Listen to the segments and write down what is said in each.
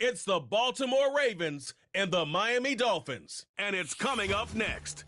It's the Baltimore Ravens and the Miami Dolphins. And it's coming up next.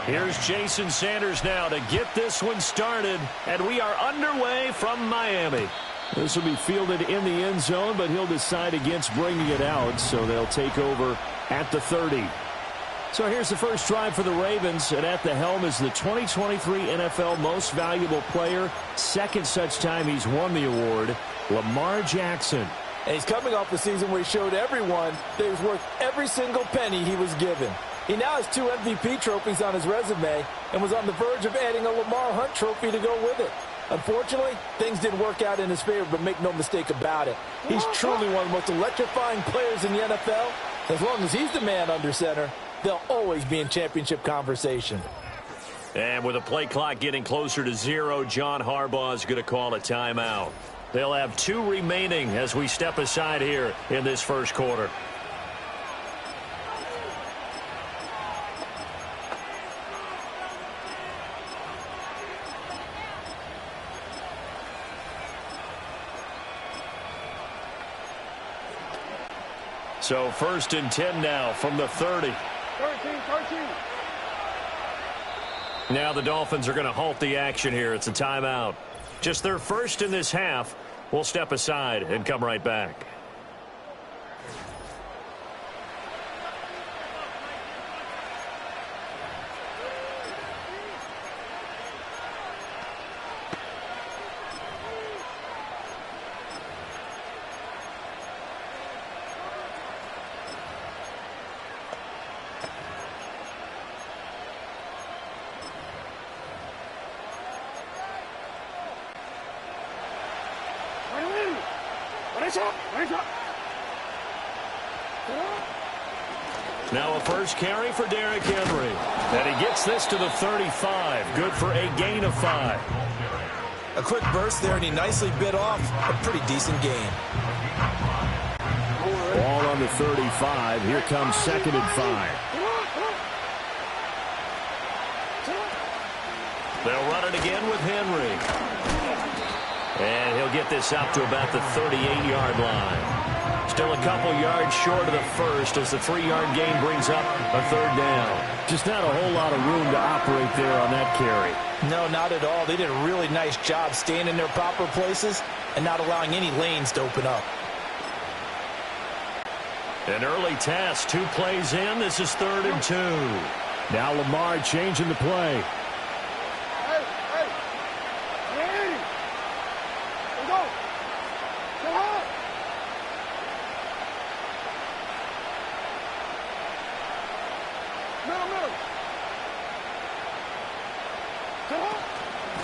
Here's Jason Sanders now to get this one started, and we are underway from Miami. This will be fielded in the end zone, but he'll decide against bringing it out, so they'll take over at the 30. So here's the first drive for the Ravens, and at the helm is the 2023 NFL Most Valuable Player. Second such time he's won the award, Lamar Jackson. And he's coming off a season where he showed everyone that he was worth every single penny he was given. He now has 2 MVP trophies on his resume and was on the verge of adding a Lamar Hunt trophy to go with it. Unfortunately, things didn't work out in his favor, but make no mistake about it. He's truly one of the most electrifying players in the NFL. As long as he's the man under center, they'll always be in championship conversation. And with the play clock getting closer to 0, John Harbaugh is going to call a timeout. They'll have 2 remaining as we step aside here in this first quarter. So 1st and 10 now from the 30. 13. Now the Dolphins are going to halt the action here. It's a timeout. Just their first in this half. We'll step aside and come right back. Now a first carry for Derrick Henry. And he gets this to the 35. Good for a gain of 5. A quick burst there, and he nicely bit off a pretty decent gain. Ball on the 35. Here comes 2nd and 5. They'll run it again with Henry. And he'll get this out to about the 38-yard line. Still a couple yards short of the first as the 3-yard gain brings up a 3rd down. Just not a whole lot of room to operate there on that carry. No, not at all. They did a really nice job staying in their proper places and not allowing any lanes to open up. An early test, 2 plays in. This is 3rd and 2. Now Lamar changing the play.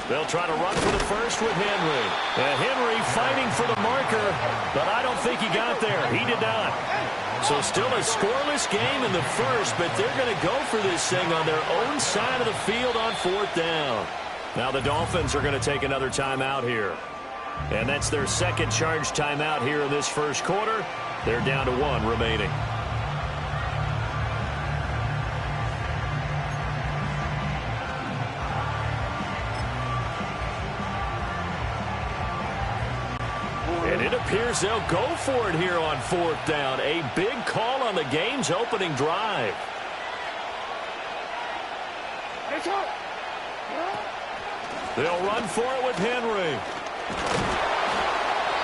They'll try to run for the first with Henry. And Henry fighting for the marker, but I don't think he got there. He did not. So still a scoreless game in the first, but they're going to go for this thing on their own side of the field on 4th down. Now the Dolphins are going to take another timeout here. And that's their 2nd charge timeout here in this first quarter. They're down to 1 remaining. And it appears they'll go for it here on 4th down. A big call on the game's opening drive. They'll run for it with Henry.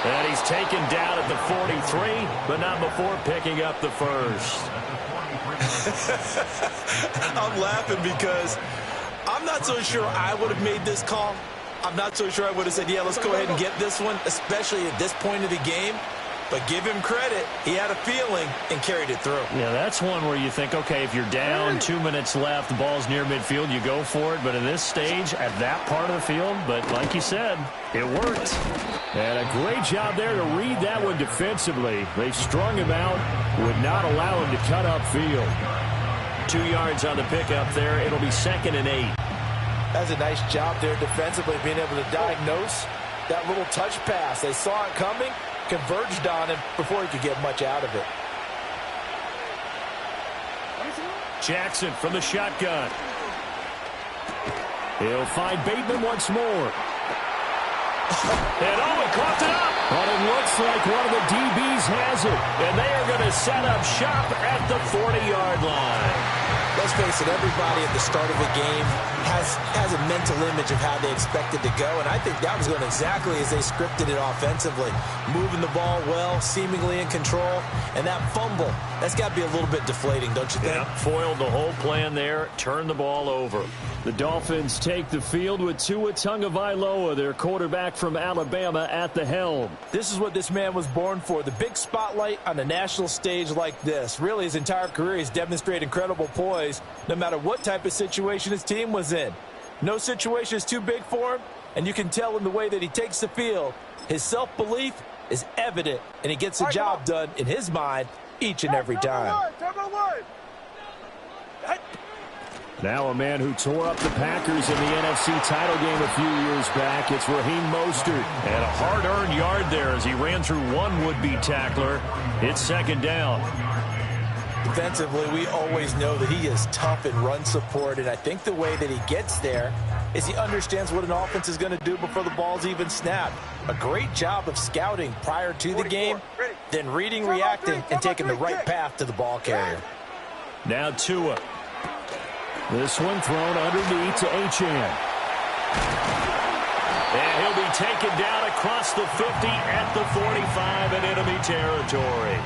And he's taken down at the 43, but not before picking up the first. I'm laughing because I'm not so sure I would have made this call. I'm not so sure I would have said, yeah, let's go ahead and get this one, especially at this point of the game. But give him credit. He had a feeling and carried it through. Yeah, that's one where you think, okay, if you're down, 2 minutes left, the ball's near midfield, you go for it. But in this stage, at that part of the field, but like you said, it worked. And a great job there to read that one defensively. They strung him out, would not allow him to cut upfield. 2 yards on the pickup there. It'll be 2nd and 8. That's a nice job there defensively, being able to diagnose that little touch pass. They saw it coming, converged on him before he could get much out of it. Jackson from the shotgun. He'll find Bateman once more. And he caught it up. But it looks like one of the DBs has it. And they are going to set up shop at the 40-yard line. Let's face it, everybody at the start of a game has a mental image of how they expect it to go, and I think that was going exactly as they scripted it offensively. Moving the ball well, seemingly in control, and that fumble, that's got to be a little bit deflating, don't you think? Yeah, foiled the whole plan there, turned the ball over. The Dolphins take the field with Tua Tagovailoa, their quarterback from Alabama, at the helm. This is what this man was born for, the big spotlight on a national stage like this. Really, his entire career, he's demonstrated incredible poise no matter what type of situation his team was in. No situation is too big for him, and you can tell in the way that he takes the field. His self-belief is evident, and he gets the job done in his mind each and every time. Now a man who tore up the Packers in the NFC title game a few years back. It's Raheem Mostert. And a hard-earned yard there as he ran through one would-be tackler. It's second down. Defensively, we always know that he is tough in run support, and I think the way that he gets there is he understands what an offense is going to do before the ball's even snapped. A great job of scouting prior to the game, then reading, reacting, and taking the right path to the ball carrier. Now Tua. This one thrown underneath to Achane. And he'll be taken down across the 50 at the 45 in enemy territory.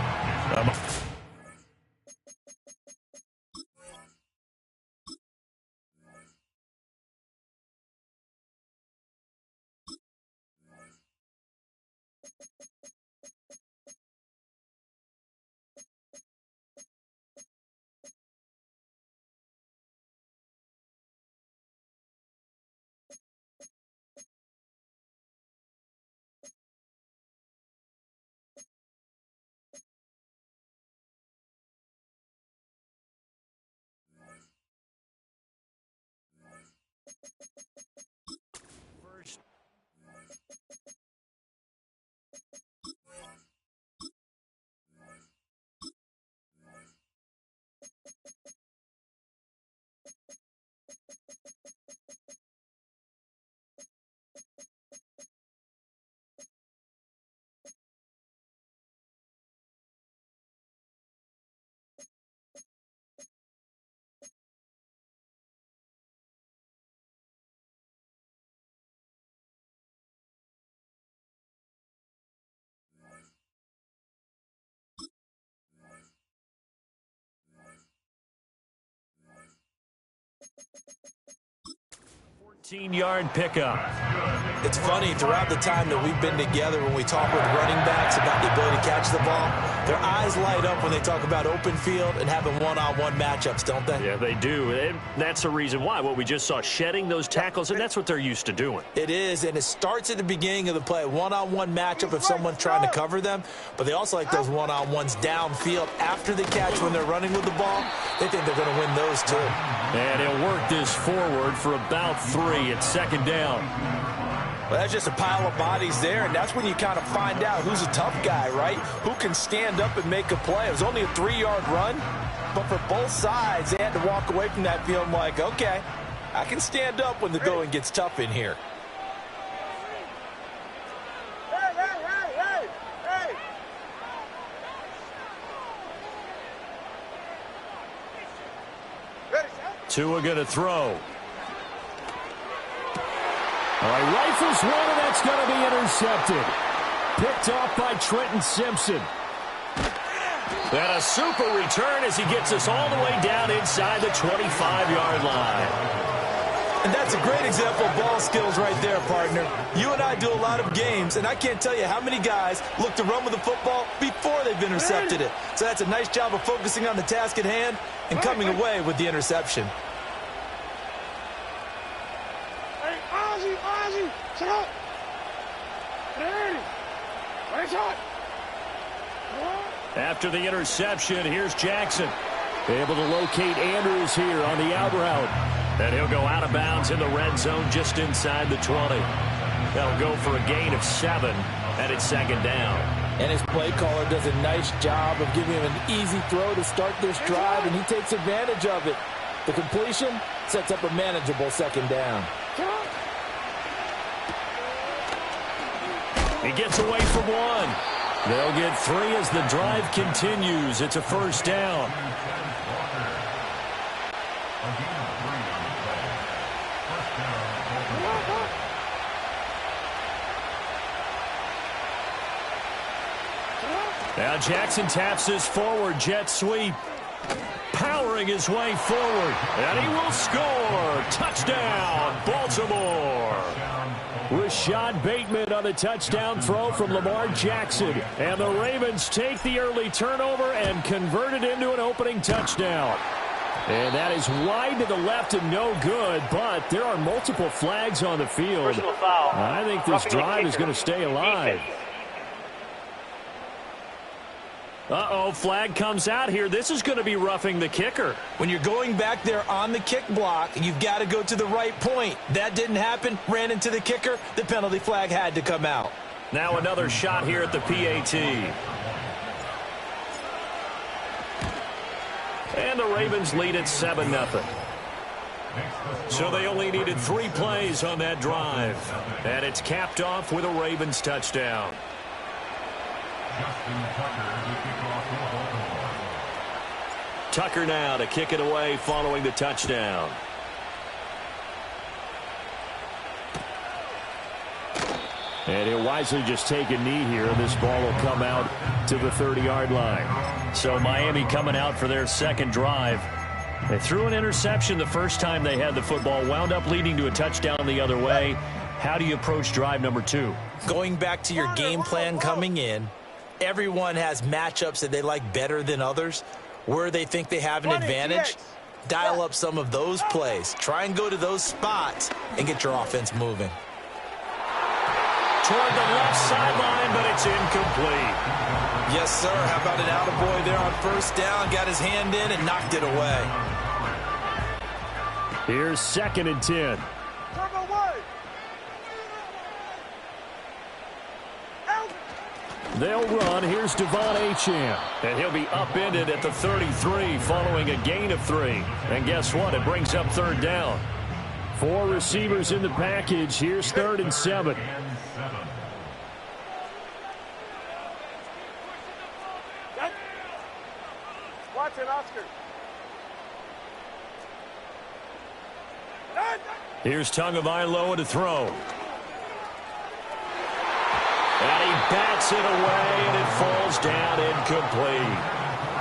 Yard pickup. It's funny, throughout the time that we've been together, when we talk with running backs about the ability to catch the ball, their eyes light up when they talk about open field and having one-on-one matchups, don't they? Yeah, they do. And that's the reason why. What we just saw, shedding those tackles, and that's what they're used to doing. It is, and it starts at the beginning of the play. One-on-one matchup if someone's trying to cover them, but they also like those one-on-ones downfield after the catch when they're running with the ball. They think they're going to win those too. And he'll work this forward for about 3. It's second down. Well, that's just a pile of bodies there, and that's when you kind of find out who's a tough guy, right? Who can stand up and make a play. It was only a 3-yard run, but for both sides, they had to walk away from that feeling like, okay, I can stand up when the going gets tough in here. Tua going to throw. All right, rifles one, and that's going to be intercepted. Picked off by Trenton Simpson. And a super return as he gets us all the way down inside the 25-yard line. And that's a great example of ball skills right there, partner. You and I do a lot of games, and I can't tell you how many guys look to run with the football before they've intercepted it. So that's a nice job of focusing on the task at hand and coming away with the interception. After the interception, here's Jackson. Able to locate Andrews here on the out route. And he'll go out of bounds in the red zone just inside the 20. That'll go for a gain of 7, and it's second down. And his play caller does a nice job of giving him an easy throw to start this drive, and he takes advantage of it. The completion sets up a manageable second down. He gets away from 1. They'll get 3 as the drive continues. It's a first down. Now Jackson taps his forward jet sweep. Powering his way forward. And he will score. Touchdown, Baltimore. Rashad Bateman on the touchdown throw from Lamar Jackson. And the Ravens take the early turnover and convert it into an opening touchdown. And that is wide to the left and no good, but there are multiple flags on the field. I think this drive is going to stay alive. Uh-oh, flag comes out here. This is going to be roughing the kicker. When you're going back there on the kick block, you've got to go to the right point. That didn't happen. Ran into the kicker. The penalty flag had to come out. Now another shot here at the PAT. And the Ravens lead at 7-0. So they only needed 3 plays on that drive. And it's capped off with a Ravens touchdown. Tucker now to kick it away following the touchdown. And he'll wisely just take a knee here. This ball will come out to the 30-yard line. So Miami coming out for their second drive. They threw an interception the first time they had the football, wound up leading to a touchdown the other way. How do you approach drive number 2? Going back to your game plan coming in, everyone has matchups that they like better than others. Where they think they have an advantage, dial up some of those plays. Try and go to those spots and get your offense moving. Toward the left sideline, but it's incomplete. Yes, sir. How about an attaboy there on first down? Got his hand in and knocked it away. Here's 2nd and 10. They'll run. Here's Devon Achane. And he'll be upended at the 33 following a gain of 3. And guess what? It brings up 3rd down. 4 receivers in the package. Here's 3rd and 7. Watch it, Oscar. Here's Tagovailoa to throw. And he bats it away, and it falls down incomplete.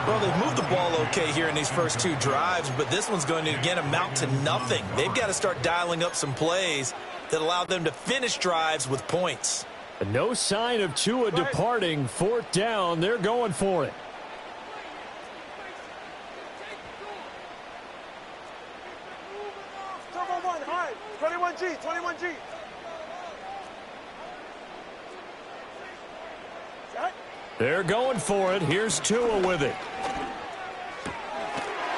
Well, they've moved the ball okay here in these first 2 drives, but this one's going to, again, amount to nothing. They've got to start dialing up some plays that allow them to finish drives with points. No sign of Tua departing. 4th down. They're going for it. Turbo 1, high. 21G, 21G. They're going for it. Here's Tua with it.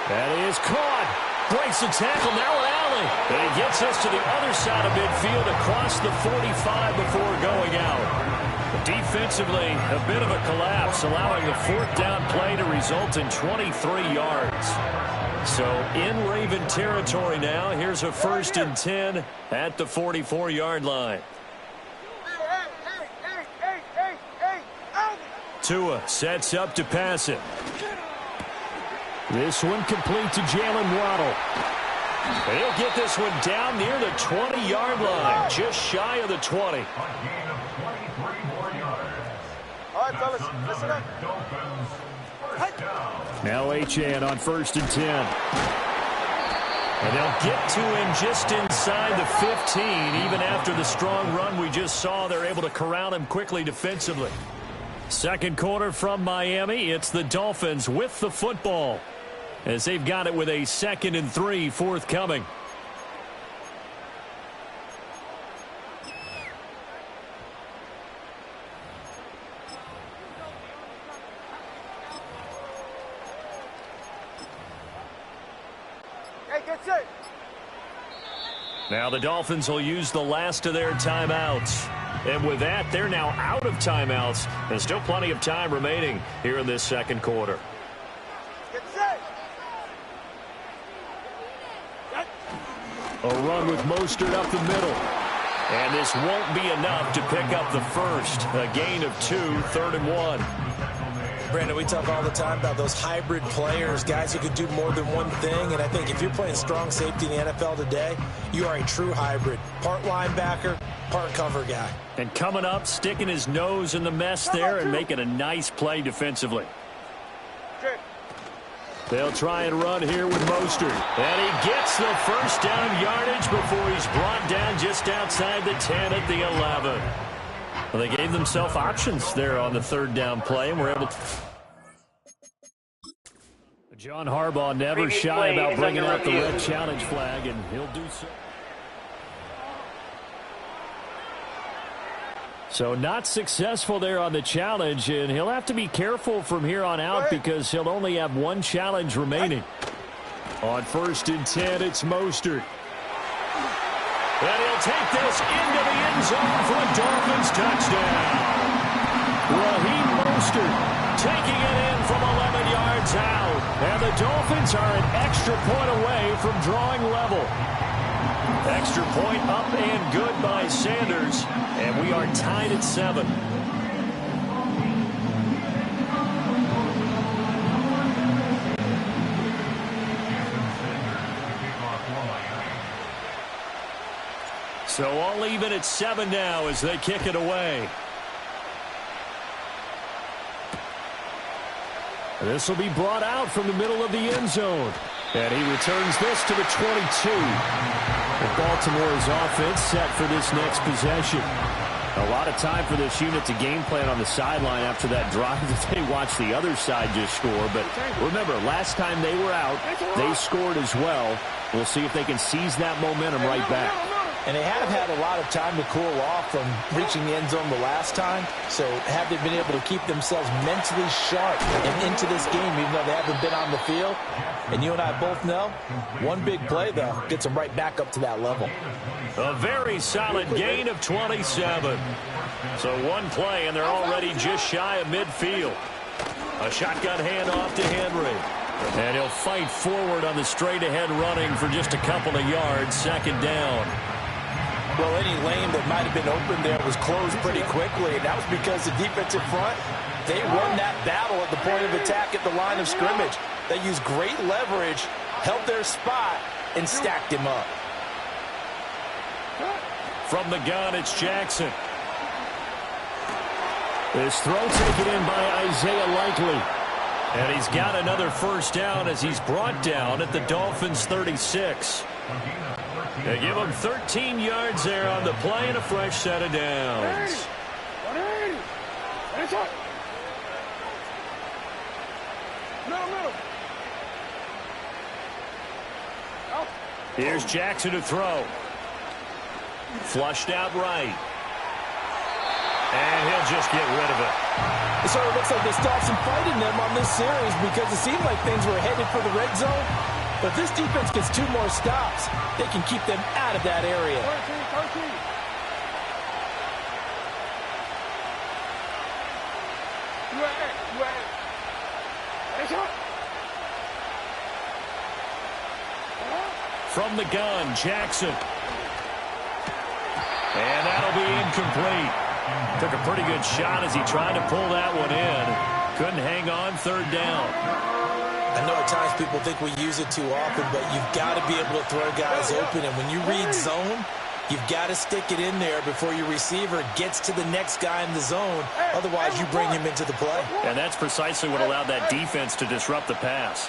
That is caught. Breaks the tackle. Now an alley. And he gets us to the other side of midfield across the 45 before going out. Defensively, a bit of a collapse, allowing the 4th down play to result in 23 yards. So in Raven territory now. Here's a 1st and 10 at the 44-yard line. Tua sets up to pass it. This one complete to Jalen Waddle. And he'll get this one down near the 20-yard line, just shy of the 20. All right, fellas, listen up. Now Achane on 1st and 10. And they'll get to him just inside the 15. Even after the strong run we just saw, they're able to corral him quickly defensively. Second quarter from Miami. It's the Dolphins with the football as they've got it with a 2nd and 3 forthcoming. Hey, get set. Now the Dolphins will use the last of their timeouts. And with that, they're now out of timeouts. And still plenty of time remaining here in this second quarter. Get set. A run with Mostert up the middle. And this won't be enough to pick up the first. A gain of 2, 3rd and 1. Brandon, we talk all the time about those hybrid players, guys who could do more than one thing. And I think if you're playing strong safety in the NFL today, you are a true hybrid. Part linebacker, part cover guy. And coming up, sticking his nose in the mess there and making a nice play defensively. They'll try and run here with Mostert. And he gets the first down yardage before he's brought down just outside the 10 at the 11. Well, they gave themselves options there on the third down play, and were able to. John Harbaugh never shy about bringing out the red challenge flag, and he'll do so. So not successful there on the challenge, and he'll have to be careful from here on out because he'll only have one challenge remaining. On 1st and 10, it's Mostert. And he'll take this into the end zone for a Dolphins touchdown. Raheem Mostert taking it in from 11 yards out. And the Dolphins are an extra point away from drawing level. Extra point up and good by Sanders. And we are tied at 7. So all even at 7 now as they kick it away. This will be brought out from the middle of the end zone. And he returns this to the 22. And Baltimore's offense set for this next possession. A lot of time for this unit to game plan on the sideline after that drive that they watched the other side just score. But remember, last time they were out, they scored as well. We'll see if they can seize that momentum right back. And they have had a lot of time to cool off from reaching the end zone the last time. So have they been able to keep themselves mentally sharp and into this game, even though they haven't been on the field? And you and I both know, one big play, though, gets them right back up to that level. A very solid gain of 27. So one play, and they're already just shy of midfield. A shotgun handoff to Henry. And he'll fight forward on the straight-ahead running for just a couple of yards, 2nd down. Well, any lane that might have been open there was closed pretty quickly, and that was because the defensive front, they won that battle at the point of attack at the line of scrimmage. They used great leverage, held their spot, and stacked him up. From the gun, it's Jackson. This throw taken in by Isaiah Likely. And he's got another first down as he's brought down at the Dolphins' 36. They give him 13 yards there on the play and a fresh set of downs. Here's Jackson to throw. Flushed out right. And he'll just get rid of it. So it looks like they stopped some fight in them on this series because it seemed like things were headed for the red zone. But if this defense gets 2 more stops, they can keep them out of that area. From the gun, Jackson. And that'll be incomplete. Took a pretty good shot as he tried to pull that one in. Couldn't hang on, 3rd down. I know at times people think we use it too often, but you've got to be able to throw guys open. And when you read zone, you've got to stick it in there before your receiver gets to the next guy in the zone. Otherwise, you bring him into the play. And that's precisely what allowed that defense to disrupt the pass.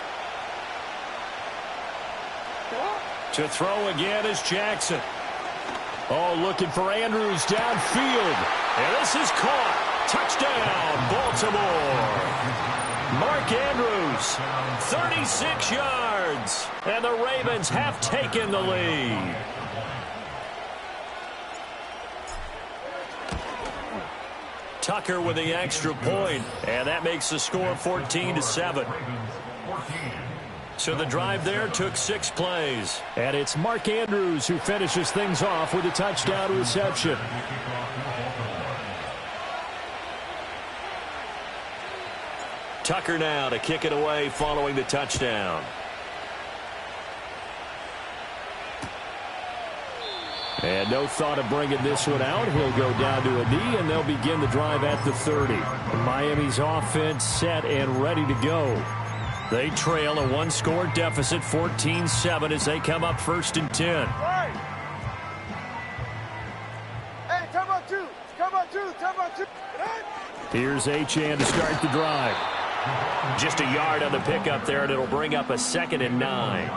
To throw again is Jackson. Oh, looking for Andrews downfield. And this is caught. Touchdown, Baltimore. Mark Andrews, 36 yards. And the Ravens have taken the lead. Tucker with the extra point. And that makes the score 14-7. So the drive there took 6 plays. And it's Mark Andrews who finishes things off with a touchdown reception. Tucker now to kick it away following the touchdown. And no thought of bringing this one out. He'll go down to a knee, and they'll begin the drive at the 30. Miami's offense set and ready to go. They trail a one-score deficit, 14-7, as they come up 1st and 10. Hey, come on, two. Come on, two. Come on, two. Here's Achane to start the drive. Just a yard on the pickup there, and it'll bring up a 2nd and 9.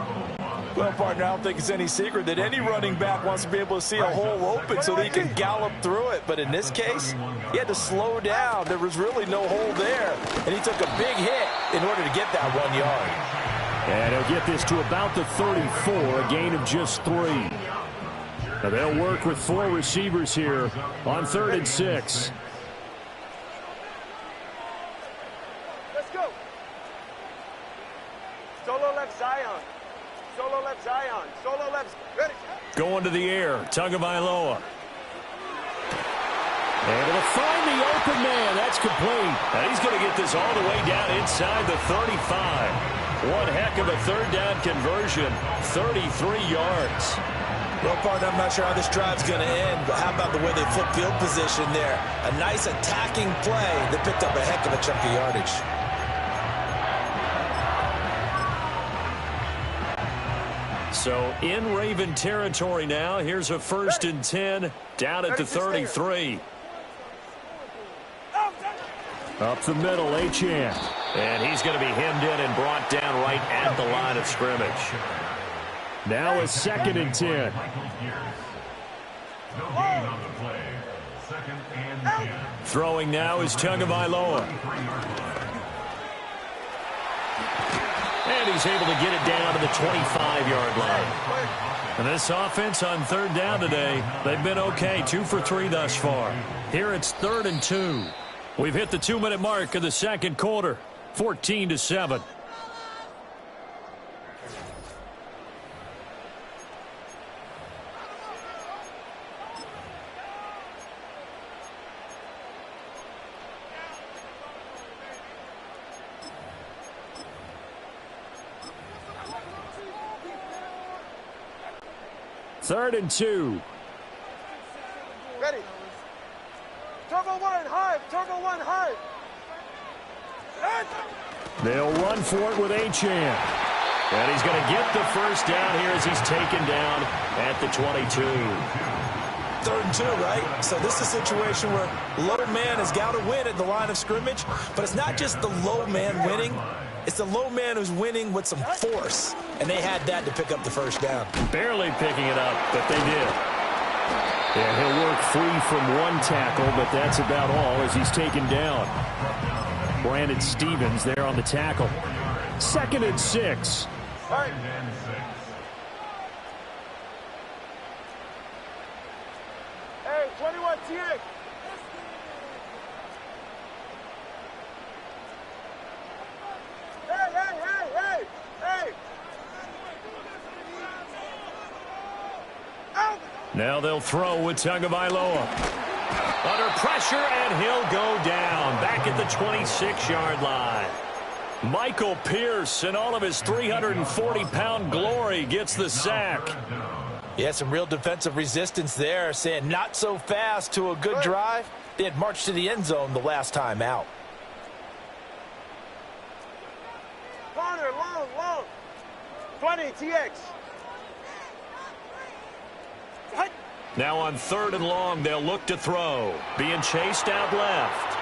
Well, partner, I don't think it's any secret that any running back wants to be able to see a hole open so that he can gallop through it. But in this case, he had to slow down. There was really no hole there, and he took a big hit in order to get that 1 yard. And he'll get this to about the 34, a gain of just 3. Now they'll work with 4 receivers here on 3rd and 6. Let's go. Solo left Zion. Solo left Zion. Solo left. Ready. Going to the air. Tagovailoa. Able to find the open man. That's complete. And he's going to get this all the way down inside the 35. One heck of a 3rd down conversion. 33 yards. Well, partner, I'm not sure how this drive's going to end, but how about the way they flip field position there? A nice attacking play that picked up a heck of a chunk of yardage. So in Raven territory now. Here's a 1st and 10 down at the 33. Up the middle, Achane. And he's going to be hemmed in and brought down right at the line of scrimmage. Now a 2nd and 10. Throwing now is Tagovailoa. And he's able to get it down to the 25-yard line. And this offense on 3rd down today, they've been okay, 2 for 3 thus far. Here it's 3rd and 2. We've hit the 2-minute mark of the 2nd quarter, 14-7. Third and 2. Ready. Turbo 1, high. Turbo 1, high. They'll run for it with Achane. And he's going to get the 1st down here as he's taken down at the 22. 3rd and 2, right? So this is a situation where low man has got to win at the line of scrimmage, but it's not just the low man winning. It's the low man who's winning with some force, and they had that to pick up the 1st down. Barely picking it up, but they did. And he'll work free from 1 tackle, but that's about all as he's taken down. Brandon Stevens there on the tackle. 2nd and 6. All right. Hey, 21 TX. Hey. Out. Now they'll throw with Tagovailoa. Under pressure, and he'll go down back at the 26-yard line. Michael Pierce in all of his 340-pound glory gets the sack. Yeah, some real defensive resistance there, saying not so fast to a good drive. They had marched to the end zone the last time out. Corner, long. 20 TX. Now on 3rd and long, they'll look to throw. Being chased out left.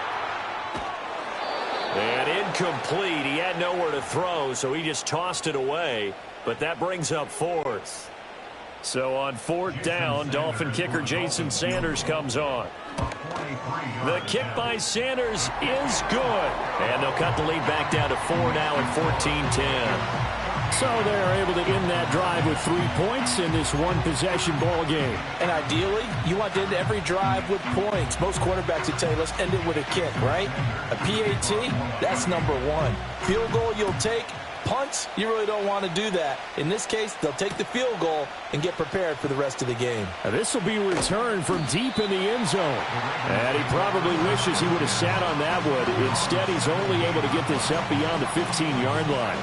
And incomplete. He had nowhere to throw, so he just tossed it away. But that brings up 4th. So on 4th down, Dolphin kicker Jason Sanders comes on. The kick by Sanders is good. And they'll cut the lead back down to 4 now at 14-10. So they're able to end that drive with 3 points in this one-possession ball game. And ideally, you want to end every drive with points. Most quarterbacks would tell you, let's end it with a kick, right? A PAT, that's number 1. Field goal you'll take. Punts, you really don't want to do that. In this case, they'll take the field goal and get prepared for the rest of the game. Now this will be returned from deep in the end zone. And he probably wishes he would have sat on that one. Instead, he's only able to get this up beyond the 15-yard line.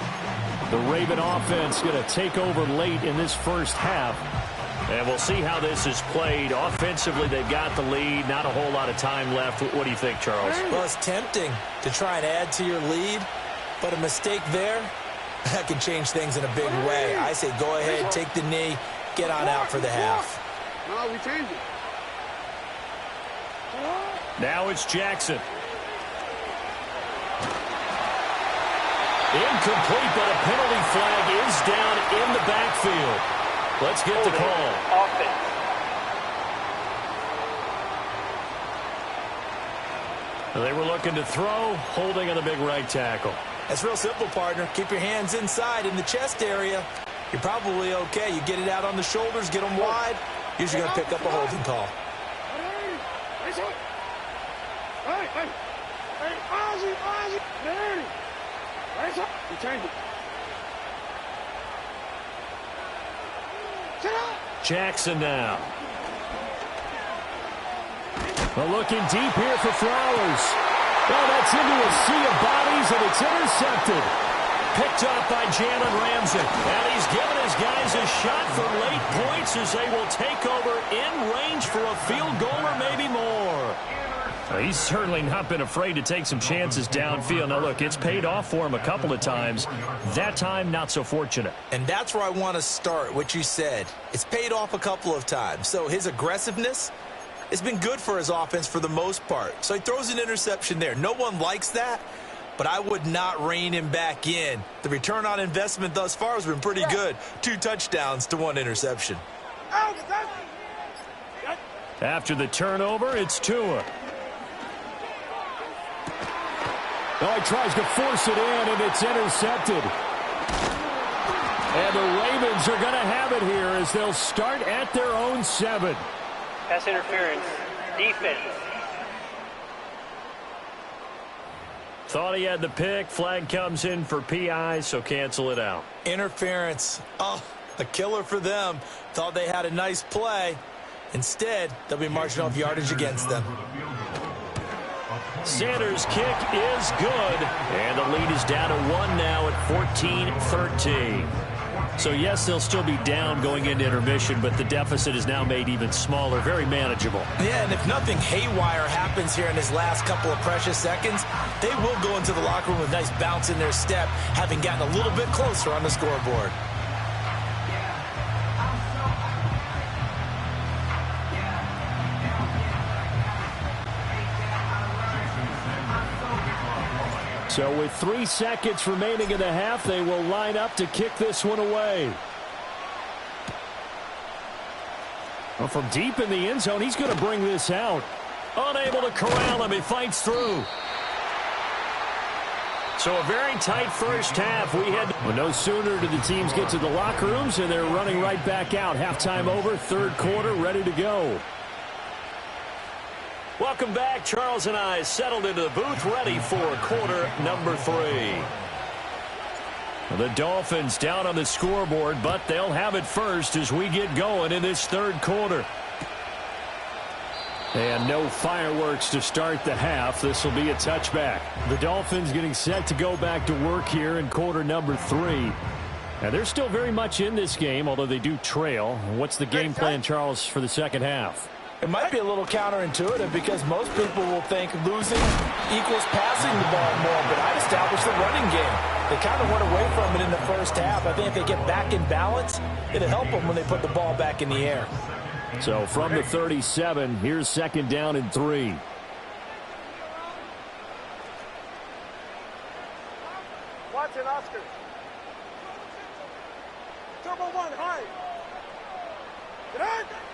The Raven offense going to take over late in this first half. And we'll see how this is played. Offensively, they've got the lead. Not a whole lot of time left. What do you think, Charles? Well, it's tempting to try and add to your lead, but a mistake there, that can change things in a big way. I say go ahead, take the knee, get on out for the half. No, we changed it. Now it's Jackson. Incomplete, but a penalty flag is down in the backfield. Let's get the call. Offense. They were looking to throw, holding on the big right tackle. That's real simple, partner. Keep your hands inside in the chest area. You're probably okay. You get it out on the shoulders, get them wide. Usually going to pick up a holding call. Jackson now. Well, looking deep here for Flowers. Oh, that's into a sea of bodies, and it's intercepted. Picked up by Jalen Ramsey. And he's given his guys a shot for late points as they will take over in range for a field goal or maybe more. He's certainly not been afraid to take some chances downfield. Now, look, it's paid off for him a couple of times. That time, not so fortunate. And that's where I want to start, what you said. It's paid off a couple of times. So his aggressiveness has been good for his offense for the most part. So he throws an interception there. No one likes that, but I would not rein him back in. The return on investment thus far has been pretty good. 2 touchdowns to 1 interception. After the turnover, it's Tua. Oh, he tries to force it in, and it's intercepted. And the Ravens are going to have it here as they'll start at their own 7. Pass interference. Defense. Thought he had the pick. Flag comes in for PI, so cancel it out. Interference. Oh, a killer for them. Thought they had a nice play. Instead, they'll be marching off yardage against them. Sanders' kick is good. And the lead is down to 1 now at 14-13. So, yes, they'll still be down going into intermission, but the deficit is now made even smaller, very manageable. Yeah, and if nothing haywire happens here in his last couple of precious seconds, they will go into the locker room with a nice bounce in their step, having gotten a little bit closer on the scoreboard. So with 3 seconds remaining in the half, they will line up to kick this one away. Well, from deep in the end zone, he's going to bring this out. Unable to corral him. He fights through. So a very tight first half. Well, no sooner did the teams get to the locker rooms, and they're running right back out. Halftime over, 3rd quarter, ready to go. Welcome back. Charles and I settled into the booth, ready for quarter number 3. The Dolphins down on the scoreboard, but they'll have it first as we get going in this 3rd quarter. And no fireworks to start the half. This will be a touchback. The Dolphins getting set to go back to work here in quarter number 3. And they're still very much in this game, although they do trail. What's the game plan, Charles, for the second half? It might be a little counterintuitive because most people will think losing equals passing the ball more, but I'd establish the running game. They kind of went away from it in the first half. I think if they get back in balance, it'll help them when they put the ball back in the air. So from the 37, here's 2nd down and 3. Watson, Oscar. Turbo 1, high.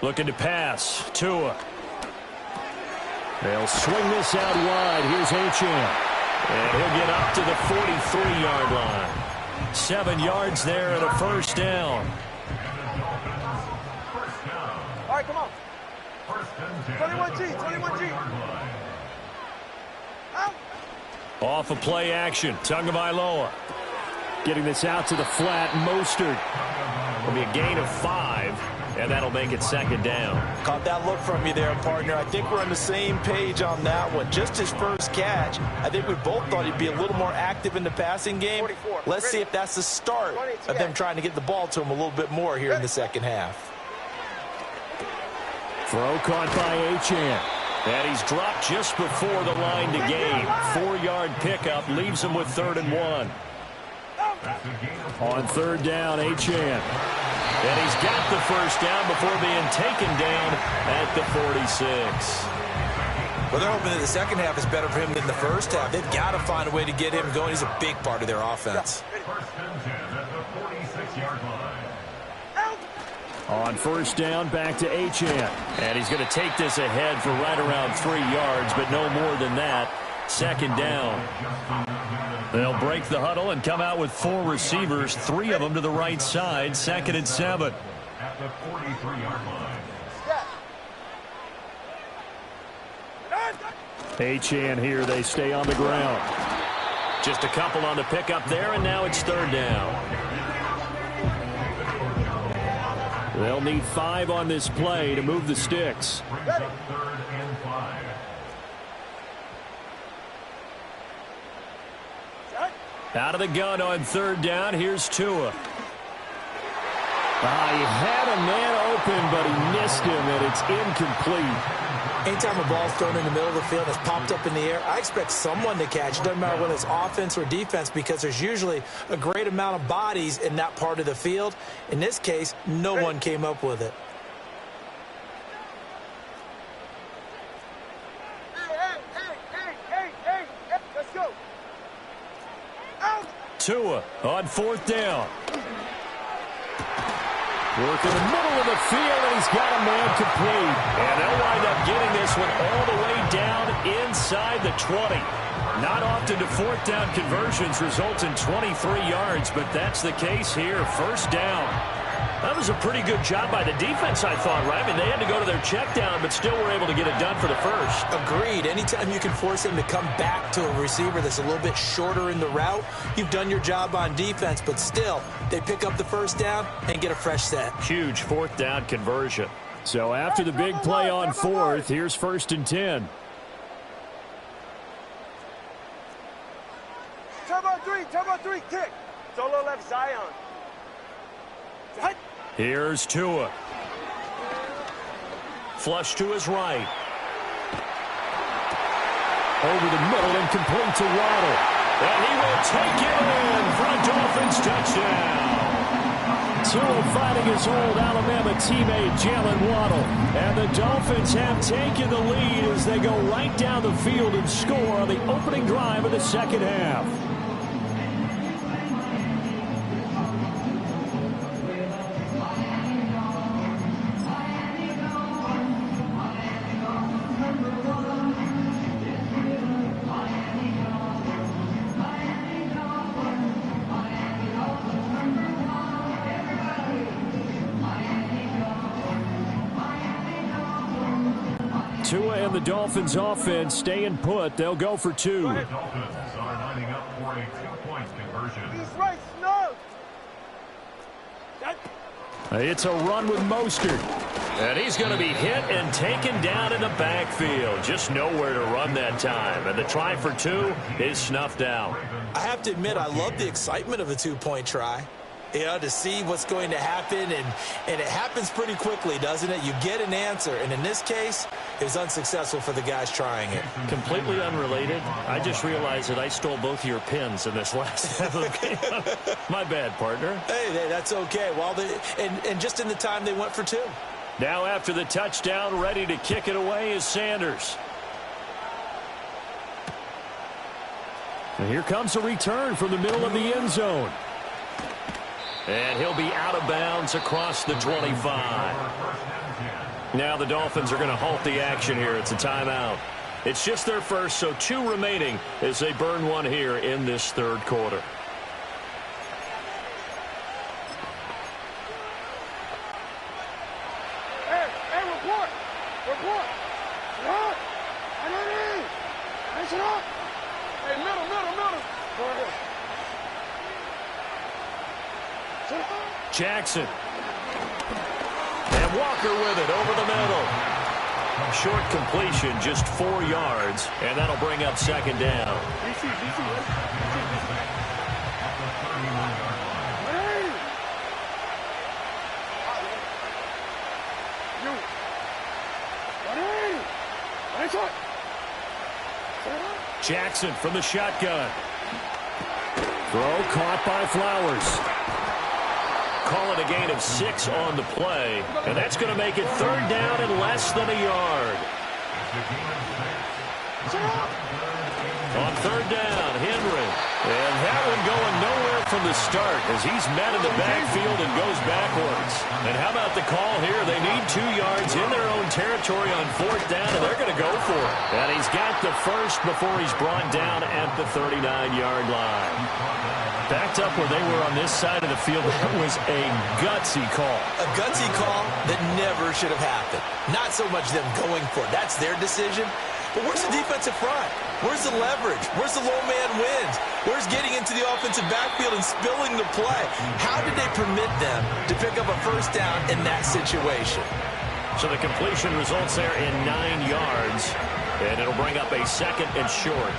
Looking to pass. Tua. They'll swing this out wide. Here's Achane. And he'll get up to the 43-yard line. 7 yards there and a first down. All right, come on. 21G, 21G. Out. Off of play action. Tagovailoa. Getting this out to the flat. Mostert. It'll be a gain of 5. And that'll make it 2nd down. Caught that look from you there, partner. I think we're on the same page on that one. Just his first catch. I think we both thought he'd be a little more active in the passing game. 44. Let's see if that's the start of them trying to get the ball to him a little bit more here in the second half. Throw caught by Achane. And he's dropped just before the line to gain. 4-yard pickup leaves him with 3rd and 1. On 3rd down, Achane. And he's got the first down before being taken down at the 46. Well, they're hoping that the second half is better for him than the first half. They've got to find a way to get him going. He's a big part of their offense. On 1st down, back to Achane. And he's going to take this ahead for right around 3 yards, but no more than that. 2nd down. They'll break the huddle and come out with 4 receivers, 3 of them to the right side. 2nd and 7. At the 43-yard line. Achane here, they stay on the ground. Just a couple on the pickup there, and now it's 3rd down. They'll need 5 on this play to move the sticks. Ready. 3rd and 5. Out of the gun on 3rd down, here's Tua. He had a man open, but he missed him, and it's incomplete. Anytime a ball's thrown in the middle of the field and it's popped up in the air, I expect someone to catch. It doesn't matter whether it's offense or defense, because there's usually a great amount of bodies in that part of the field. In this case, no one came up with it. Hey, let's go. Out. Tua on 4th down. Work in the middle of the field, and he's got a man complete. And they'll wind up getting this one all the way down inside the 20. Not often do 4th down conversions result in 23 yards, but that's the case here. 1st down. That was a pretty good job by the defense, I thought, right? I mean, they had to go to their check down, but still were able to get it done for the first. Agreed. Anytime you can force him to come back to a receiver that's a little bit shorter in the route, you've done your job on defense, but still, they pick up the 1st down and get a fresh set. Huge 4th down conversion. So after the big play on 4th, here's 1st and 10. Turbo 3, kick. Solo left Zion. Here's Tua. Flush to his right. Over the middle and complete to Waddle. And he will take it in for a Dolphins touchdown. Tua fighting his old Alabama teammate Jalen Waddle. And the Dolphins have taken the lead as they go right down the field and score on the opening drive of the 2nd half. Tua and the Dolphins offense staying put. They'll go for 2. The Dolphins are lining up for a 2-point conversion. He's right, snug. It's a run with Mostert. And he's going to be hit and taken down in the backfield. Just nowhere to run that time. And the try for 2 is snuffed out. I have to admit, I love the excitement of a 2-point try. You know, to see what's going to happen, and it happens pretty quickly, doesn't it? You get an answer, and in this case, it was unsuccessful for the guys trying it. Completely unrelated. I just realized that I stole both of your pins in this last half of the game. My bad, partner. Hey, that's okay. Well, and just in the time they went for 2. Now after the touchdown, ready to kick it away is Sanders. And here comes a return from the middle of the end zone. And he'll be out of bounds across the 25. Now the Dolphins are going to halt the action here. It's a timeout. It's just their first, so 2 remaining as they burn one here in this 3rd quarter. Hey, report. What? Nice it up. Hey, middle. Go ahead. Jackson. And Walker with it over the middle. Short completion, just 4 yards, and that'll bring up 2nd down. Jackson from the shotgun. Throw caught by Flowers. Call it a gain of 6 on the play, and that's going to make it 3rd down and less than a yard. On 3rd down, Henry. And that one going nowhere from the start as he's met in the backfield and goes backwards. And how about the call here? They need 2 yards in their own territory on 4th down, and they're going to go for it. And he's got the first before he's brought down at the 39-yard line. Backed up where they were on this side of the field, that was a gutsy call. A gutsy call that never should have happened. Not so much them going for it. That's their decision. But where's the defensive front? Where's the leverage? Where's the low man wins? Where's getting into the offensive backfield and spilling the play? How did they permit them to pick up a 1st down in that situation? So the completion results there in 9 yards, and it'll bring up a 2nd and short.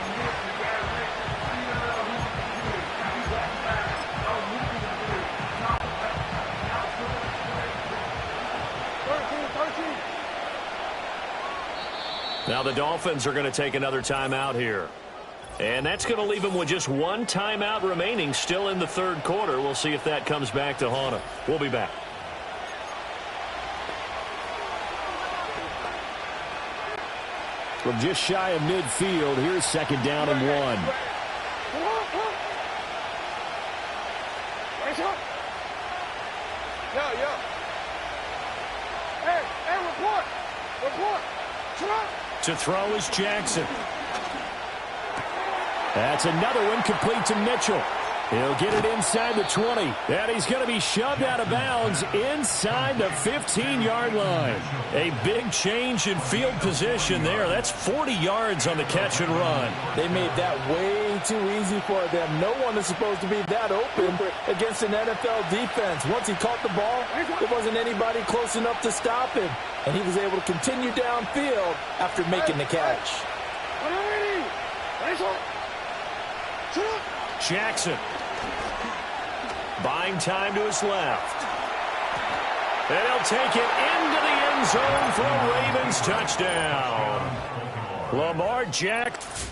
Now the Dolphins are going to take another timeout here. And that's going to leave them with just 1 timeout remaining still in the 3rd quarter. We'll see if that comes back to haunt them. We'll be back. From just shy of midfield, here's 2nd down and 1. Report. To throw is Jackson. That's another one complete to Mitchell. He'll get it inside the 20. And he's going to be shoved out of bounds inside the 15-yard line. A big change in field position there. That's 40 yards on the catch and run. They made that way too easy for them. No one is supposed to be that open against an NFL defense. Once he caught the ball, there wasn't anybody close enough to stop him. And he was able to continue downfield after making the catch. Jackson buying time to his left. And he'll take it into the end zone for a Ravens touchdown. Lamar Jackson.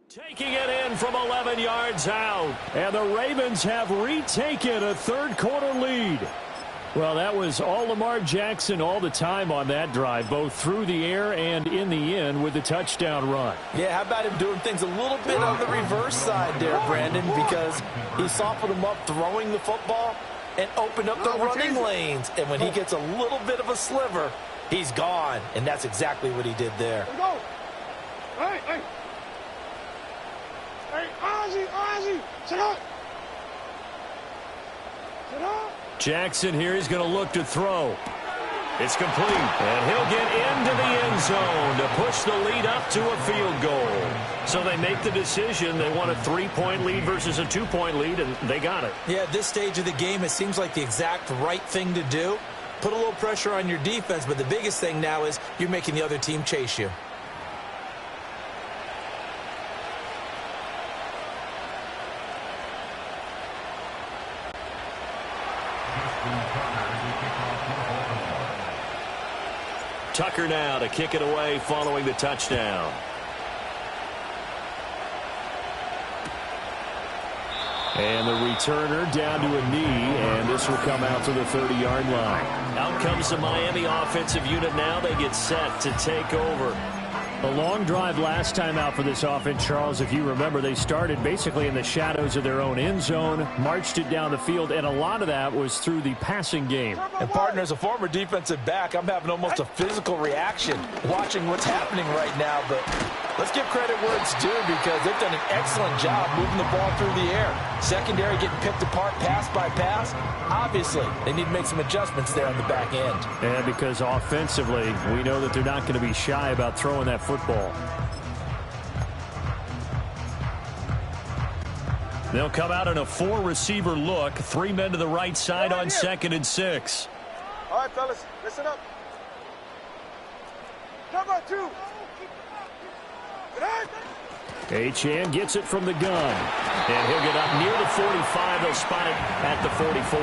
Taking it in from 11 yards out. And the Ravens have retaken a 3rd quarter lead. Well, that was all Lamar Jackson all the time on that drive, both through the air and in the end with the touchdown run. Yeah, how about him doing things a little bit on the reverse side there, Brandon, because he softened him up throwing the football and opened up the running lanes. And when he gets a little bit of a sliver, he's gone. And that's exactly what he did there. Hey, Ozzy, sit up. Jackson here is going to look to throw. It's complete, and he'll get into the end zone to push the lead up to a field goal. So they make the decision. They want a 3-point lead versus a 2-point lead, and they got it. Yeah, at this stage of the game, it seems like the exact right thing to do. Put a little pressure on your defense, but the biggest thing now is you're making the other team chase you. Tucker now to kick it away following the touchdown. And the returner down to a knee, and this will come out to the 30-yard line. Out comes the Miami offensive unit now. They get set to take over. A long drive last time out for this offense, Charles. If you remember, they started basically in the shadows of their own end zone, marched it down the field, and a lot of that was through the passing game. And, partner, as a former defensive back, I'm having almost a physical reaction watching what's happening right now. But let's give credit where it's due because they've done an excellent job moving the ball through the air. Secondary getting picked apart pass by pass. Obviously, they need to make some adjustments there on the back end. And because offensively, we know that they're not going to be shy about throwing that football. They'll come out in a 4-receiver look. 3 men to the right side on 2nd and 6. All right, fellas, listen up. Cover 2. Achane gets it from the gun. And he'll get up near the 45. They'll spot it at the 44.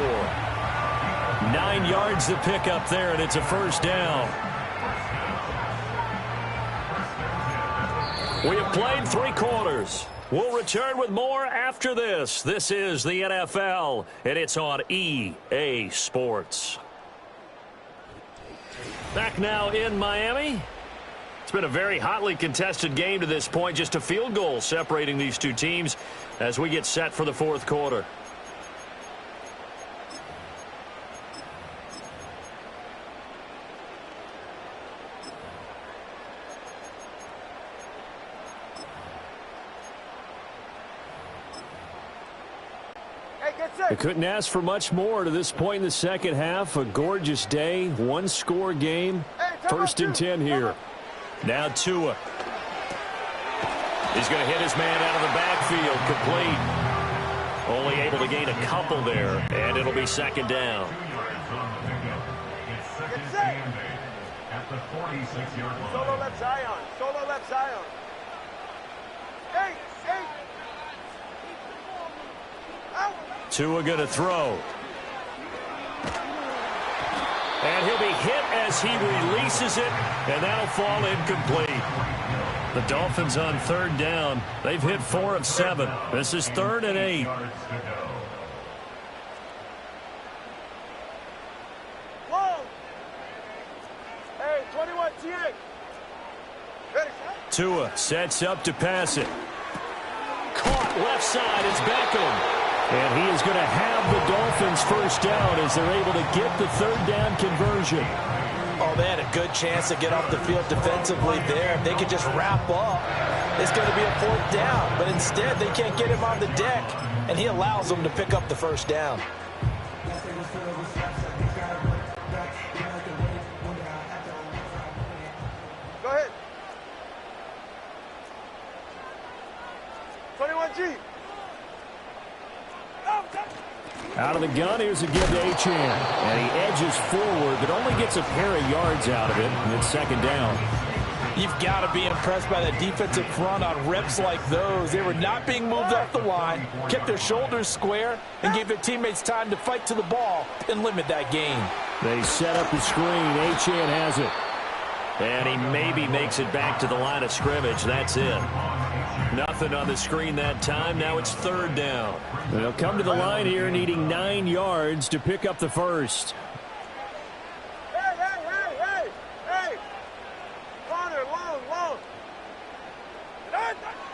9 yards to pick up there, and it's a first down. We have played 3 quarters. We'll return with more after this. This is the NFL, and it's on EA Sports. Back now in Miami. It's been a very hotly contested game to this point. Just a field goal separating these two teams as we get set for the 4th quarter. I couldn't ask for much more to this point in the second half. A gorgeous day, 1-score game. 1st and 10 here. Now Tua. He's going to hit his man out of the backfield. Complete. Only able to gain a couple there, and it'll be 2nd down. At the 46-yard line. Solo left Zion. Solo left Zion. Hey, hey. Out. Tua going to throw. And he'll be hit as he releases it, and that'll fall incomplete. The Dolphins on 3rd down. They've hit 4 of 7. This is 3rd and 8. Whoa. Hey, 21 TX. Ready. Tua sets up to pass it. Caught left side. It's Beckham. And he is going to have the Dolphins first down as they're able to get the 3rd down conversion. Oh, they had a good chance to get off the field defensively there. If they could just wrap up, it's going to be a 4th down. But instead, they can't get him on the deck, and he allows them to pick up the first down. Go ahead. 21G. Out of the gun, here's a give to Achane. And he edges forward, but only gets a pair of yards out of it, and it's 2nd down. You've got to be impressed by the defensive front on reps like those. They were not being moved off the line, kept their shoulders square, and gave their teammates time to fight to the ball and limit that gain. They set up the screen. Achane has it. And he maybe makes it back to the line of scrimmage. That's it. Nothing on the screen that time. Now it's 3rd down. They'll come to the line here needing 9 yards to pick up the first. Hey, hey, hey, hey, hey. Corner, long.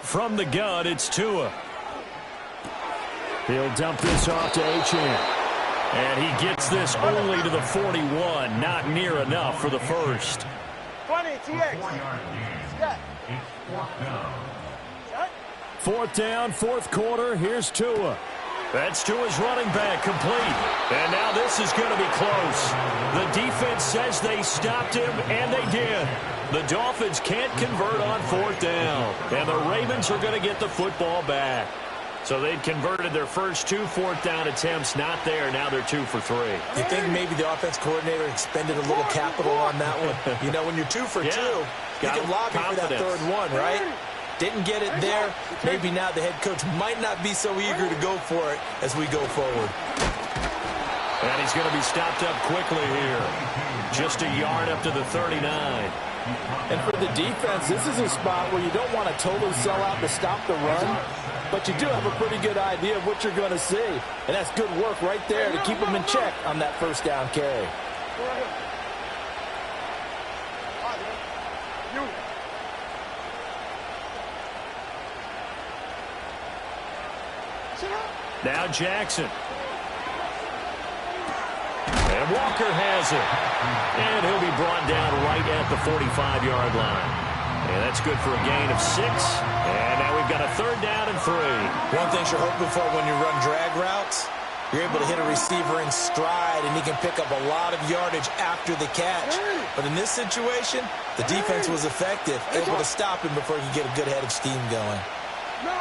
From the gun, it's Tua. He'll dump this off to Achane. And he gets this only to the 41. Not near enough for the first. 20, TX. Scott. 4th down, 4th quarter. Here's Tua. That's Tua's running back, complete. And now this is going to be close. The defense says they stopped him, and they did. The Dolphins can't convert on 4th down. And the Ravens are going to get the football back. So they'd converted their first 2 4th down attempts. Not there. Now they're 2 for 3. You think maybe the offense coordinator expended a little capital on that one? You know, when you're 2 for 2, you can lobby for that 3rd one, right? Didn't get it there. Maybe now the head coach might not be so eager to go for it as we go forward. And he's going to be stopped up quickly here. Just a yard up to the 39. And for the defense, this is a spot where you don't want to totally sell out to stop the run, but you do have a pretty good idea of what you're going to see. And that's good work right there to keep them in check on that first down carry. Now Jackson. And Walker has it. And he'll be brought down right at the 45-yard line. And that's good for a gain of 6. And now we've got a 3rd down and 3. One thing you're hoping for when you run drag routes, you're able to hit a receiver in stride, and he can pick up a lot of yardage after the catch. But in this situation, the defense was effective, able to stop him before he could get a good head of steam going. No.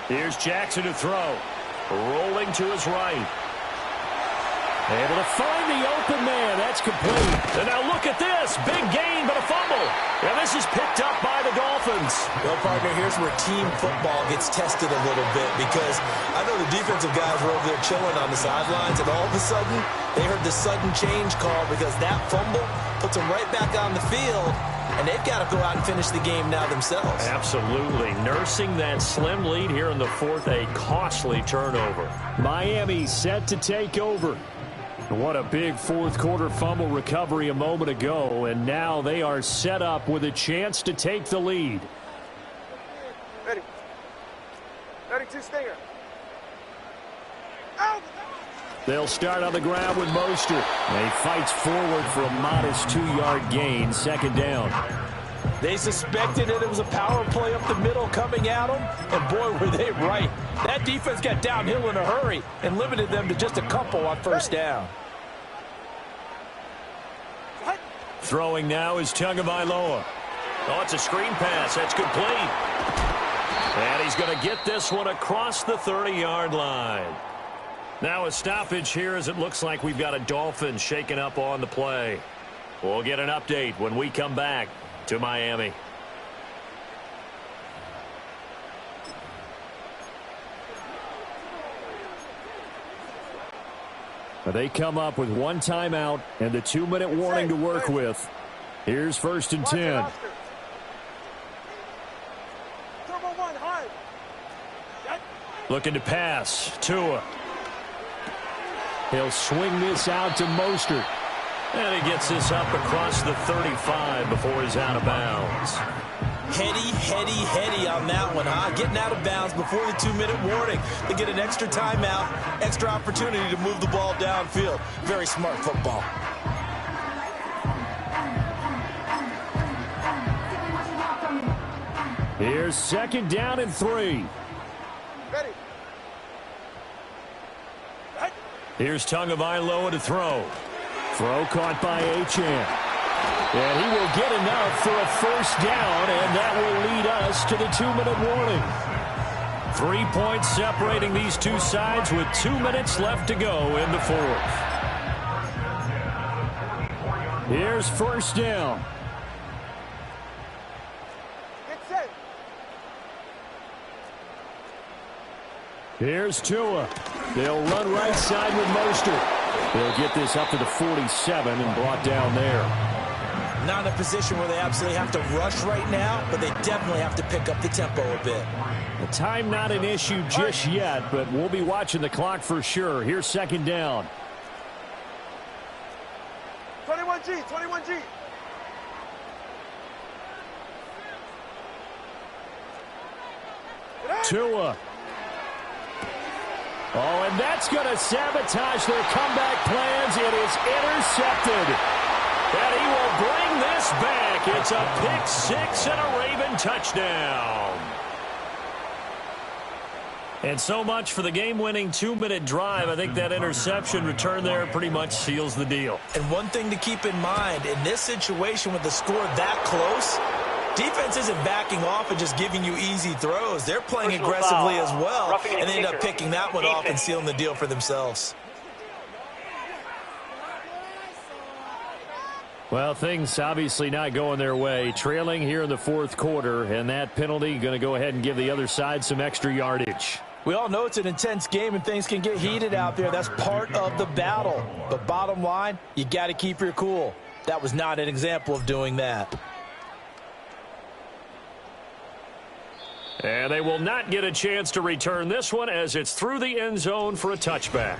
Here's Jackson to throw. Rolling to his right. Able to find the open man. That's complete. And now look at this. Big gain, but a fumble. And this is picked up by the Dolphins. Well, partner, here's where team football gets tested a little bit, because I know the defensive guys were over there chilling on the sidelines, and all of a sudden, they heard the sudden change call because that fumble puts them right back on the field, and they've got to go out and finish the game now themselves. Absolutely. Nursing that slim lead here in the fourth, a costly turnover. Miami set to take over. What a big fourth quarter fumble recovery a moment ago, and now they are set up with a chance to take the lead. Ready. Ready, two stinger. Out! They'll start on the ground with Mostert. He fights forward for a modest 2-yard gain, second down. They suspected that it was a power play up the middle coming at them, and boy, were they right. That defense got downhill in a hurry and limited them to just a couple on first down. Throwing now is Tagovailoa. Oh, it's a screen pass. That's complete. And he's going to get this one across the 30-yard line. Now a stoppage here as it looks like we've got a Dolphin shaking up on the play. We'll get an update when we come back to Miami. They come up with one timeout and the 2-minute warning to work with. Here's first and 10. Looking to pass. Tua. He'll swing this out to Mostert. And he gets this up across the 35 before he's out of bounds. Heady on that one, huh? Getting out of bounds before the 2-minute warning. They get an extra timeout, extra opportunity to move the ball downfield. Very smart football. Here's second down and 3. Ready. Here's Tagovailoa to throw. Throw caught by Achane. And he will get enough for a first down, and that will lead us to the 2-minute warning. 3 points separating these two sides with 2 minutes left to go in the fourth. Here's first down. Get set. Here's Tua. They'll run right side with Mostert. They'll get this up to the 47 and brought down there. Not in a position where they absolutely have to rush right now, but they definitely have to pick up the tempo a bit. The time not an issue just yet, but we'll be watching the clock for sure. Here's second down. 21G, 21G. Tua. Oh, and that's going to sabotage their comeback plans. It is intercepted. And he will bring this back. It's a pick six and a Raven touchdown. And so much for the game-winning 2-minute drive. I think that interception return there pretty much seals the deal. And one thing to keep in mind, in this situation with the score that close, defense isn't backing off and just giving you easy throws. They're playing aggressively as well, and they end up picking that one off and sealing the deal for themselves. Well, things obviously not going their way. Trailing here in the fourth quarter, and that penalty going to go ahead and give the other side some extra yardage. We all know it's an intense game and things can get heated out there. That's part of the battle. But bottom line, you got to keep your cool. That was not an example of doing that. And they will not get a chance to return this one as it's through the end zone for a touchback.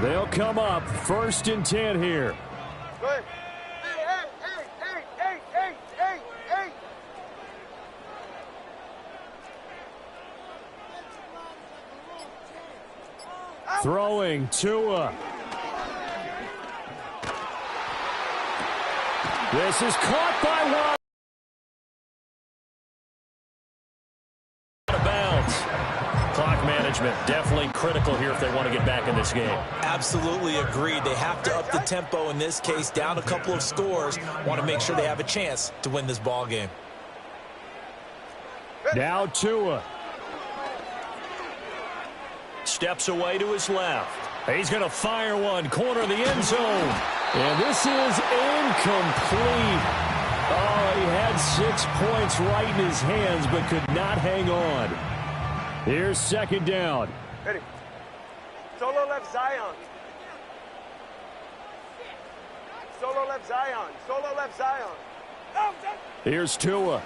They'll come up first and 10 here. Go ahead. Hey. Throwing Tua. This is caught by one. management. Definitely critical here if they want to get back in this game. Absolutely agreed. They have to up the tempo in this case, down a couple of scores. Want to make sure they have a chance to win this ball game. Now Tua. Steps away to his left. He's going to fire one, corner of the end zone. And this is incomplete. Oh, he had 6 points right in his hands, but could not hang on. Here's second down. Ready. Solo left Zion. Solo left Zion. Solo left Zion. Here's Tua.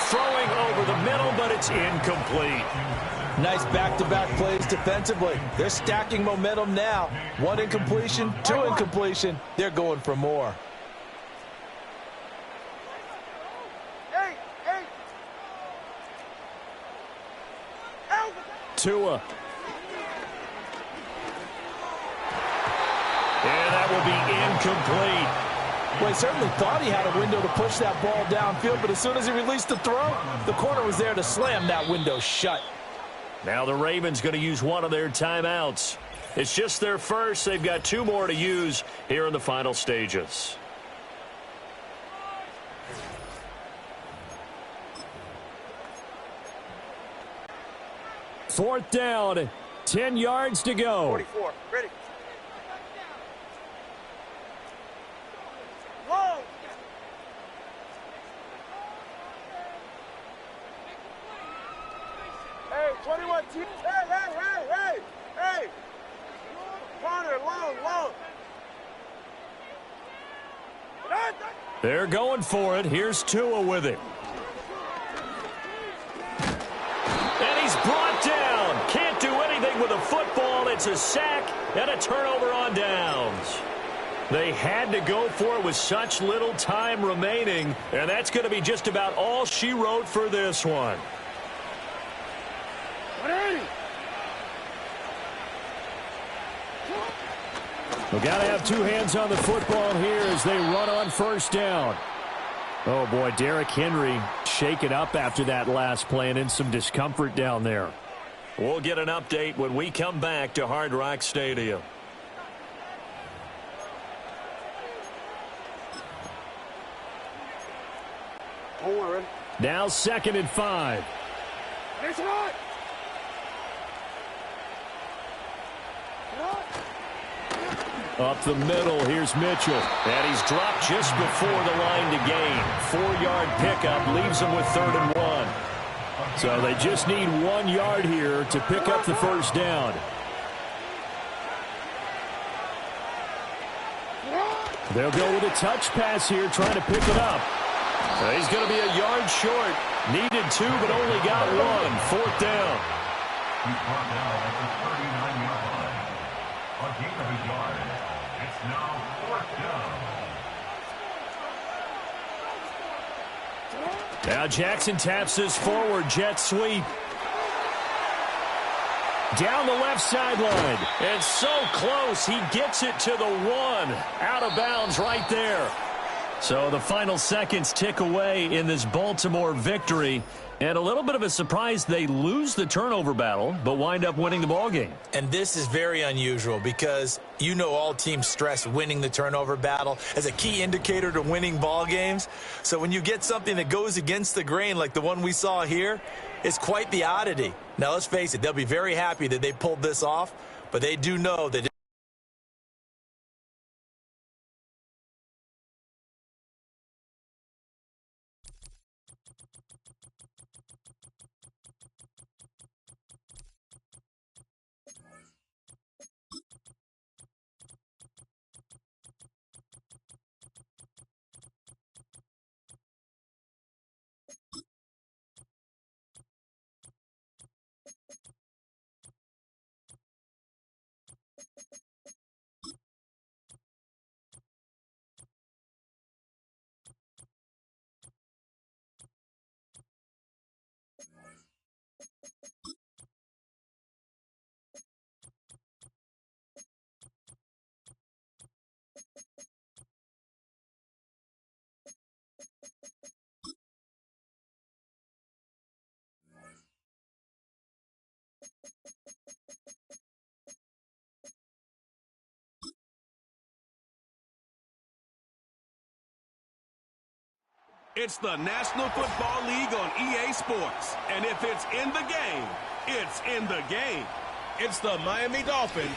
Throwing over the middle, but it's incomplete. Nice back-to-back plays defensively. They're stacking momentum now. 1 incompletion, 2 incompletion. They're going for more. Tua. And that will be incomplete. Well, he certainly thought he had a window to push that ball downfield, but as soon as he released the throw, the corner was there to slam that window shut. Now the Ravens going to use one of their timeouts. It's just their first. They've got 2 more to use here in the final stages. Fourth down, 10 yards to go. 44. Ready. Long. Hey, 21 teams. Hey. Corner, long. They're going for it. Here's Tua with it. And he's brought down. Can't do anything with a football. It's a sack and a turnover on downs. They had to go for it with such little time remaining, and that's going to be just about all she wrote for this one. We've got to have 2 hands on the football here as they run on first down. Oh, boy, Derrick Henry shaken up after that last play and in some discomfort down there. We'll get an update when we come back to Hard Rock Stadium. Now 2nd and 5. Up the middle, here's Mitchell. And he's dropped just before the line to gain. 4-yard pickup leaves him with 3rd and 1. So they just need 1 yard here to pick up the first down. They'll go with a touch pass here, trying to pick it up. He's going to be a yard short. Needed 2, but only got 1. 4th down. He's brought down at the 39-yard line. A gain of a yard. It's now 4th down. Now Jackson taps this forward jet sweep. Down the left sideline. And so close, he gets it to the 1. Out of bounds right there. So the final seconds tick away in this Baltimore victory. And a little bit of a surprise, they lose the turnover battle, but wind up winning the ballgame. And this is very unusual because you know all teams stress winning the turnover battle as a key indicator to winning ball games. So when you get something that goes against the grain like the one we saw here, it's quite the oddity. Now, let's face it, they'll be very happy that they pulled this off, but they do know that It's the National Football League on EA Sports. And if it's in the game, it's in the game. It's the Miami Dolphins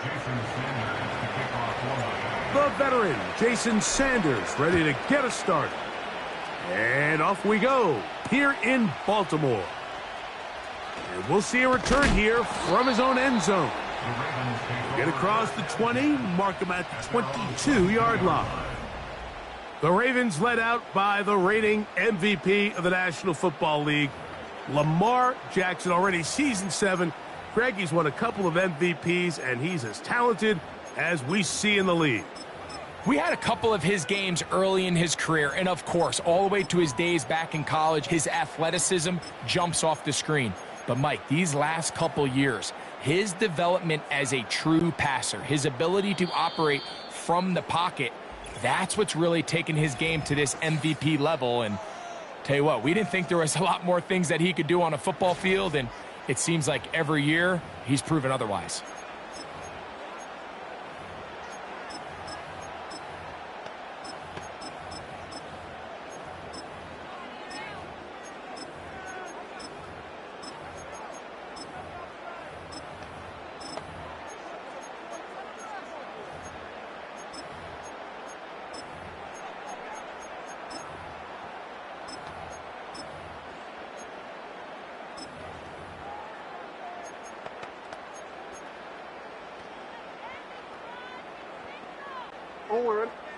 Jason Sanders to kick off for The veteran, Jason Sanders, ready to get us started. And off we go, here in Baltimore. And we'll see a return here from his own end zone. Get across the 20, mark him at the 22-yard line. The Ravens led out by the reigning MVP of the National Football League, Lamar Jackson, already season 7. Greg, he's won a couple of MVPs, and he's as talented as we see in the league. We had a couple of his games early in his career, and of course, all the way to his days back in college, his athleticism jumps off the screen. But Mike, these last couple years, his development as a true passer, his ability to operate from the pocket, that's what's really taken his game to this MVP level. And tell you what, we didn't think there was a lot more things that he could do on a football field, and it seems like every year he's proven otherwise.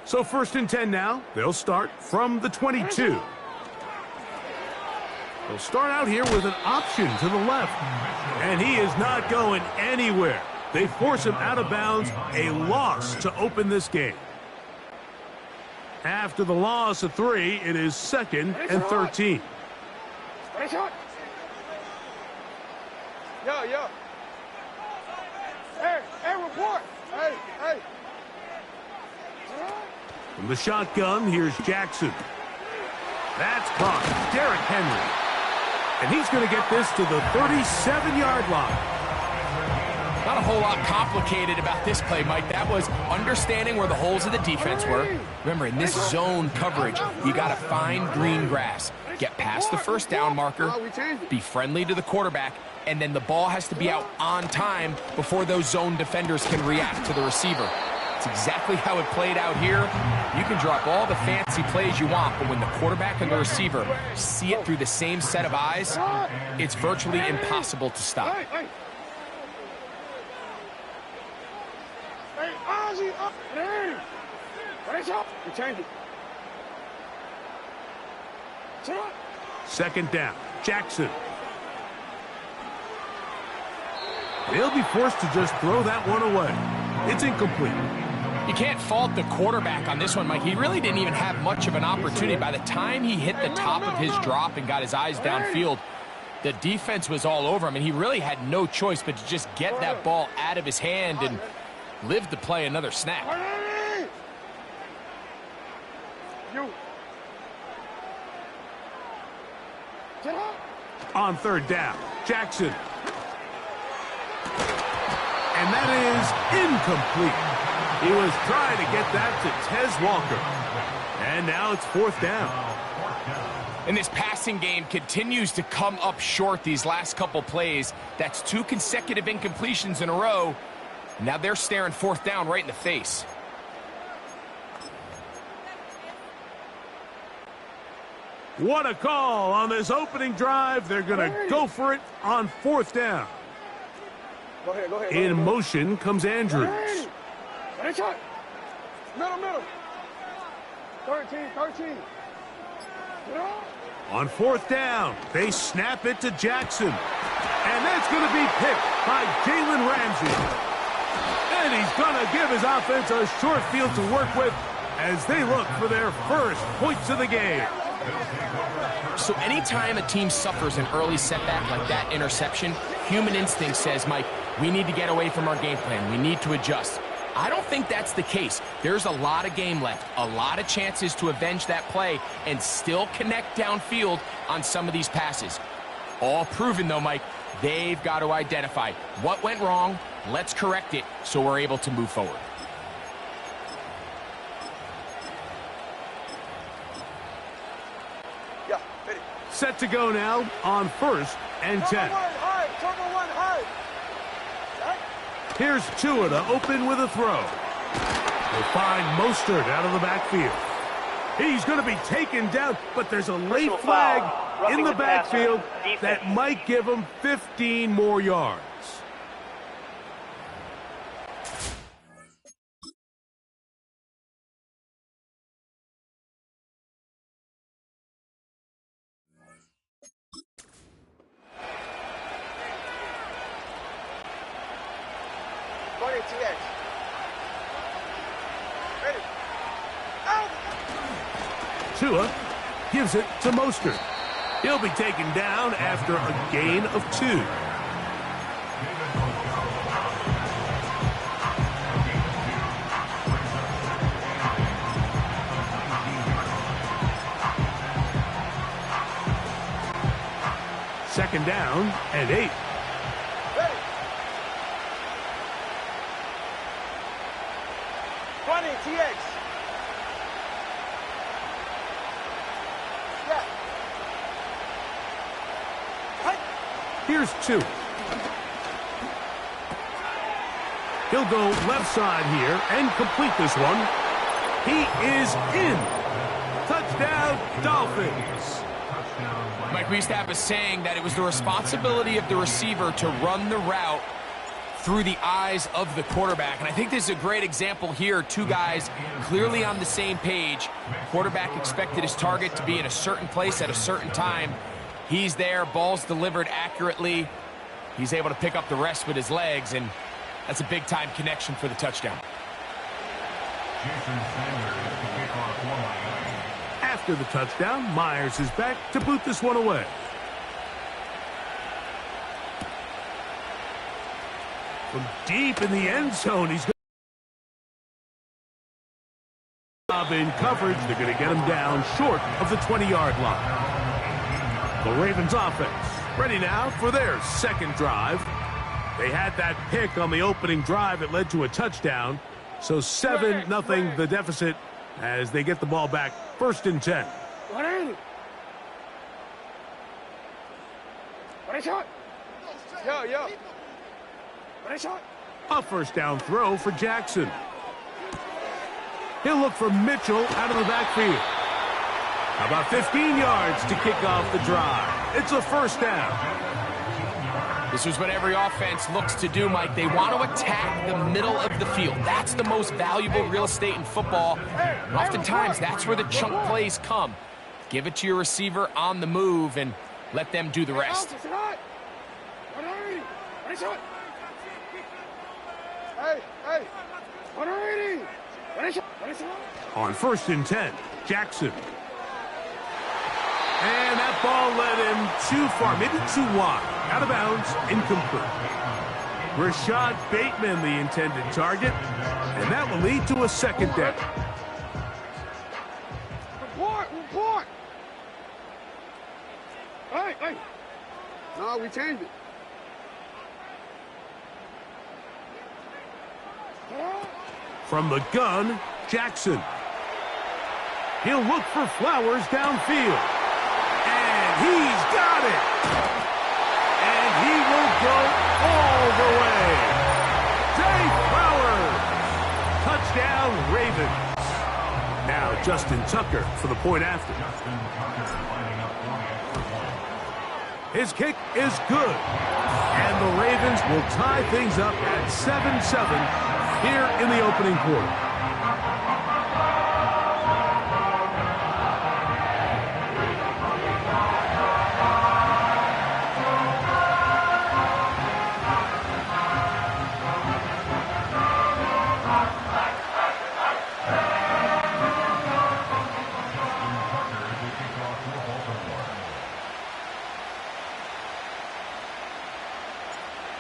So 1st and 10 now. They'll start from the 22. They'll start out here with an option to the left. And he is not going anywhere. They force him out of bounds. A loss to open this game. After the loss of 3, it is 2nd and 13. Yo. Hey, report. Hey. From the shotgun, here's Jackson. That's caught. Derrick Henry. And he's going to get this to the 37-yard line. Not a whole lot complicated about this play, Mike. That was understanding where the holes of the defense were. Remember, in this zone coverage, you got to find green grass. Get past the first down marker, be friendly to the quarterback, and then the ball has to be out on time before those zone defenders can react to the receiver. It's exactly how it played out here. You can drop all the fancy plays you want, but when the quarterback and the receiver see it through the same set of eyes, it's virtually impossible to stop. Hey, Ozzy, up there. We change it. 2nd down. Jackson. They'll be forced to just throw that one away. It's incomplete. You can't fault the quarterback on this one, Mike. He really didn't even have much of an opportunity. By the time he hit the top of his drop and got his eyes downfield, the defense was all over him, and he really had no choice but to just get that ball out of his hand and live to play another snap. On 3rd down, Jackson. And that is incomplete. He was trying to get that to Tez Walker. And now it's 4th down. And this passing game continues to come up short these last couple plays. That's 2 consecutive incompletions in a row. Now they're staring 4th down right in the face. What a call on this opening drive. They're going to go for it on 4th down. Go ahead. In motion comes Andrews. Middle. 13. On 4th down, they snap it to Jackson. And that's going to be picked by Jalen Ramsey. And he's going to give his offense a short field to work with as they look for their first points of the game. So anytime a team suffers an early setback like that interception, human instinct says, Mike, we need to get away from our game plan. We need to adjust. I don't think that's the case. There's a lot of game left, a lot of chances to avenge that play and still connect downfield on some of these passes. All proven, though, Mike, they've got to identify what went wrong, let's correct it so we're able to move forward. Set to go now on 1st and 10. Here's Tua to open with a throw. They find Mostert out of the backfield. He's going to be taken down, but there's a late flag in the backfield that might give him 15 more yards. Tua gives it to Mostert. He'll be taken down after a gain of 2. Second down and 8. Ready. 20, TX. Here's 2. He'll go left side here and complete this one. He is in. Touchdown, Dolphins. Mike, we used to have a saying that it was the responsibility of the receiver to run the route through the eyes of the quarterback. And I think this is a great example here. 2 guys clearly on the same page. Quarterback expected his target to be in a certain place at a certain time. He's there, ball's delivered accurately. He's able to pick up the rest with his legs, and that's a big-time connection for the touchdown. After the touchdown, Myers is back to boot this one away. From deep in the end zone, he's in coverage. They're going to get him down short of the 20-yard line. The Ravens offense ready now for their second drive. They had that pick on the opening drive. It led to a touchdown. So 7-0 the deficit as they get the ball back. 1st and 10. Yo. A first down throw for Jackson. He'll look for Mitchell out of the backfield. About 15 yards to kick off the drive. It's a first down. This is what every offense looks to do, Mike. They want to attack the middle of the field. That's the most valuable real estate in football. And oftentimes, that's where the chunk plays come. Give it to your receiver on the move and let them do the rest. On 1st and 10, Jackson. And that ball led him too far, maybe too wide. Out of bounds, incomplete. Rashad Bateman, the intended target, and that will lead to a second down. Report! Hey! No, we changed it. From the gun, Jackson. He'll look for Flowers downfield. And he's got it. And he will go all the way. Zay Flowers. Touchdown, Ravens. Now Justin Tucker for the point after. His kick is good. And the Ravens will tie things up at 7-7 here in the opening quarter.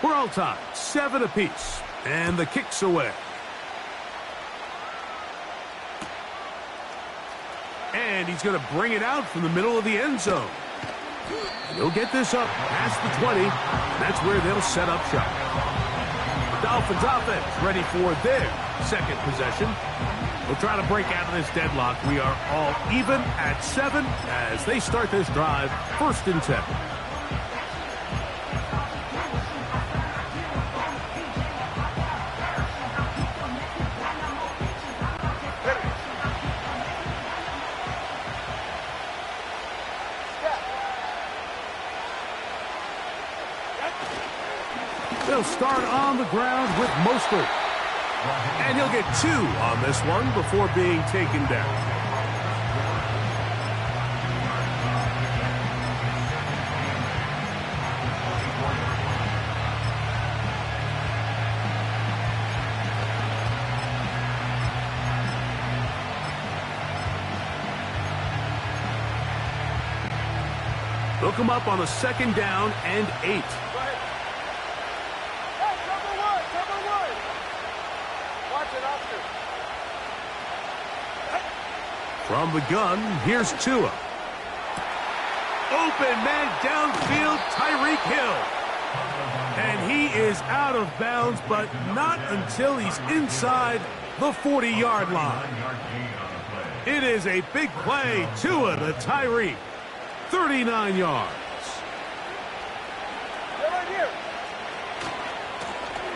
We're all tied, 7 apiece, and the kick's away. And he's going to bring it out from the middle of the end zone. And he'll get this up past the 20. That's where they'll set up shop. The Dolphins offense ready for their second possession. They'll try to break out of this deadlock. We are all even at 7 as they start this drive, 1st and 10. They'll start on the ground with Mostert. And he'll get 2 on this one before being taken down. They'll come up on a 2nd down and 8. From the gun, here's Tua. Open man downfield, Tyreek Hill. And he is out of bounds, but not until he's inside the 40-yard line. It is a big play. Tua to Tyreek. 39 yards.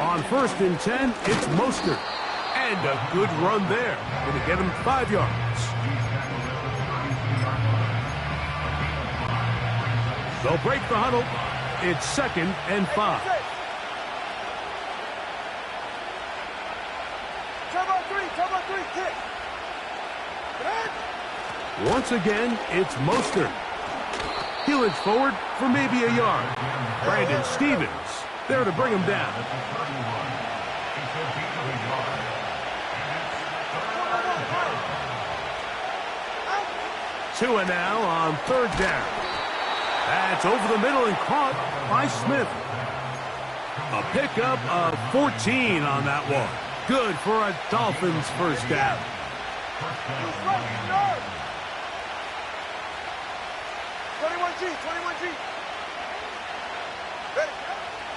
On 1st and 10, it's Mostert. And a good run there. Going to get him 5 yards. They'll break the huddle. It's 2nd and 5. Once again, it's Mostert. He'll inch forward for maybe a yard. Brandon Stevens there to bring him down. Tua now on 3rd down. That's over the middle and caught by Smith. A pickup of 14 on that one. Good for a Dolphins 1st down. 21G, 21G. Ready.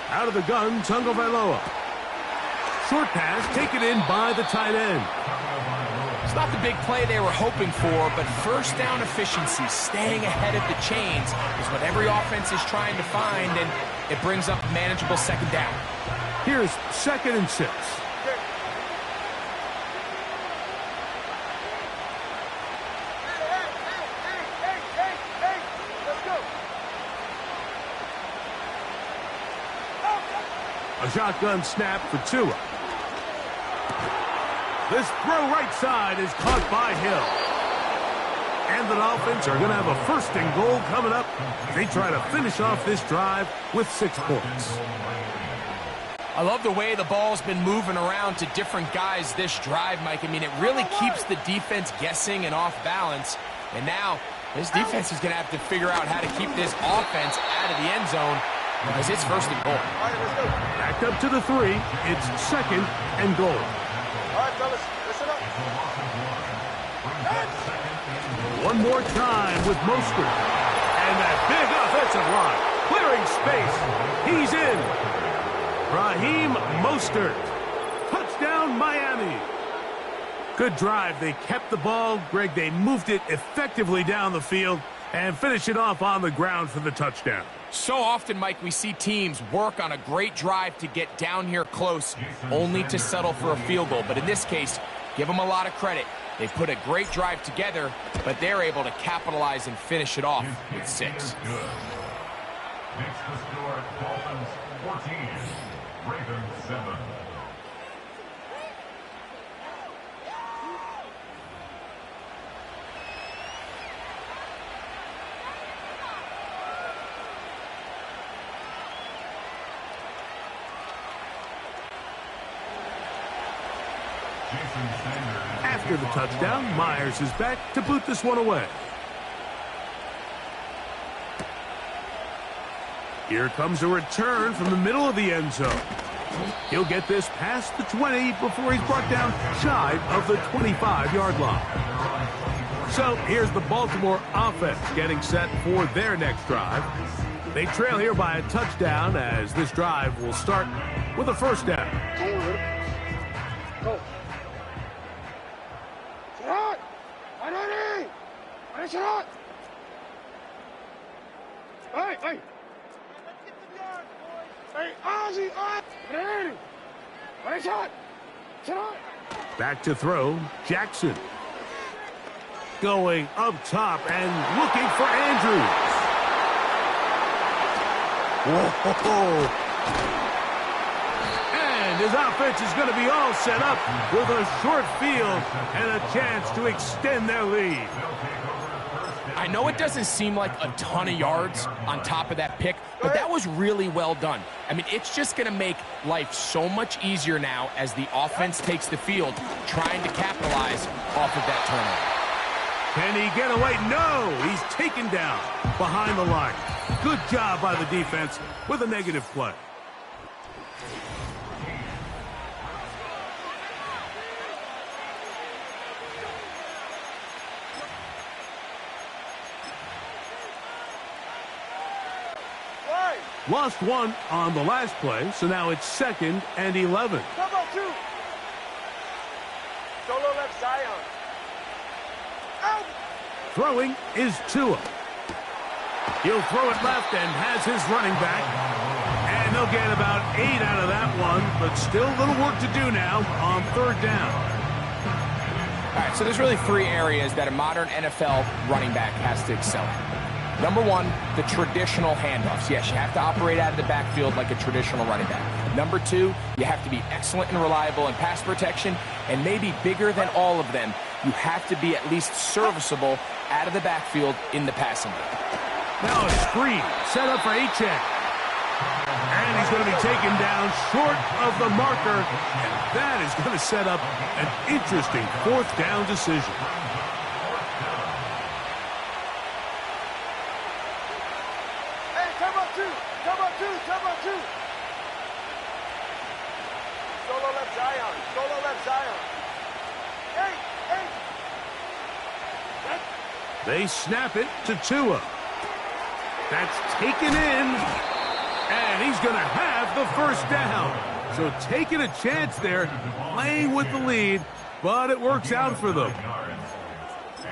Out of the gun, Tagovailoa. Short pass taken in by the tight end. It's not the big play they were hoping for, but 1st down efficiency, staying ahead of the chains, is what every offense is trying to find, and it brings up a manageable 2nd down. Here's 2nd and 6. A shotgun snap for Tua. This throw right side is caught by Hill. And the Dolphins are going to have a 1st and goal coming up. They try to finish off this drive with 6 points. I love the way the ball's been moving around to different guys this drive, Mike. I mean, it really keeps the defense guessing and off balance. And now this defense is going to have to figure out how to keep this offense out of the end zone because it's 1st and goal. Backed up to the 3. It's 2nd and goal. All right, fellas, listen up. One more time with Mostert. And that big offensive line. Clearing space. He's in. Raheem Mostert. Touchdown, Miami. Good drive. They kept the ball. Greg, they moved it effectively down the field and finished it off on the ground for the touchdown. So often, Mike, we see teams work on a great drive to get down here close, only to settle for a field goal. But in this case, give them a lot of credit. They put a great drive together, but they're able to capitalize and finish it off with 6. Makes the score Dolphins 14, Ravens 7. After the touchdown, Myers is back to boot this one away. Here comes a return from the middle of the end zone. He'll get this past the 20 before he's brought down shy of the 25-yard line. So here's the Baltimore offense getting set for their next drive. They trail here by a touchdown as this drive will start with a 1st down. Go. Shot! Hey, hey! Let's get the yard, boys! Hey, Ozzy! Ready? Shot! Shot! Back to throw, Jackson. Going up top and looking for Andrews. Whoa! offense is going to be all set up with a short field and a chance to extend their lead. I know it doesn't seem like a ton of yards on top of that pick, but that was really well done. I mean, it's just going to make life so much easier now as the offense takes the field, trying to capitalize off of that turnover. Can he get away? No! He's taken down behind the line. Good job by the defense with a negative play. Lost one on the last play, so now it's 2nd and 11. Come on, 2. Solo left Zion. Out. Throwing is Tua. He'll throw it left and has his running back. And they'll get about 8 out of that one, but still a little work to do now on 3rd down. All right, so there's really 3 areas that a modern NFL running back has to excel at. Number 1, the traditional handoffs. Yes, you have to operate out of the backfield like a traditional running back. Number 2, you have to be excellent and reliable in pass protection, and maybe bigger than all of them, you have to be at least serviceable out of the backfield in the passing game. Now a screen set up for A-Check. And he's going to be taken down short of the marker, and that is going to set up an interesting 4th down decision. Come on, 2. Solo left Zion. Solo left Zion. Hey. They snap it to Tua. That's taken in, and he's going to have the 1st down. So taking a chance there, playing with the lead, but it works out for them.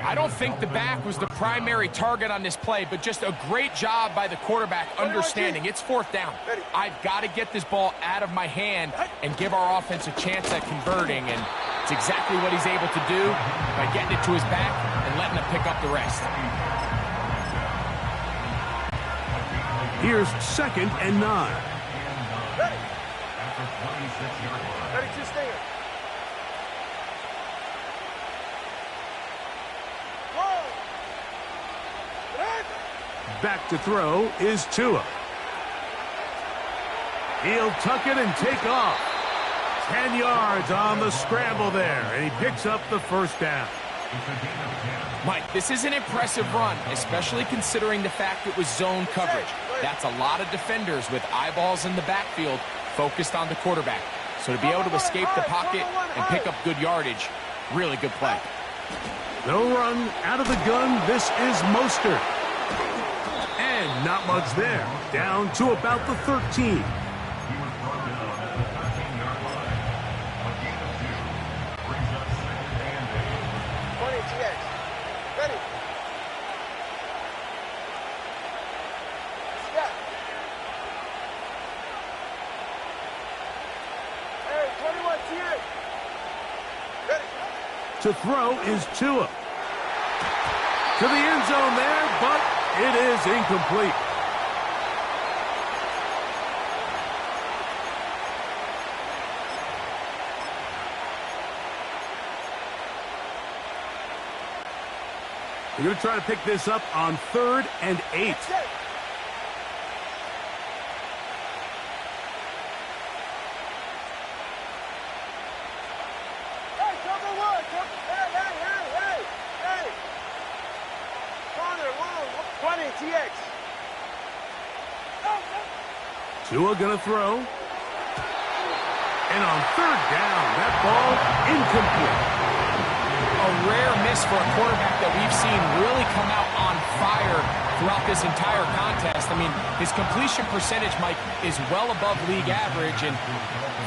I don't think the back was the primary target on this play, but just a great job by the quarterback understanding it's 4th down. I've got to get this ball out of my hand and give our offense a chance at converting, and it's exactly what he's able to do by getting it to his back and letting him pick up the rest. Here's 2nd and 9. Ready, 2 stinger. Back to throw is Tua. He'll tuck it and take off. 10 yards on the scramble there, and he picks up the 1st down. Mike, this is an impressive run, especially considering the fact it was zone coverage. That's a lot of defenders with eyeballs in the backfield focused on the quarterback. So to be able to escape the pocket and pick up good yardage, really good play. No run out of the gun. This is Mostert. And not much there. Down to about the 13. To throw is Tua. To the end zone there, but it is incomplete. They're going to try to pick this up on 3rd and 8. Tua gonna throw. And on 3rd down, that ball incomplete. A rare miss for a quarterback that we've seen really come out on fire throughout this entire contest. I mean, his completion percentage, Mike, is well above league average, and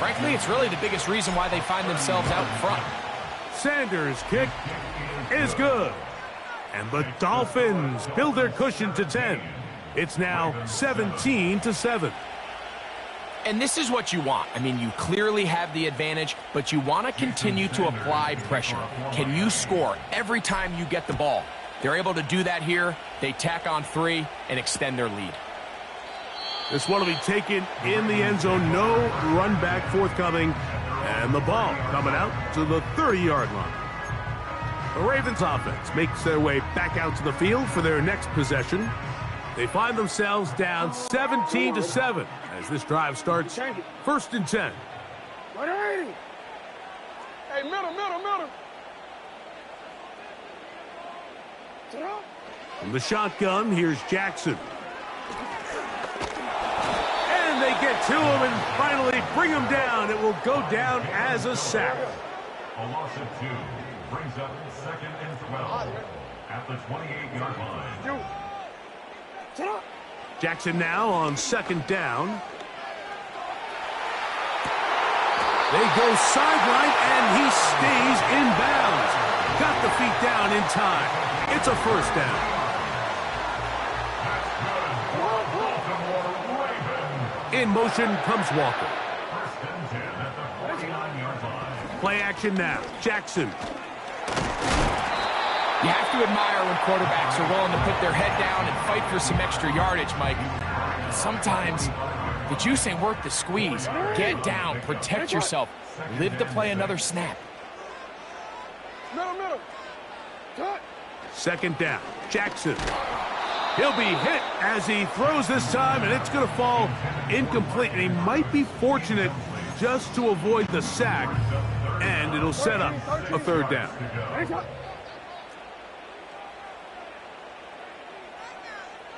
frankly, it's really the biggest reason why they find themselves out in front. Sanders' kick is good. And the Dolphins build their cushion to 10. It's now 17-7. And this is what you want. I mean, you clearly have the advantage, but you want to continue to apply pressure. Can you score every time you get the ball? They're able to do that here. They tack on 3 and extend their lead. This one will be taken in the end zone. No run back forthcoming And the ball coming out to the 30-yard line. The Ravens offense makes their way back out to the field for their next possession. They find themselves down 17-7 as this drive starts 1st and 10. Hey, middle. From the shotgun, here's Jackson. And they get to him and finally bring him down. It will go down as a sack. A loss of 2 brings up 2nd and 12 at the 28-yard line. Jackson now on 2nd down. They go sideline, and he stays in bounds. Got the feet down in time. It's a 1st down. In motion comes Walker. 1st and 10 at the 49-yard line. Play action now. Jackson. You have to admire when quarterbacks are willing to put their head down and fight for some extra yardage, Mike. Sometimes the juice ain't worth the squeeze. Get down, protect yourself, live to play another snap. Middle. 2nd down. Jackson. He'll be hit as he throws this time, and it's going to fall incomplete. And he might be fortunate just to avoid the sack, and it'll set up a 3rd down.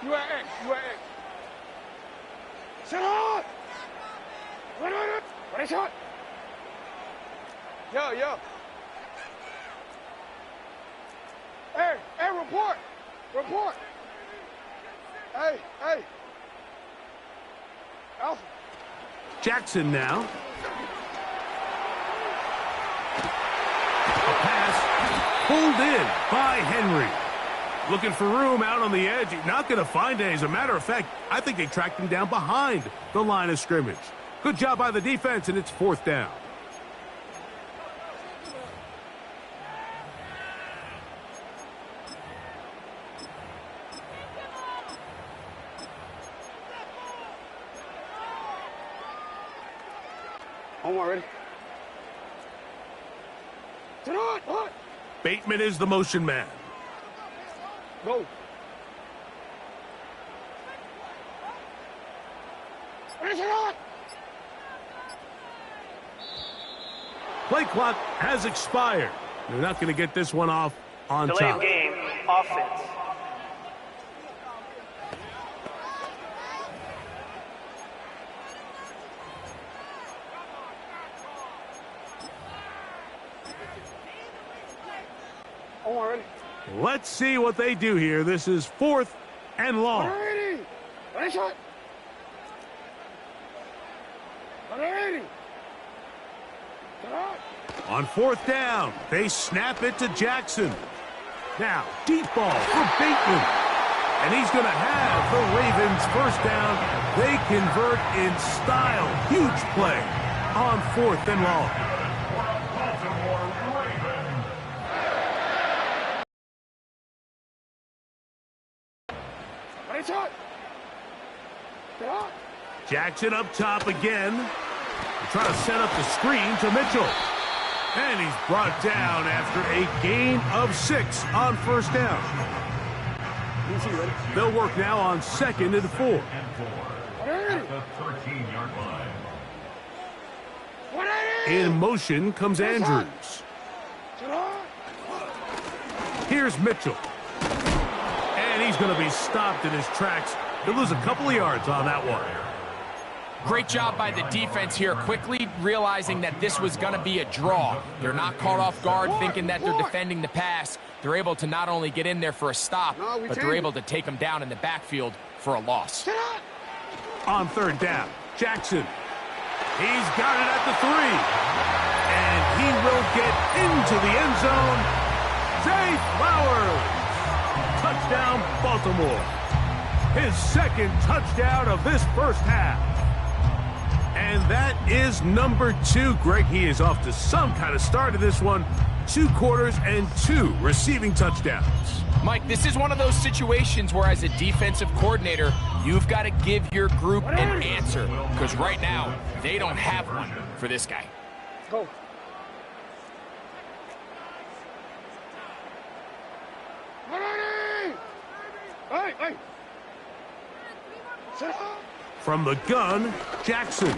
You at X. Shut up! What is shot? Yo. Hey, report. Hey. Alpha. Jackson now. A pass pulled in by Henry. Looking for room out on the edge. Not going to find it. As a matter of fact, I think they tracked him down behind the line of scrimmage. Good job by the defense, and it's 4th down. Omar, ready? Bateman is the motion man. Go. Play clock has expired. They're not going to get this one off on Delay top. of game, offense. Let's see what they do here. This is 4th and long. On 4th down, they snap it to Jackson. Now, deep ball for Bateman. And he's going to have the Ravens 1st down. They convert in style. Huge play on 4th and long. Jackson up top again. Trying to set up the screen to Mitchell. And he's brought down after a gain of 6 on 1st down. They'll work now on 2nd and 4. At the 13-yard line. In motion comes Andrews. Here's Mitchell. And he's going to be stopped in his tracks. He'll lose a couple of yards on that one. Great job by the defense here, quickly realizing that this was going to be a draw. They're not caught off guard thinking that they're defending the pass. They're able to not only get in there for a stop, but they're able to take them down in the backfield for a loss. On 3rd down, Jackson. He's got it at the 3. And he will get into the end zone. Zay Flowers. Touchdown, Baltimore. His 2nd touchdown of this 1st half. And that is number 2. Greg, he is off to some kind of start of this one. 2 quarters and 2 receiving touchdowns. Mike, this is one of those situations where as a defensive coordinator, you've got to give your group an answer. Because right now, they don't have one for this guy. Go. From the gun, Jackson.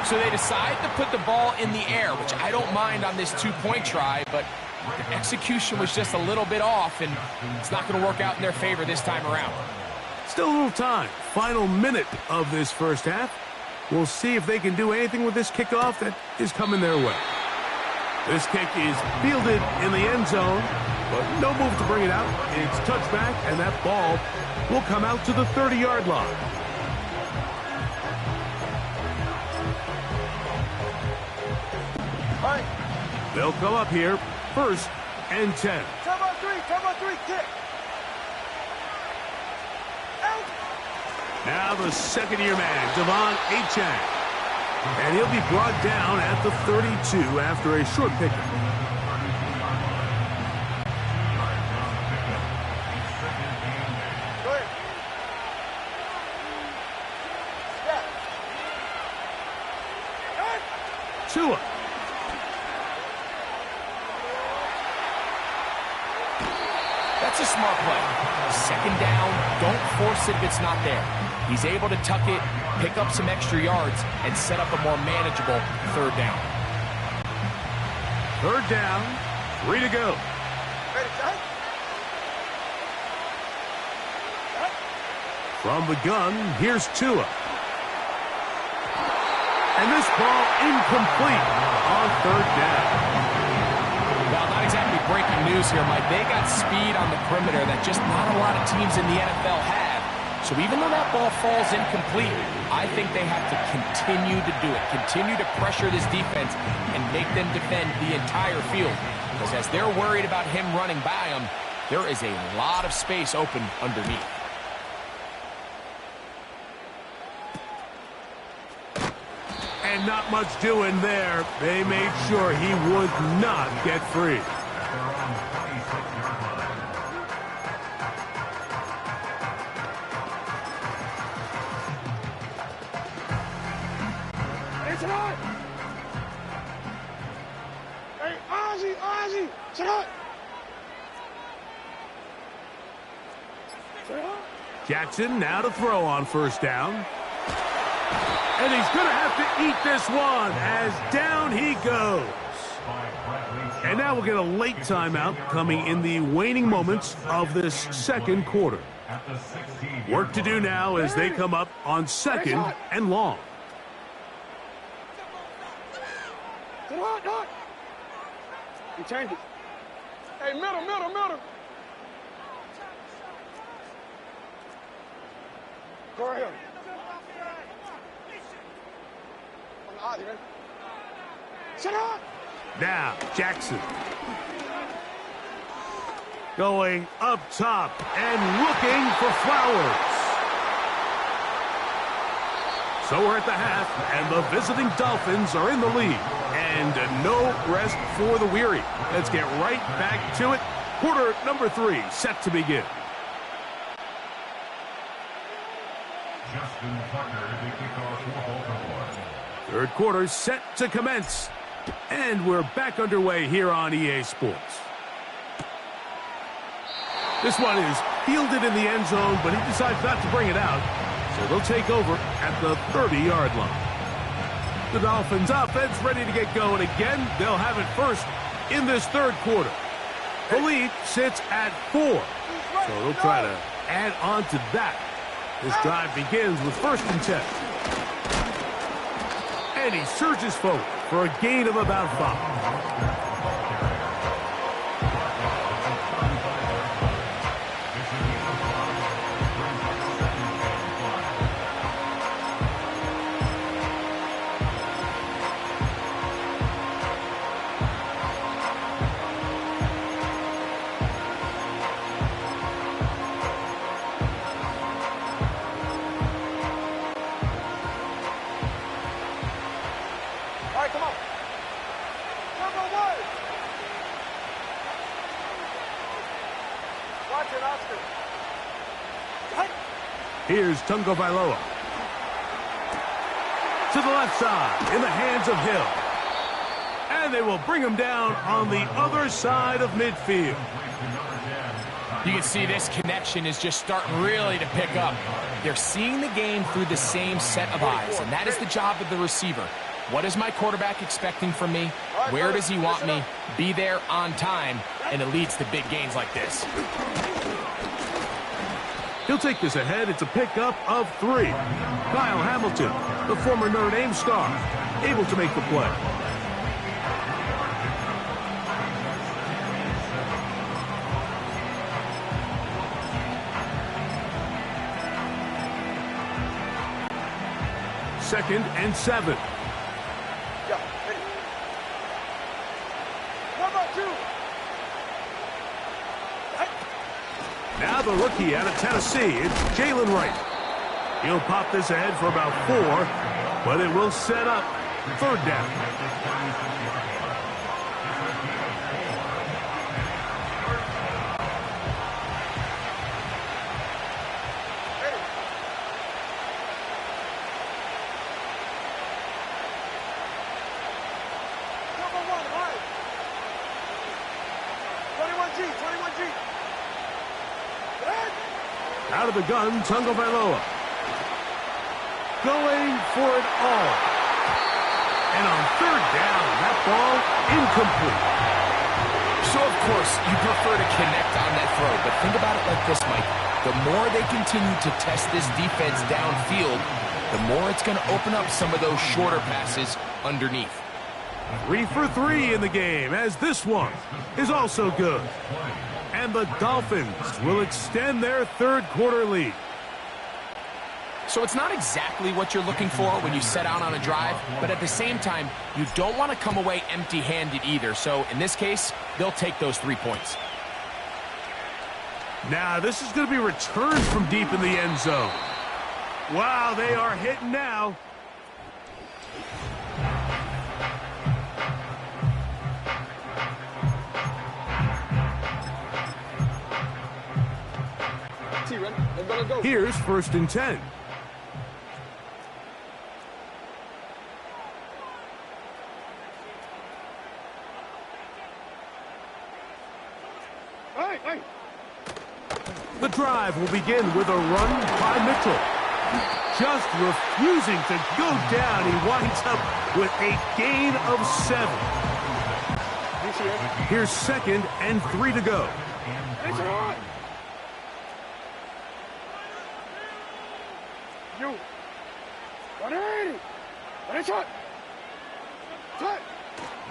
So they decide to put the ball in the air, which I don't mind on this two-point try, but the execution was just a little bit off, and it's not going to work out in their favor this time around. Still a little time. Final minute of this first half. We'll see if they can do anything with this kickoff that is coming their way. This kick is fielded in the end zone, but no move to bring it out. It's touchback, and that ball will come out to the 30-yard line. All right. They'll come up here, 1st and 10. Come on, three, kick. Out. Now the second-year man, Devon Achane. And he'll be brought down at the 32 after a short pickup. Go ahead. Step. Tua. That's a smart play. Second down, don't force it if it's not there. He's able to tuck it, pick up some extra yards, and set up a more manageable third down. Third down, 3 to go. Ready, shot. From the gun, here's Tua. And this ball incomplete on third down. Well, not exactly breaking news here, Mike. They got speed on the perimeter that just not a lot of teams in the NFL have. So even though that ball falls incomplete, I think they have to continue to do it, continue to pressure this defense and make them defend the entire field. Because as they're worried about him running by them, there is a lot of space open underneath. And not much doing there. They made sure he would not get free. Jackson now to throw on first down. And he's going to have to eat this one as down he goes. And now we'll get a late timeout coming in the waning moments of this second quarter. Work to do now as they come up on 2nd and long. You change it. Hey, middle. Go ahead. Shut up. Now, Jackson. Going up top and looking for Flowers. So we're at the half, and the visiting Dolphins are in the lead. And no rest for the weary. Let's get right back to it. Quarter number 3 set to begin. Third quarter set to commence. And we're back underway here on EA Sports. This one is fielded in the end zone, but he decides not to bring it out. So they'll take over at the 30-yard line. The Dolphins offense ready to get going again. They'll have it first in this third quarter. The lead sits at 4. So they'll try to add on to that. This drive begins with 1st and 10. And he surges forward for a gain of about 5. Here's Tagovailoa. to the left side in the hands of Hill. And they will bring him down on the other side of midfield. You can see this connection is just starting really to pick up. They're seeing the game through the same set of eyes, and that is the job of the receiver. What is my quarterback expecting from me? Where does he want me? Be there on time, and it leads to big gains like this. He'll take this ahead. It's a pickup of 3. Kyle Hamilton, the former Notre Dame star, able to make the play. Second and 7. Now the rookie out of Tennessee, it's Jalen Wright. He'll pop this ahead for about 4, but it will set up 3rd down. Out of the gun, Tagovailoa. Going for it all. And on 3rd down, that ball incomplete. So, of course, you prefer to connect on that throw, but think about it like this, Mike. The more they continue to test this defense downfield, the more it's going to open up some of those shorter passes underneath. 3 for 3 in the game, as this one is also good. And the Dolphins will extend their 3rd quarter lead. So it's not exactly what you're looking for when you set out on a drive, but at the same time, you don't want to come away empty-handed either. So in this case, they'll take those 3 points. Now this is going to be returned from deep in the end zone. Wow, they are hitting now. Here's 1st and 10. The drive will begin with a run by Mitchell. Just refusing to go down. He winds up with a gain of 7. Here's 2nd and 3 to go.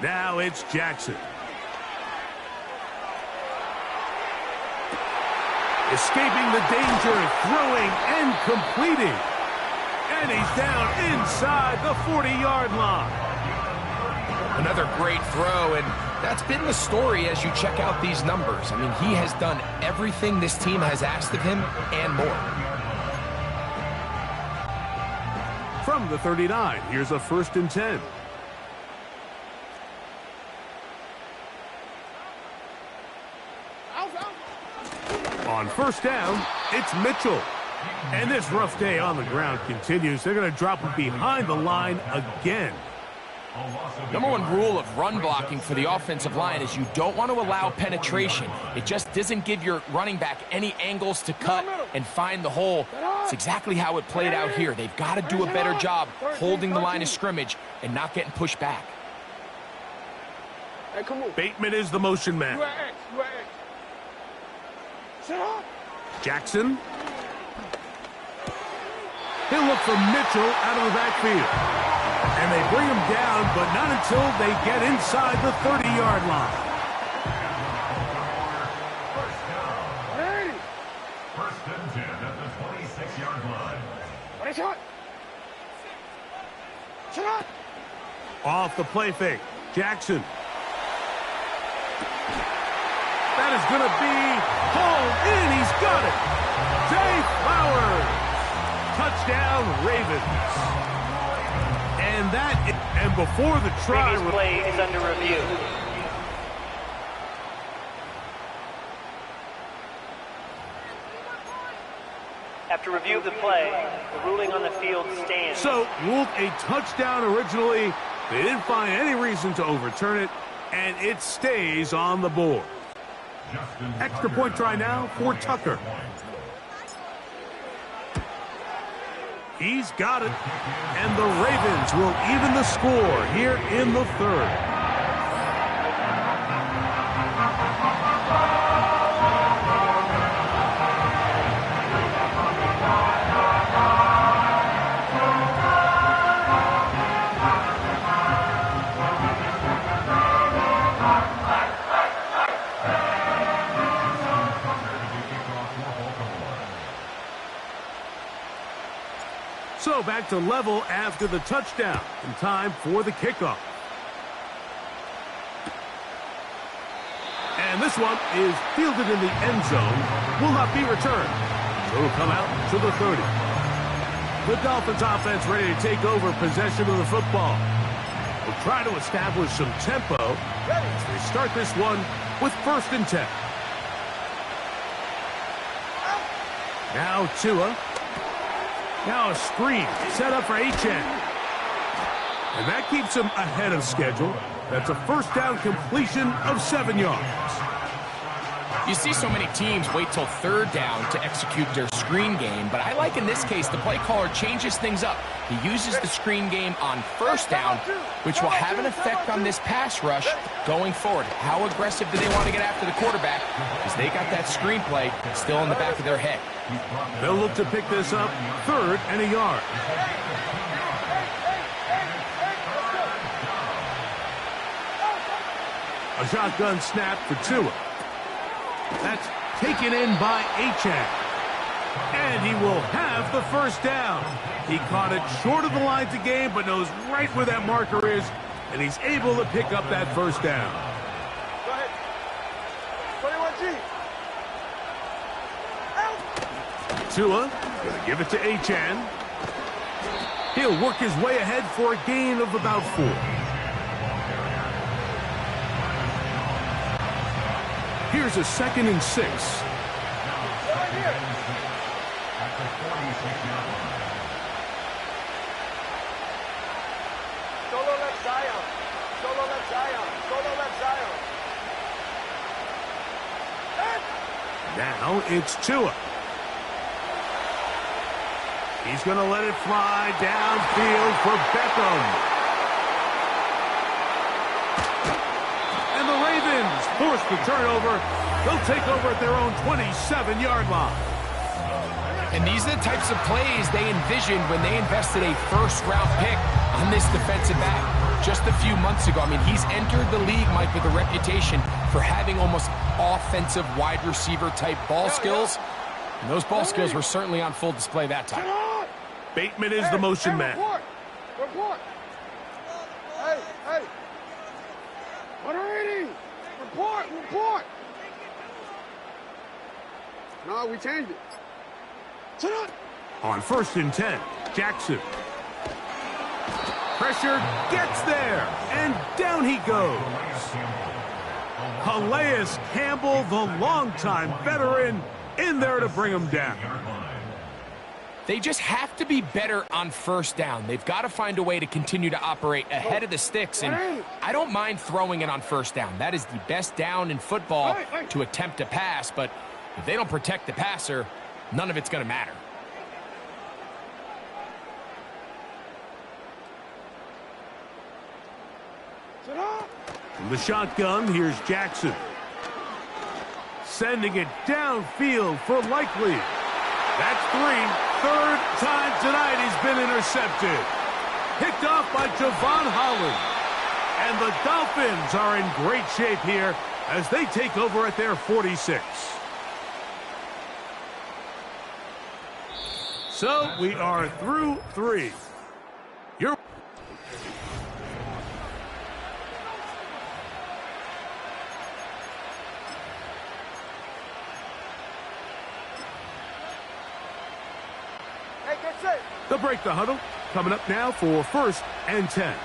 Now it's Jackson. Escaping the danger, throwing and completing. And he's down inside the 40-yard line. Another great throw, and that's been the story as you check out these numbers. I mean, he has done everything this team has asked of him and more. From the 39, here's a 1st and 10. On 1st down, it's Mitchell. And this rough day on the ground continues. They're going to drop him behind the line again. Number 1 rule of run blocking for the offensive line is you don't want to allow penetration. It just doesn't give your running back any angles to cut and find the hole. It's exactly how it played out here. They've got to do a better job holding the line of scrimmage and not getting pushed back. Bateman is the motion man. Jackson. He'll look for Mitchell out of the backfield. And they bring him down, but not until they get inside the 30-yard line. First and 10 at the 26-yard line. Off the play fake. Jackson. That is going to be hauled in. He's got it. Zay Flowers. Touchdown, Ravens. And before the try... Previous play is under review. After review of the play, the ruling on the field stands. So, ruled a touchdown originally. They didn't find any reason to overturn it, and it stays on the board. Extra point try now for Tucker. He's got it, and the Ravens will even the score here in the third. So back to level after the touchdown, and time for the kickoff. And this one is fielded in the end zone, will not be returned. So it'll come out to the 30. The Dolphins offense ready to take over possession of the football. We'll try to establish some tempo as they start this one with 1st and 10. Now Tua. Now a screen set up for Achane. And that keeps him ahead of schedule. That's a 1st down completion of 7 yards. You see so many teams wait till 3rd down to execute their screen game, but I like in this case the play caller changes things up. He uses the screen game on 1st down, which will have an effect on this pass rush going forward. How aggressive do they want to get after the quarterback? Because they got that screen play still in the back of their head. They'll look to pick this up 3rd and a yard. A shotgun snap for Tua. That's taken in by Achane. And he will have the 1st down. He caught it short of the line to gain, but knows right where that marker is, and he's able to pick up that 1st down. Go ahead. 21G. Tua gonna give it to Achane. He'll work his way ahead for a gain of about 4. Here's a 2nd and 6. Right here. Solo left Zion. Solo left Zion. Solo left Zion. Now it's Tua. He's going to let it fly downfield for Beckham. And the Ravens force the turnover. They'll take over at their own 27-yard line. And these are the types of plays they envisioned when they invested a 1st-round pick on this defensive back just a few months ago. I mean, he's entered the league, Mike, with a reputation for having almost offensive wide receiver type ball skills. And those ball skills were certainly on full display that time. Bateman is the motion man. Report. Hey. 180. Report. No, we changed it. Sit up. On 1st and 10, Jackson. Pressure gets there, and down he goes. Calais Campbell, the longtime veteran, in there to bring him down. They just have to be better on 1st down. They've got to find a way to continue to operate ahead of the sticks, and I don't mind throwing it on 1st down. That is the best down in football to attempt to pass, but if they don't protect the passer, none of it's going to matter. From the shotgun, here's Jackson. Sending it downfield for Likely. That's 3. 3rd time tonight he's been intercepted. Picked off by Javon Holland. And the Dolphins are in great shape here as they take over at their 46. So we are through 3. You're They'll break the huddle. Coming up now for 1st and 10.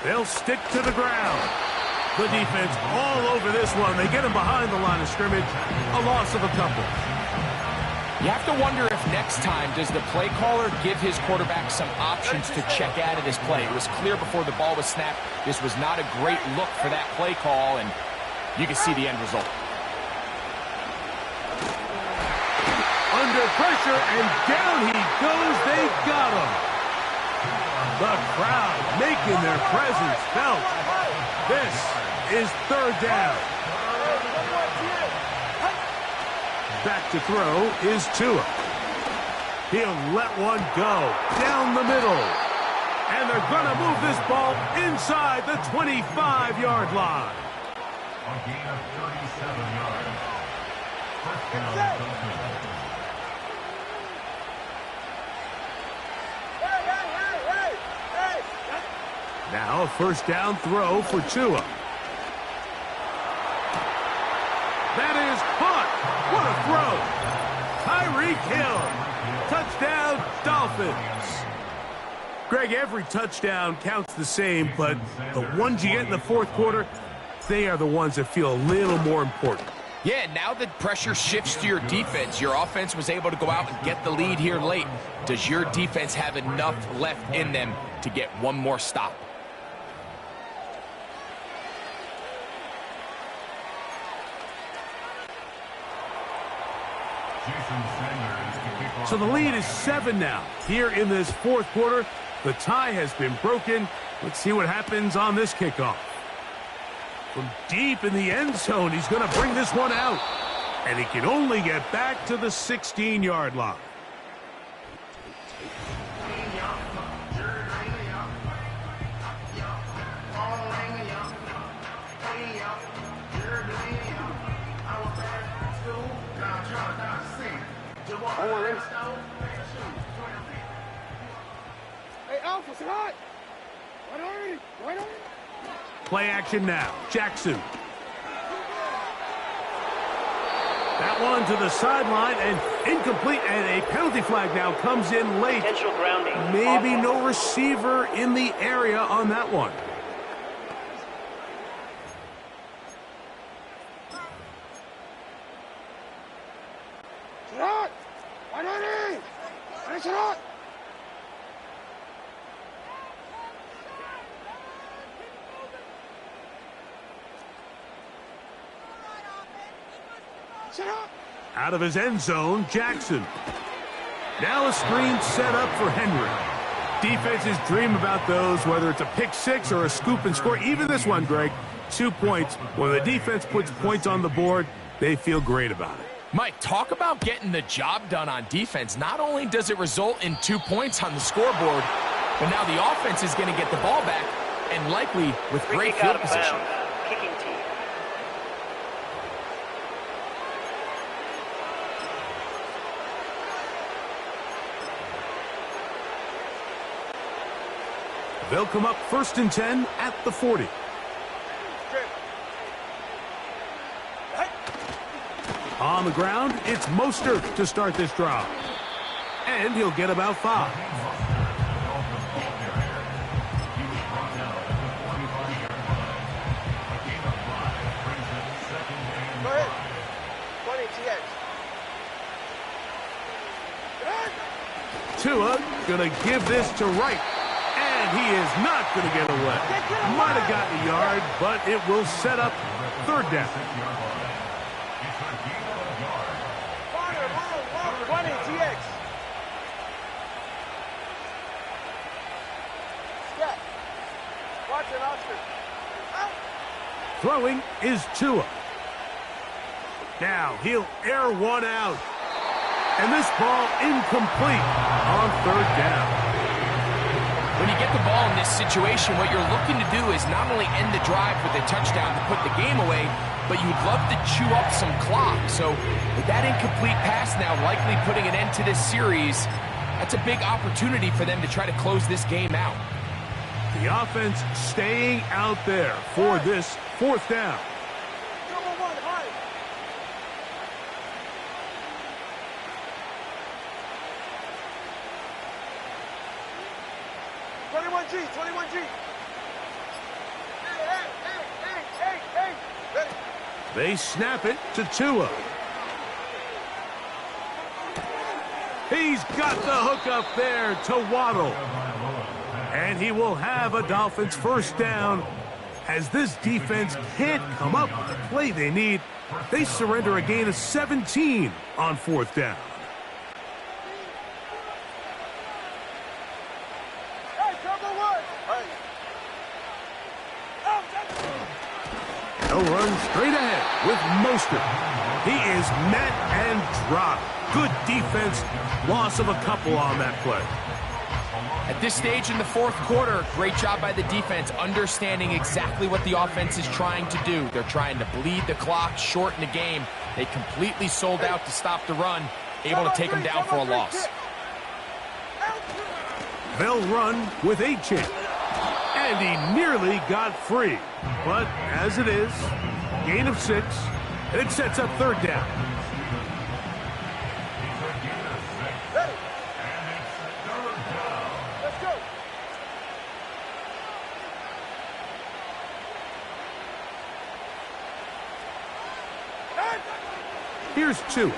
They'll stick to the ground. The defense all over this one. They get him behind the line of scrimmage. A loss of a couple. You have to wonder if next time, does the play caller give his quarterback some options to check out of this play? It was clear before the ball was snapped, this was not a great look for that play call, and you can see the end result. Under pressure, and down he goes. They got him. The crowd making their presence felt. This is third down. Back to throw is Tua. He'll let one go down the middle. And they're going to move this ball inside the 25-yard line. A gain of 37 yards. First down. Now a first down throw for Tua. That is caught. What a throw. Tyreek Hill. Touchdown, Dolphins. Greg, every touchdown counts the same, but the ones you get in the fourth quarter, they are the ones that feel a little more important. Yeah, now the pressure shifts to your defense. Your offense was able to go out and get the lead here late. Does your defense have enough left in them to get one more stop? So the lead is 7 now. Here in this fourth quarter, the tie has been broken. Let's see what happens on this kickoff. From deep in the end zone, he's going to bring this one out. And he can only get back to the 16-yard line. Hey, Alpha, it's hot! Right on! Play action now. Jackson. That one to the sideline and incomplete, and a penalty flag now comes in late. Potential grounding. Maybe no receiver in the area on that one. Out of his end zone, Jackson. Now a screen set up for Henry. Defenses dream about those, whether it's a pick six or a scoop and score. Even this one, Greg, 2 points. When the defense puts points on the board, they feel great about it. Mike, talk about getting the job done on defense. Not only does it result in 2 points on the scoreboard, but now the offense is going to get the ball back, and likely with great field position. Kicking team. They'll come up 1st and 10 at the 40. On the ground, it's Mostert to start this drive. And he'll get about 5. Go ahead. 20 TX. Tua gonna give this to Wright. And he is not going to get away. Might have gotten a yard, but it will set up 3rd down. 20 TX. Step. Watch it, Oscar. Throwing is Tua. Now he'll air one out. And this ball incomplete on 3rd down. When you get the ball in this situation, what you're looking to do is not only end the drive with a touchdown to put the game away, but you'd love to chew up some clock. So with that incomplete pass now likely putting an end to this series, that's a big opportunity for them to try to close this game out. The offense staying out there for this 4th down. 21G, 21G. Hey. Ready. They snap it to Tua. He's got the hook up there to Waddle. And he will have a Dolphins first down. As this defense can't come up with the play they need, they surrender a gain of 17 on fourth down. They'll run straight ahead with Mostert. He is met and dropped. Good defense. Loss of a couple on that play. At this stage in the fourth quarter, great job by the defense, understanding exactly what the offense is trying to do. They're trying to bleed the clock, shorten the game. They completely sold out to stop the run, able to take them down for a loss. They'll run with H.A. And he nearly got free. But as it is, gain of 6, and it sets up third down. Here's 2.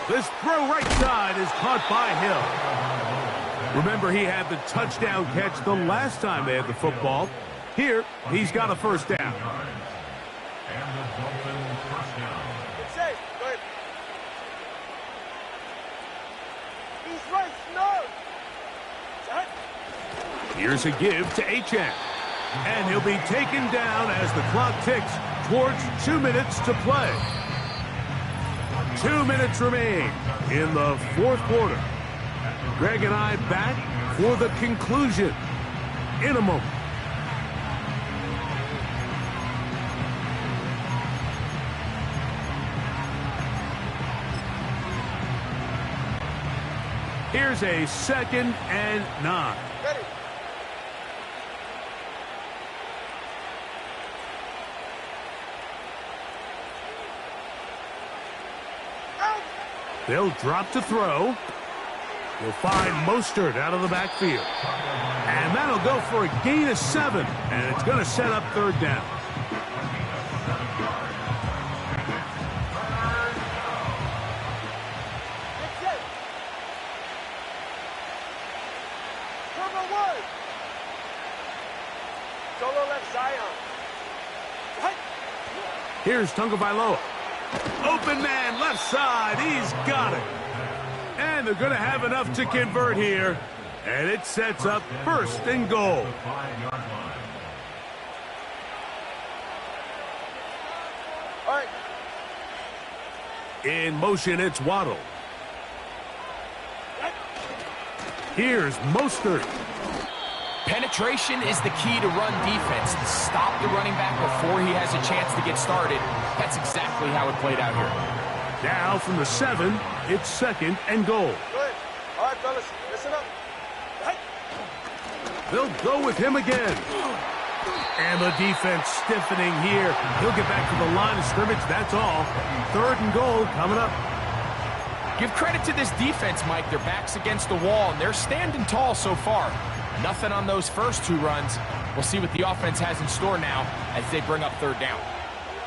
This throw right side is caught by Hill. Remember, he had the touchdown catch the last time they had the football. Here, he's got a first down. It's safe. Go ahead. He's right. No. Here's a give to H.N. And he'll be taken down as the clock ticks towards 2 minutes to play. 2 minutes remain in the fourth quarter. Greg and I back for the conclusion in a moment. Here's a 2nd and 9. Ready. They'll drop to throw. You'll find Mostert out of the backfield. And that'll go for a gain of 7. And it's going to set up third down. Number 1. Solo left Zion. Right. Here's Tagovailoa. Open man, left side. He's got it. And they're going to have enough to convert here. And it sets up first and goal. All right. In motion, it's Waddle. Here's Mostert. Penetration is the key to run defense. Stop the running back before he has a chance to get started. That's exactly how it played out here. Now from the 7, it's 2nd and goal. Good. All right, fellas, listen up. Right. They'll go with him again. And the defense stiffening here. He'll get back to the line of scrimmage, that's all. 3rd and goal coming up. Give credit to this defense, Mike. Their back's against the wall, and they're standing tall so far. Nothing on those first 2 runs. We'll see what the offense has in store now as they bring up third down.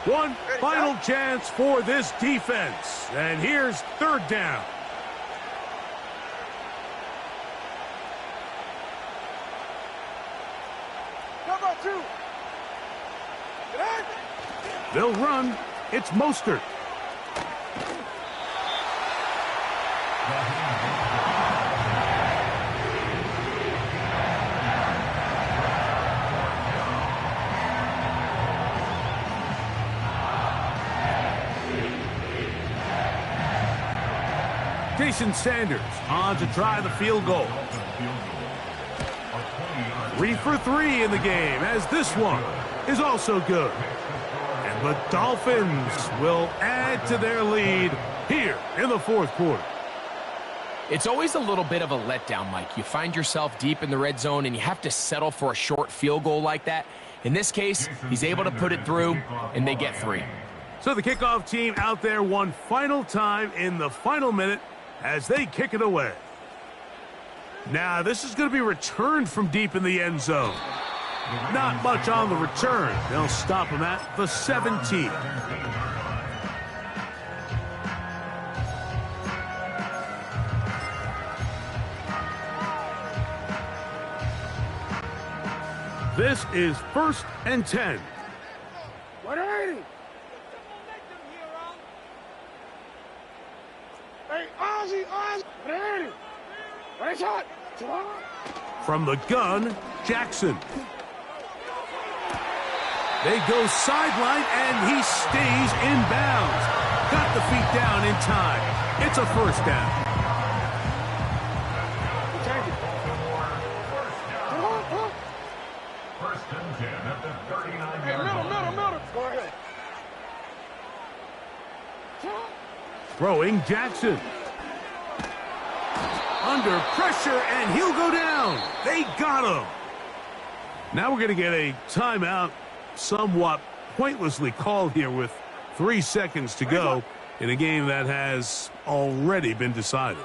One final chance for this defense. And here's third down. Number 2. They'll run. It's Mostert. Jason Sanders on to try the field goal. 3 for 3 in the game, as this one is also good. And the Dolphins will add to their lead here in the fourth quarter. It's always a little bit of a letdown, Mike. You find yourself deep in the red zone, and you have to settle for a short field goal like that. In this case, he's able to put it through, and they get 3. So the kickoff team out there one final time in the final minute as they kick it away. Now, this is going to be returned from deep in the end zone. Not much on the return. They'll stop him at the 17. This is 1st and 10. 180. Hey, Ozzy, 180. Right shot. From the gun, Jackson. They go sideline, and he stays in bounds. Got the feet down in time. It's a 1st down. First and 10 at the 39-yard line. Go ahead. Throwing Jackson. Under pressure, and he'll go down. They got him. Now we're going to get a timeout, somewhat pointlessly called here with 3 seconds to go in a game that has already been decided.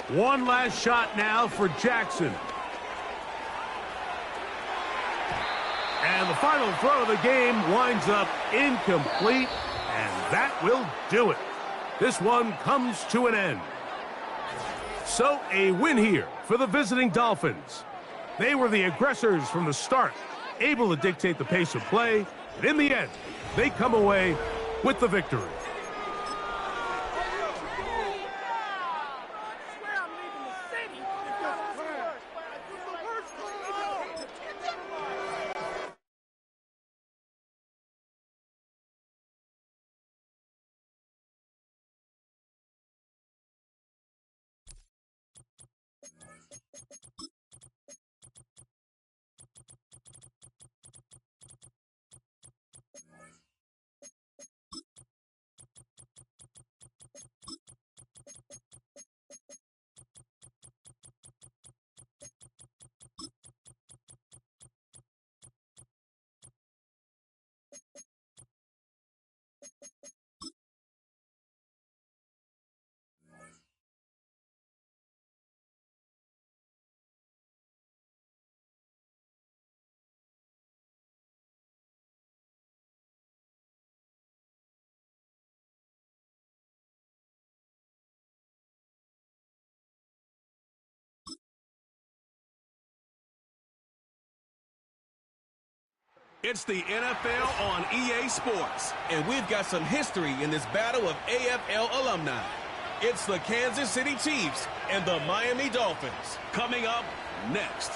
One last shot now for Jackson. And the final throw of the game winds up incomplete, and that will do it. This one comes to an end. So a win here for the visiting Dolphins. They were the aggressors from the start, able to dictate the pace of play, and in the end, they come away with the victory. It's the NFL on EA Sports, and we've got some history in this battle of AFL alumni. It's the Kansas City Chiefs and the Miami Dolphins coming up next.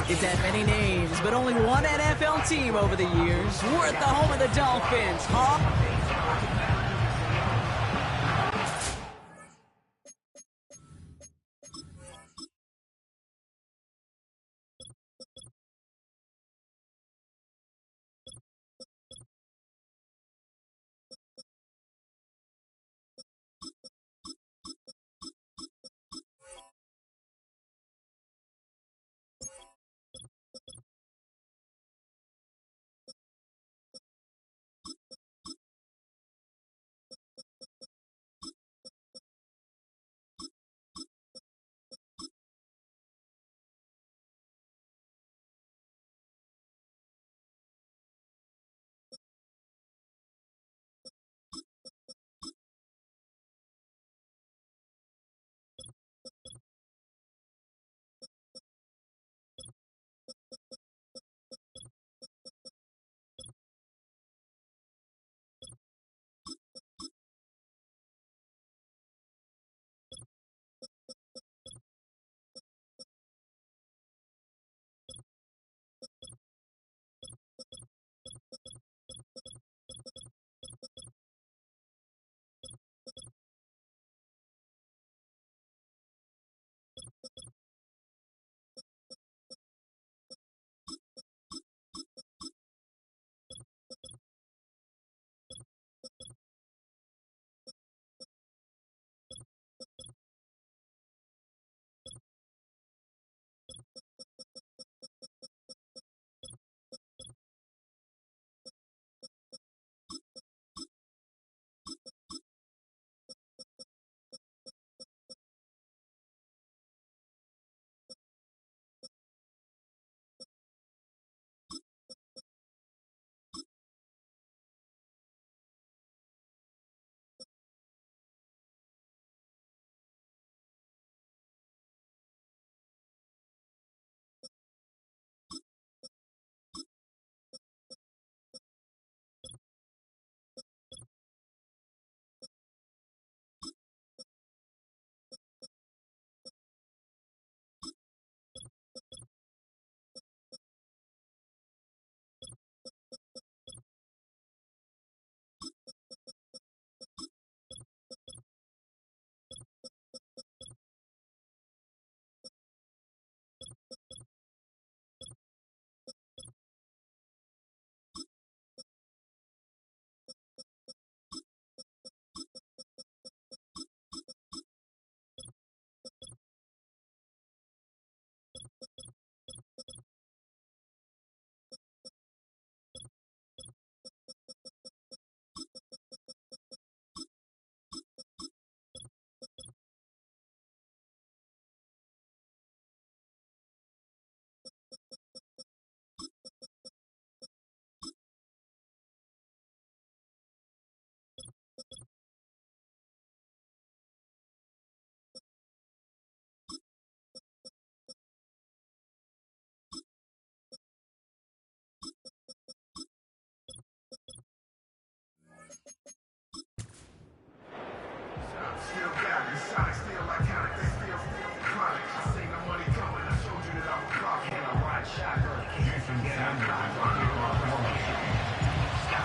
It's had many names, but only one NFL team over the years worth the home of the Dolphins, huh?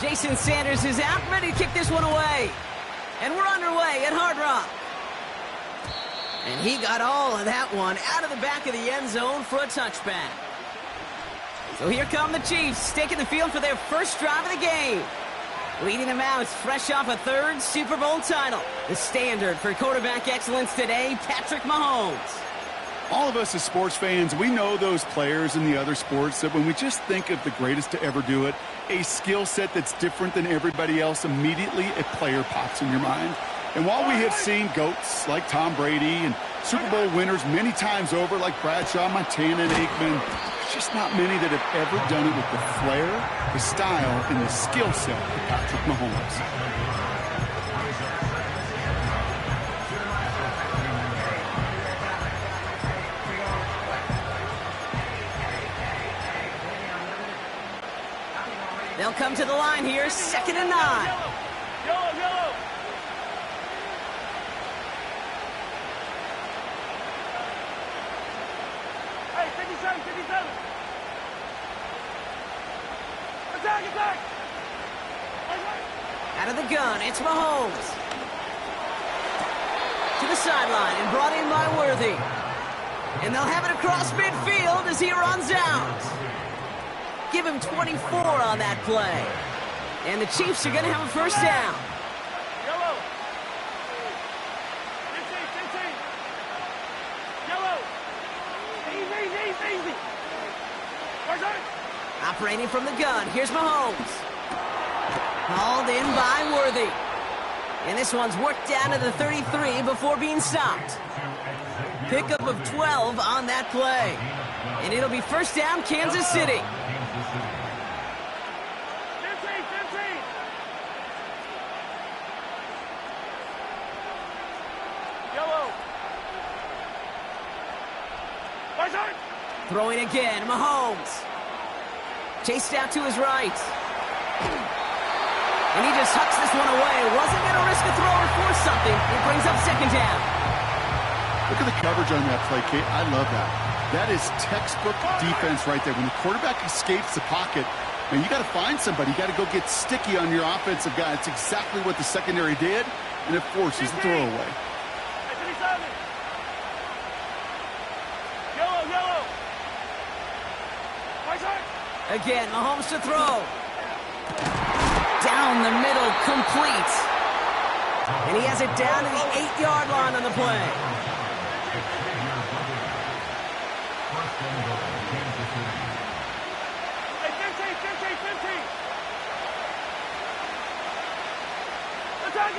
Jason Sanders is out, ready to kick this one away. And we're underway at Hard Rock. And he got all of that one out of the back of the end zone for a touchback. So here come the Chiefs, taking the field for their first drive of the game. Leading them out, fresh off a third Super Bowl title. The standard for quarterback excellence today, Patrick Mahomes. All of us as sports fans, we know those players in the other sports that when we just think of the greatest to ever do it, a skill set that's different than everybody else, immediately a player pops in your mind. And while we have seen GOATs like Tom Brady and Super Bowl winners many times over like Bradshaw, Montana, and Aikman, there's just not many that have ever done it with the flair, the style, and the skill set of Patrick Mahomes. They'll come to the line here, 2nd and 9. Yellow. Hey, 57. Attack. Out of the gun, it's Mahomes. To the sideline and brought in by Worthy. And they'll have it across midfield as he runs out. Give him 24 on that play. And the Chiefs are going to have a first down. Yellow. 15. Yellow. Easy. Where's that? Operating from the gun, here's Mahomes. Called in by Worthy. And this one's worked down to the 33 before being stopped. Pickup of 12 on that play. And it'll be first down, Kansas City. 15. Yellow. Where's that? Throwing again, Mahomes. Chased out to his right. And he just hucks this one away. Wasn't going to risk a throw or force something. It brings up second down. Look at the coverage on that play, Kate. I love that. That is textbook defense right there. When the quarterback escapes the pocket, man, you got to find somebody. You got to go get sticky on your offensive guy. It's exactly what the secondary did, and it forces the throwaway. Yellow. Again, Mahomes to throw. Down the middle, complete. And he has it down to the 8-yard line on the play. Hey, 15. Attack.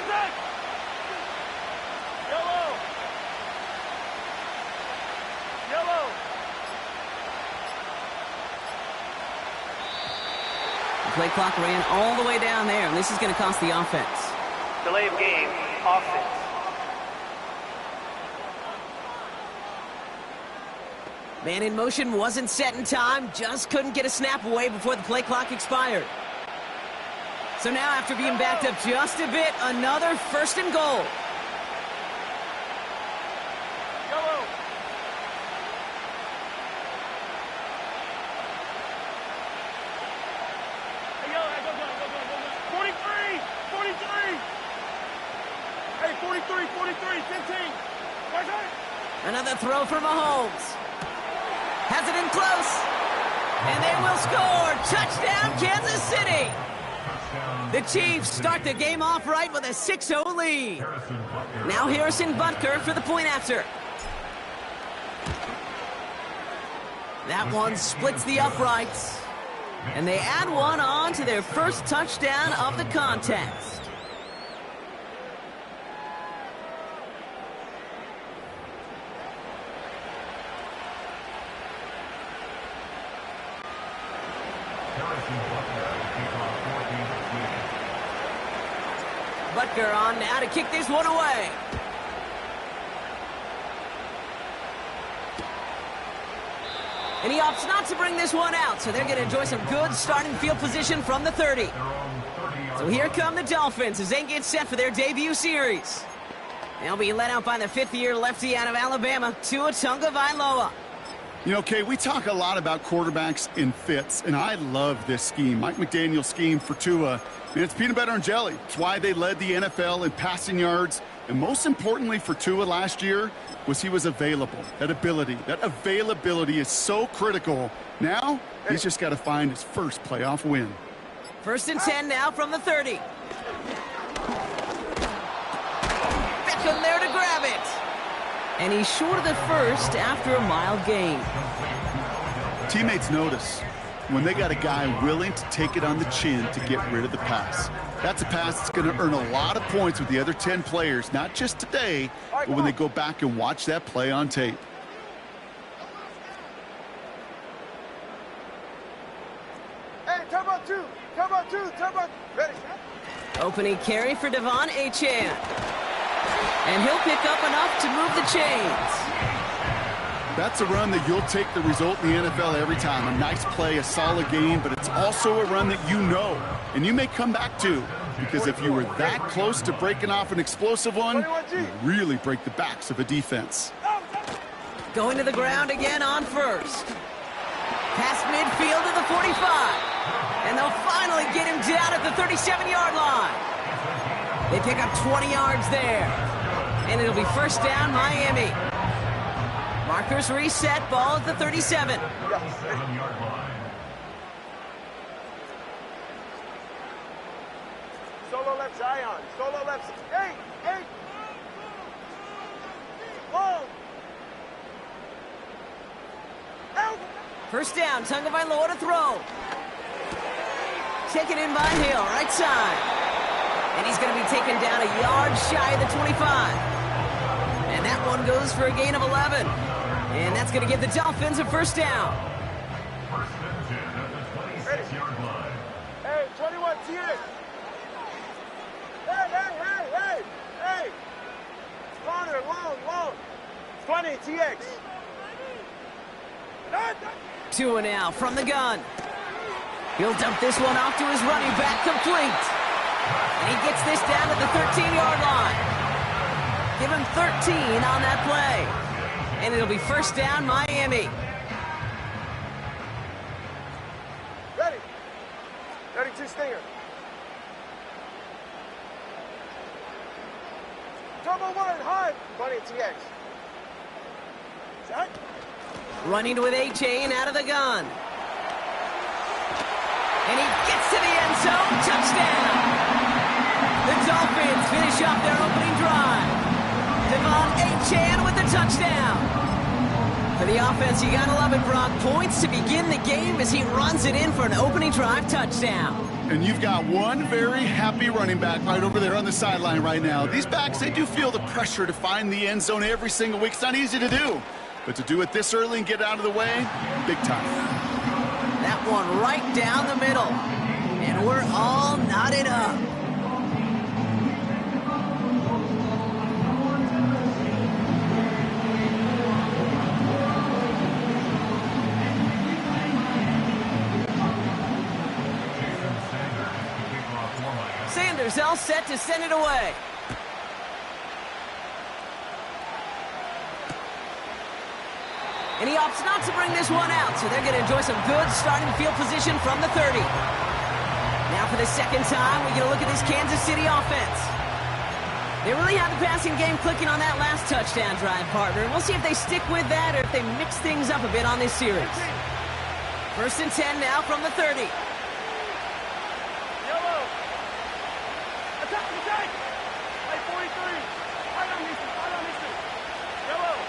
Yellow. The play clock ran all the way down there, and this is going to cost the offense. Delay of game, offense. Man in motion wasn't set in time, just couldn't get a snap away before the play clock expired. So now, after being backed up just a bit, another 1st and goal. Yellow. Hey, yellow, go. 43. Hey, 43, 15. Where's that? Another throw for Mahomes. Has it in close. And they will score. Touchdown, Kansas City. The Chiefs start the game off right with a 6-0 lead. Now Harrison Butker for the point after. That one splits the uprights. And they add one on to their first touchdown of the contest. Butker on now to kick this one away. And he opts not to bring this one out, so they're going to enjoy some good starting field position from the 30. So here come the Dolphins as they get set for their debut series. They'll be led out by the 5th-year lefty out of Alabama, Tua Tagovailoa. You know, Kay, we talk a lot about quarterbacks in fits, and I love this scheme. Mike McDaniel's scheme for Tua, and it's peanut butter and jelly. It's why they led the NFL in passing yards, and most importantly for Tua last year was he was available. That availability is so critical. Now, he's just got to find his first playoff win. 1st and 10 now from the 30. Beckham there to grab it. And he's short of the first after a mild gain. Teammates notice when they got a guy willing to take it on the chin to get rid of the pass. That's a pass that's going to earn a lot of points with the other 10 players, not just today, but when they go back and watch that play on tape. Hey, turbo two, ready. Opening carry for Devon Achane. And he'll pick up enough to move the chains. That's a run that you'll take the result in the NFL every time. A nice play, a solid game, but it's also a run that you know, and you may come back to, because if you were that close to breaking off an explosive one, you really break the backs of a defense. Going to the ground again on first. Past midfield to the 45. And they'll finally get him down at the 37-yard line. They pick up 20 yards there. And it'll be 1st down, Miami. Markers reset, ball at the 37. 7-yard line. Solo left Zion. Solo left. Hey. Whoa. Out. 1st down, Tagovailoa to throw. Taken in by Hill, right side. And he's going to be taken down a yard shy of the 25. And that one goes for a gain of 11. And that's going to give the Dolphins a 1st down. 1st and 10 at the 26-yard line. Hey, 21 TX. Hey. Corner, long. 20 TX. Tua now from the gun. He'll dump this one off to his running back, complete. And he gets this down at the 13-yard line. Give him 13 on that play. And it'll be 1st down, Miami. Ready. 32 Stinger. Turbo 1, high. 20 TX. Set. Running with Achane out of the gun. And he gets to the end zone. Touchdown. The Dolphins finish off their opening drive. Devon Achane with the touchdown. For the offense, you gotta love it, Brock. Points to begin the game as he runs it in for an opening drive touchdown. And you've got one very happy running back right over there on the sideline right now. These backs, they do feel the pressure to find the end zone every single week. It's not easy to do. But to do it this early and get out of the way, big time. That one right down the middle. And we're all knotted up. Sanders all set to send it away. And he opts not to bring this one out, so they're going to enjoy some good starting field position from the 30. Now for the 2nd time, we get a look at this Kansas City offense. They really have the passing game clicking on that last touchdown drive, partner. And we'll see if they stick with that or if they mix things up a bit on this series. 1st and 10 now from the 30. Yellow. Attack. Hey, 43. Right on this. Yellow.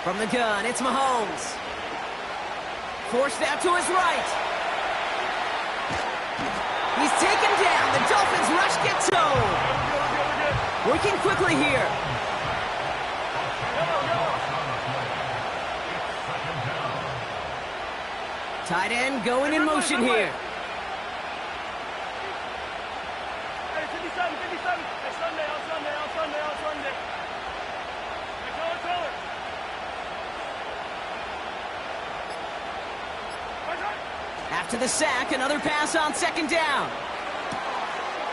From the gun, it's Mahomes. Forced out to his right. He's taken down. The Dolphins rush gets home. Working quickly here. Tight end going in motion here. Hey, 57. Hey, Sunday. After the sack, another pass on 2nd down.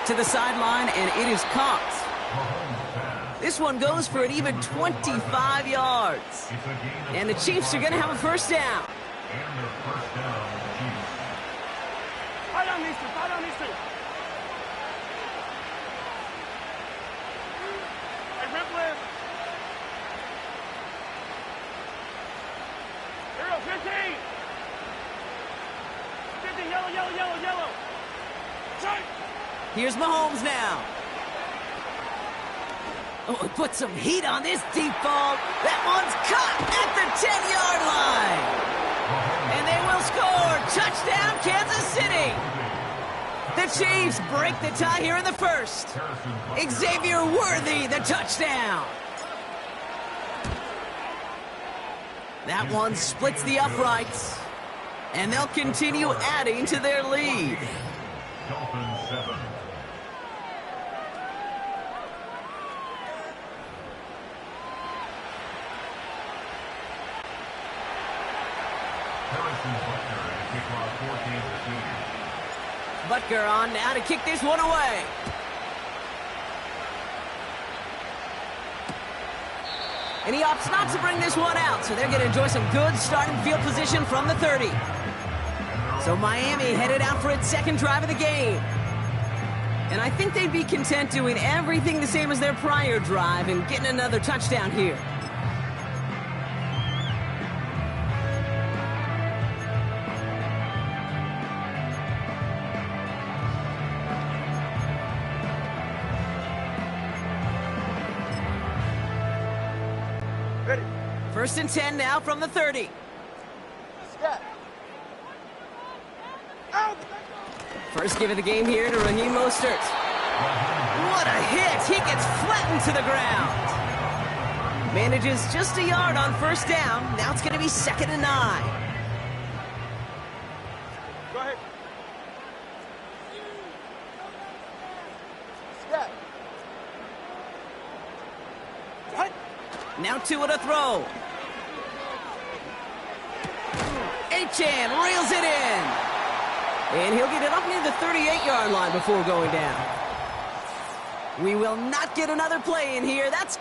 To the sideline, and it is caught. This one goes for an even 25 yards. And the Chiefs are going to have a first down. And the first down, Chiefs. Here's Mahomes now. Oh, put some heat on this deep ball. That one's caught at the 10-yard line. And they will score. Touchdown, Kansas City. The Chiefs break the tie here in the first. Xavier Worthy, the touchdown. That one splits the uprights. And they'll continue adding to their lead. Dolphins 7. Butker on now to kick this one away. And he opts not to bring this one out, so they're going to enjoy some good starting field position from the 30. So Miami headed out for its second drive of the game. And I think they'd be content doing everything the same as their prior drive and getting another touchdown here. First and 10 now from the 30. First give of the game here to Raheem Mostert. What a hit! He gets flattened to the ground. Manages just a yard on first down. Now it's going to be 2nd and 9. Go ahead. Now 2 to throw. Achane reels it in. And he'll get it up near the 38-yard line before going down. We will not get another play in here. That's...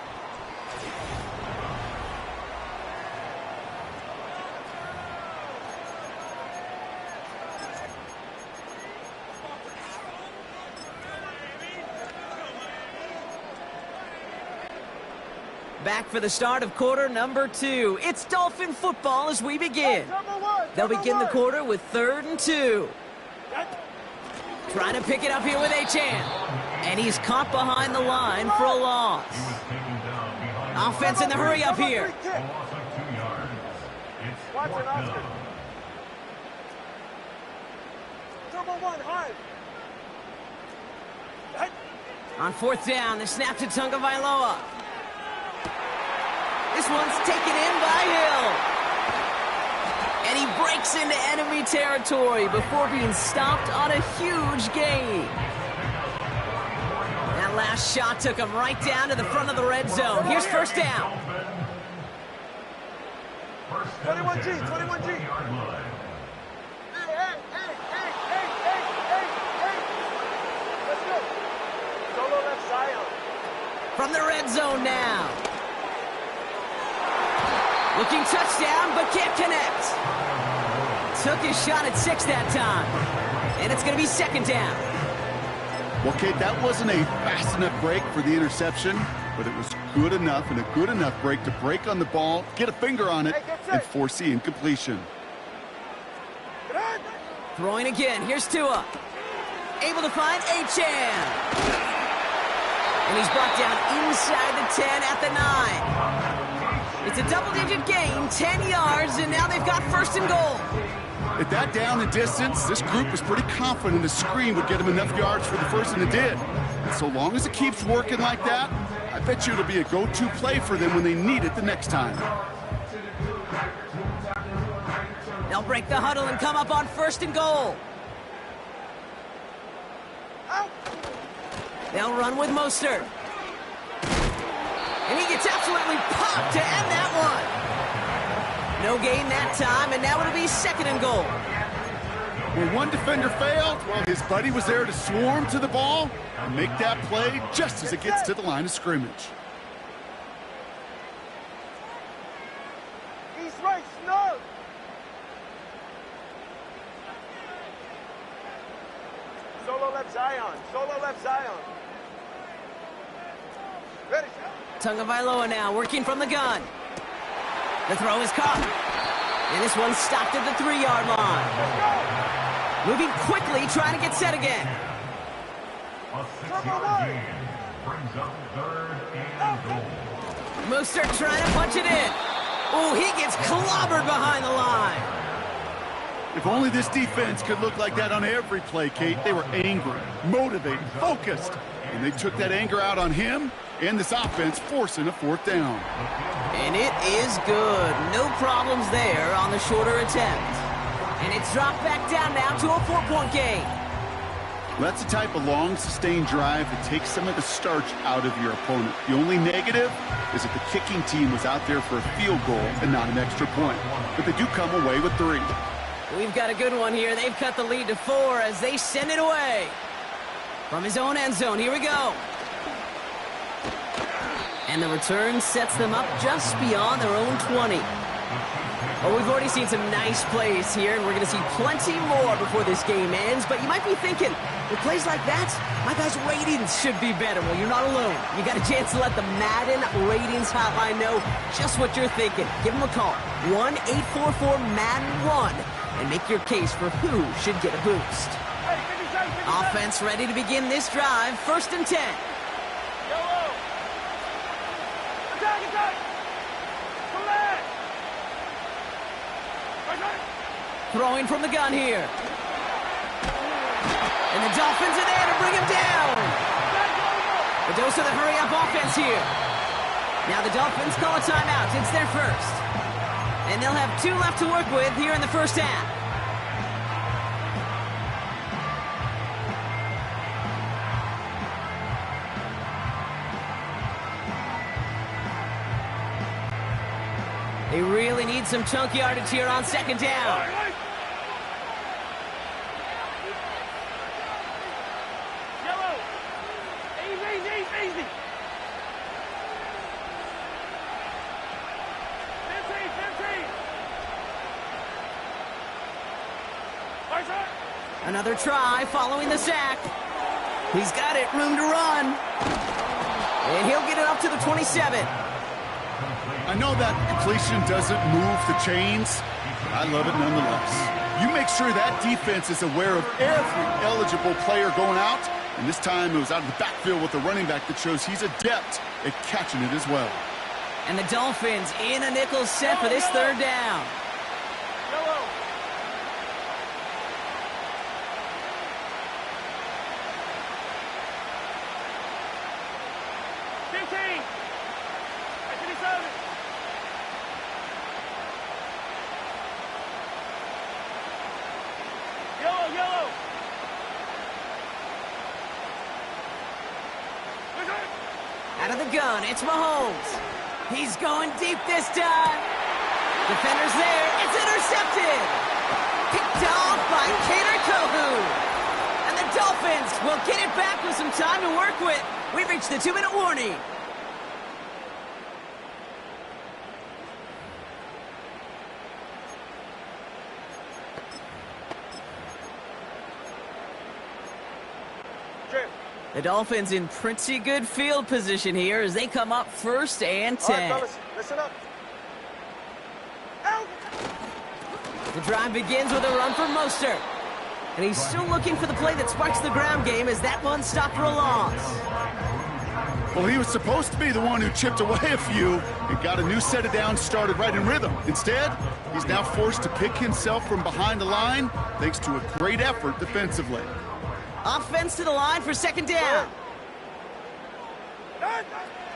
Back for the start of quarter number 2. It's Dolphin football as we begin. They'll begin the quarter with 3rd and 2. Trying to pick it up here with Achane. And he's caught behind the line for a loss. Offense in the hurry up here. On 4th down, the snap to Tagovailoa. This one's taken in by Hill. And he breaks into enemy territory before being stopped on a huge gain. That last shot took him right down to the front of the red zone. Here's first down. 21G, 21G. Hey. Let's go. Solo left Zion. From the red zone now. Looking touchdown, but can't connect. Took his shot at 6 that time. And it's going to be 2nd down. Well, Kate, that wasn't a fast enough break for the interception, but it was good enough and a good enough break to break on the ball, get a finger on it, and force the incompletion. Throwing again. Here's Tua. Able to find Achane. And he's brought down inside the 10 at the 9. It's a double-digit gain, 10 yards, and now they've got 1st and goal. At that down and distance, this group was pretty confident the screen would get them enough yards for the first, and it did. And so long as it keeps working like that, I bet you it'll be a go-to play for them when they need it the next time. They'll break the huddle and come up on 1st and goal. They'll run with Mostert. And he gets absolutely popped to end that one. No gain that time, and now it'll be 2nd and goal. When one defender failed, well, his buddy was there to swarm to the ball and make that play just as it gets to the line of scrimmage. right, snug. Solo left Zion. Solo left Zion. Ready. Tagovailoa now working from the gun. The throw is caught. And this one's stopped at the 3-yard line. Moving quickly, trying to get set again. A 6-yard gain brings up 3rd and goal. Mostert trying to punch it in. Oh, he gets clobbered behind the line. If only this defense could look like that on every play, Kate. They were angry, motivated, focused. And they took that anger out on him and this offense, forcing a 4th down. And it is good. No problems there on the shorter attempt. And it's dropped back down now to a 4-point game. Well, that's the type of long, sustained drive that takes some of the starch out of your opponent. The only negative is that the kicking team was out there for a field goal and not an extra point. But they do come away with 3. We've got a good one here. They've cut the lead to 4 as they send it away. From his own end zone, here we go. And the return sets them up just beyond their own 20. Well, we've already seen some nice plays here, and we're going to see plenty more before this game ends. But you might be thinking, with plays like that, my guys' ratings should be better. Well, you're not alone. You got a chance to let the Madden ratings hotline know just what you're thinking. Give them a call, 1-844-MADDEN-1, and make your case for who should get a boost. Offense ready to begin this drive, 1st and 10. Throwing from the gun here. And the Dolphins are there to bring him down. A dose of the hurry-up offense here. Now the Dolphins call a timeout. It's their first. And they'll have 2 left to work with here in the first half. They really need some chunk yardage here on 2nd down. Yellow. Easy. 15. Another try following the sack. He's got it, room to run. And he'll get it up to the 27. I know that completion doesn't move the chains, but I love it nonetheless. You make sure that defense is aware of every eligible player going out, and this time it was out of the backfield with a running back that shows he's adept at catching it as well. And the Dolphins in a nickel set for this 3rd down. Out of the gun, it's Mahomes. He's going deep this time. Defender's there. It's intercepted. Picked off by Kader Kohu. And the Dolphins will get it back with some time to work with. We've reached the 2-minute warning. The Dolphins in pretty good field position here as they come up 1st and 10. All right, fellas, listen up. Out. The drive begins with a run for Mostert. And he's still looking for the play that sparks the ground game as that one stopped for a loss. Well, he was supposed to be the one who chipped away a few and got a new set of downs started right in rhythm. Instead, he's now forced to pick himself from behind the line thanks to a great effort defensively. Offense to the line for 2nd down.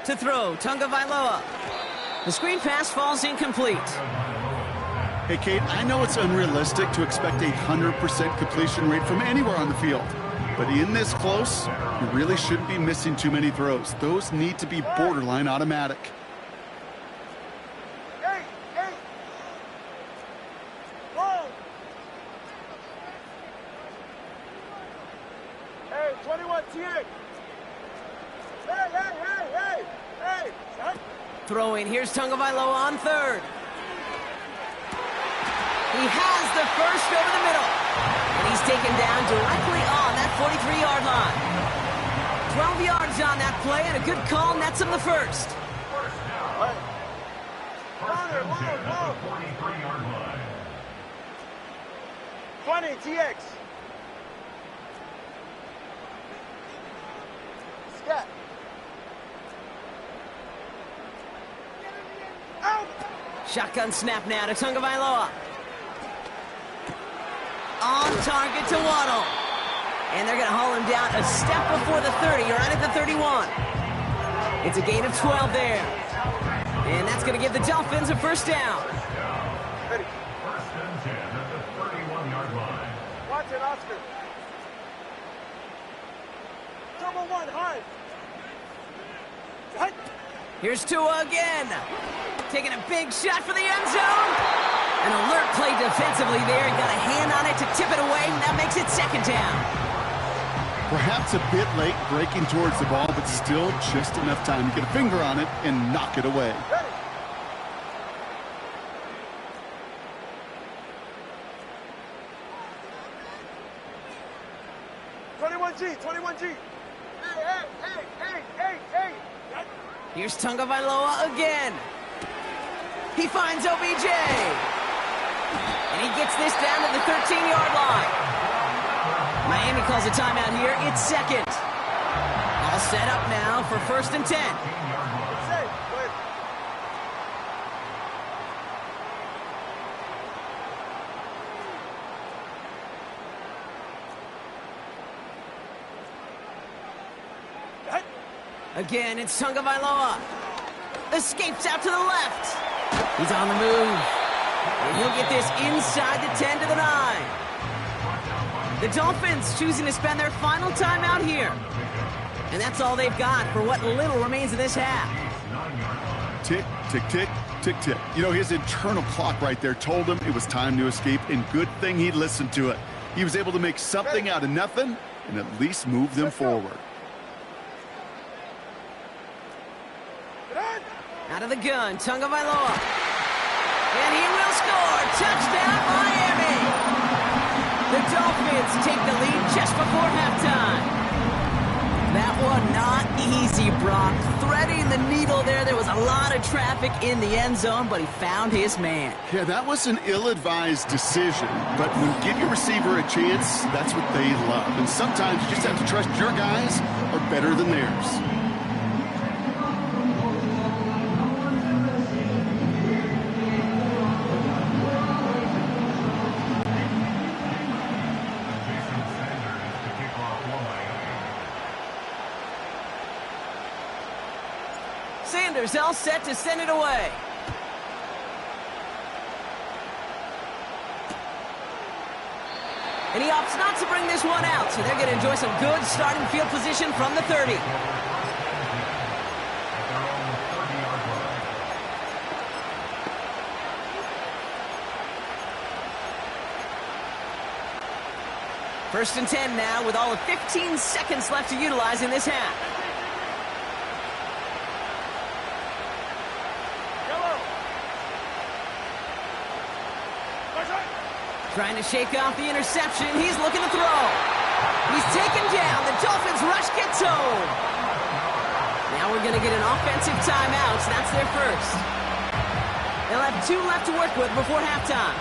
To throw, Tagovailoa. The screen pass falls incomplete. Hey, Kate, I know it's unrealistic to expect a 100% completion rate from anywhere on the field. But in this close, you really shouldn't be missing too many throws. Those need to be borderline automatic. Hey. Whoa. Hey, 21 TX. Hey. Throwing, here's Tagovailoa on 3rd. He has the first over the middle. And he's taken down directly on that 43-yard line. 12 yards on that play, and a good call nets him the first. Corner, whoa. 43-yard line. 20, TX. Scat. Out. Shotgun snap now to Tagovailoa. On target to Waddle. And they're going to haul him down a step before the 30, right at the 31. It's a gain of 12 there. And that's going to give the Dolphins a first down. Ready. First and 10 at the 31-yard line. Watson, Oscar. Double one, high. Hut. Here's Tua again. Taking a big shot for the end zone. An alert play defensively there. Got a hand on it to tip it away, and that makes it second down. Perhaps a bit late breaking towards the ball, but still just enough time to get a finger on it and knock it away. Ready. G. Hey. Here's Tagovailoa again. He finds OBJ. And he gets this down to the 13-yard line. Miami calls a timeout here. It's second. All set up now for first and 10. Again, it's Tagovailoa. Escapes out to the left. He's on the move. And he'll get this inside the 10 to the 9. The Dolphins choosing to spend their final time out here. And that's all they've got for what little remains of this half. Tick, tick, tick, tick, tick. You know, his internal clock right there told him it was time to escape, and good thing he listened to it. He was able to make something out of nothing and at least move them forward. Out of the gun, Tagovailoa. And he will score. Touchdown, Miami. The Dolphins take the lead just before halftime. That one not easy, Brock. Threading the needle there. There was a lot of traffic in the end zone, but he found his man. Yeah, that was an ill-advised decision. But when you give your receiver a chance, that's what they love. And sometimes you just have to trust your guys are better than theirs. Sanders all set to send it away. And he opts not to bring this one out, so they're going to enjoy some good starting field position from the 30. First and 10 now with all of 15 seconds left to utilize in this half. Trying to shake off the interception. He's looking to throw. He's taken down. The Dolphins rush Gto. Now we're going to get an offensive timeout. So that's their first. They'll have 2 left to work with before halftime.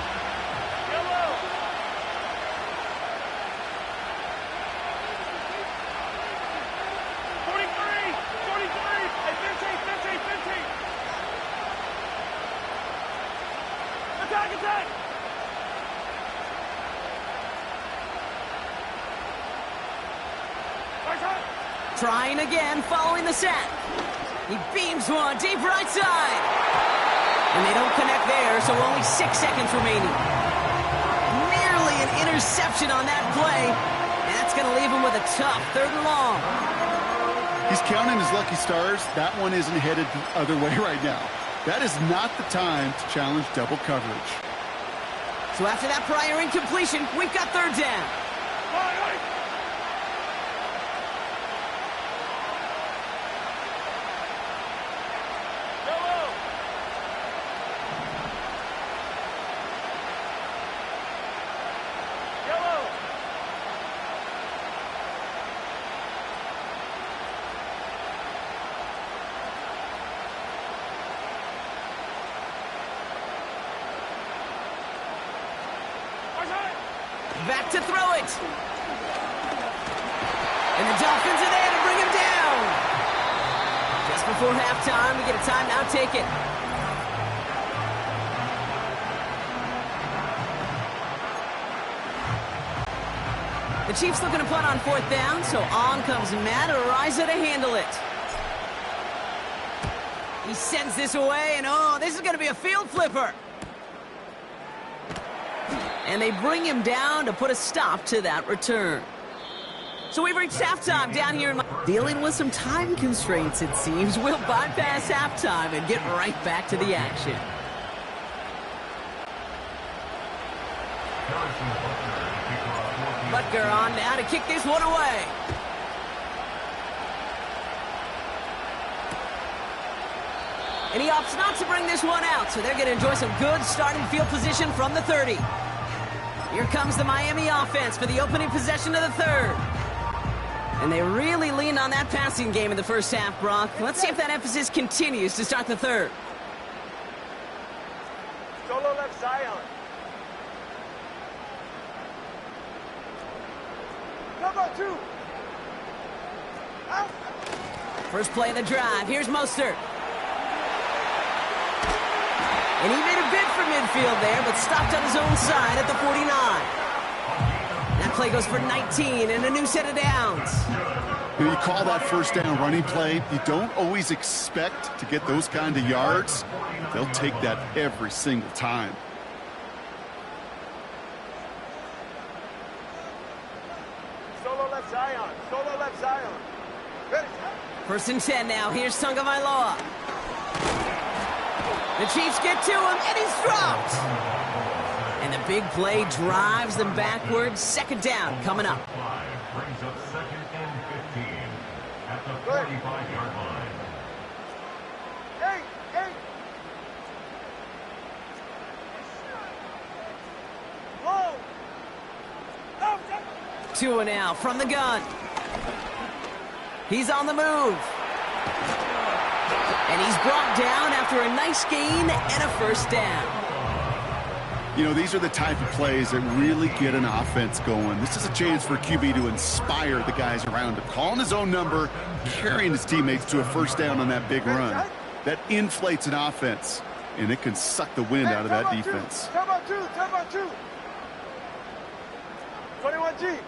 Attack! Trying again, following the sack. He beams one deep right side. And they don't connect there, so only 6 seconds remaining. Nearly an interception on that play. And that's going to leave him with a tough 3rd and long. He's counting his lucky stars. That one isn't headed the other way right now. That is not the time to challenge double coverage. So after that prior incompletion, we've got 3rd down. Back to throw it. And the Dolphins are there to bring him down. Just before halftime, we get a timeout ticket. The Chiefs looking to punt on 4th down, so on comes Matt Araiza to handle it. He sends this away, and oh, this is going to be a field flipper. And they bring him down to put a stop to that return. So we've reached halftime down here in dealing with some time constraints, it seems. We'll bypass halftime and get right back to the action. Butker on now to kick this one away. And he opts not to bring this one out, so they're going to enjoy some good starting field position from the 30. Here comes the Miami offense for the opening possession of the 3rd. And they really leaned on that passing game in the first half, Brock. Let's see if that emphasis continues to start the 3rd. Solo left Zion. Cover 2. Out. First play of the drive. Here's Mostert. And he made a bid for midfield there, but stopped on his own side at the 49. That play goes for 19 and a new set of downs. You call that first down running play. You don't always expect to get those kind of yards. They'll take that every single time. Solo left Zion. Solo left Zion. Ready. 1st and 10 now. Here's Tagovailoa. The Chiefs get to him, and he's dropped. And the big play drives them backwards. 2nd down coming up. Brings up 2nd and 15 at the 45-yard line. Hey, hey. Whoa. Oh, 2 and out from the gun. He's on the move. And he's brought down after a nice gain and a 1st down. You know, these are the type of plays that really get an offense going. This is a chance for QB to inspire the guys around him. Calling his own number, carrying his teammates to a 1st down on that big run. That inflates an offense, and it can suck the wind out of that defense. Come on, 2. 21G.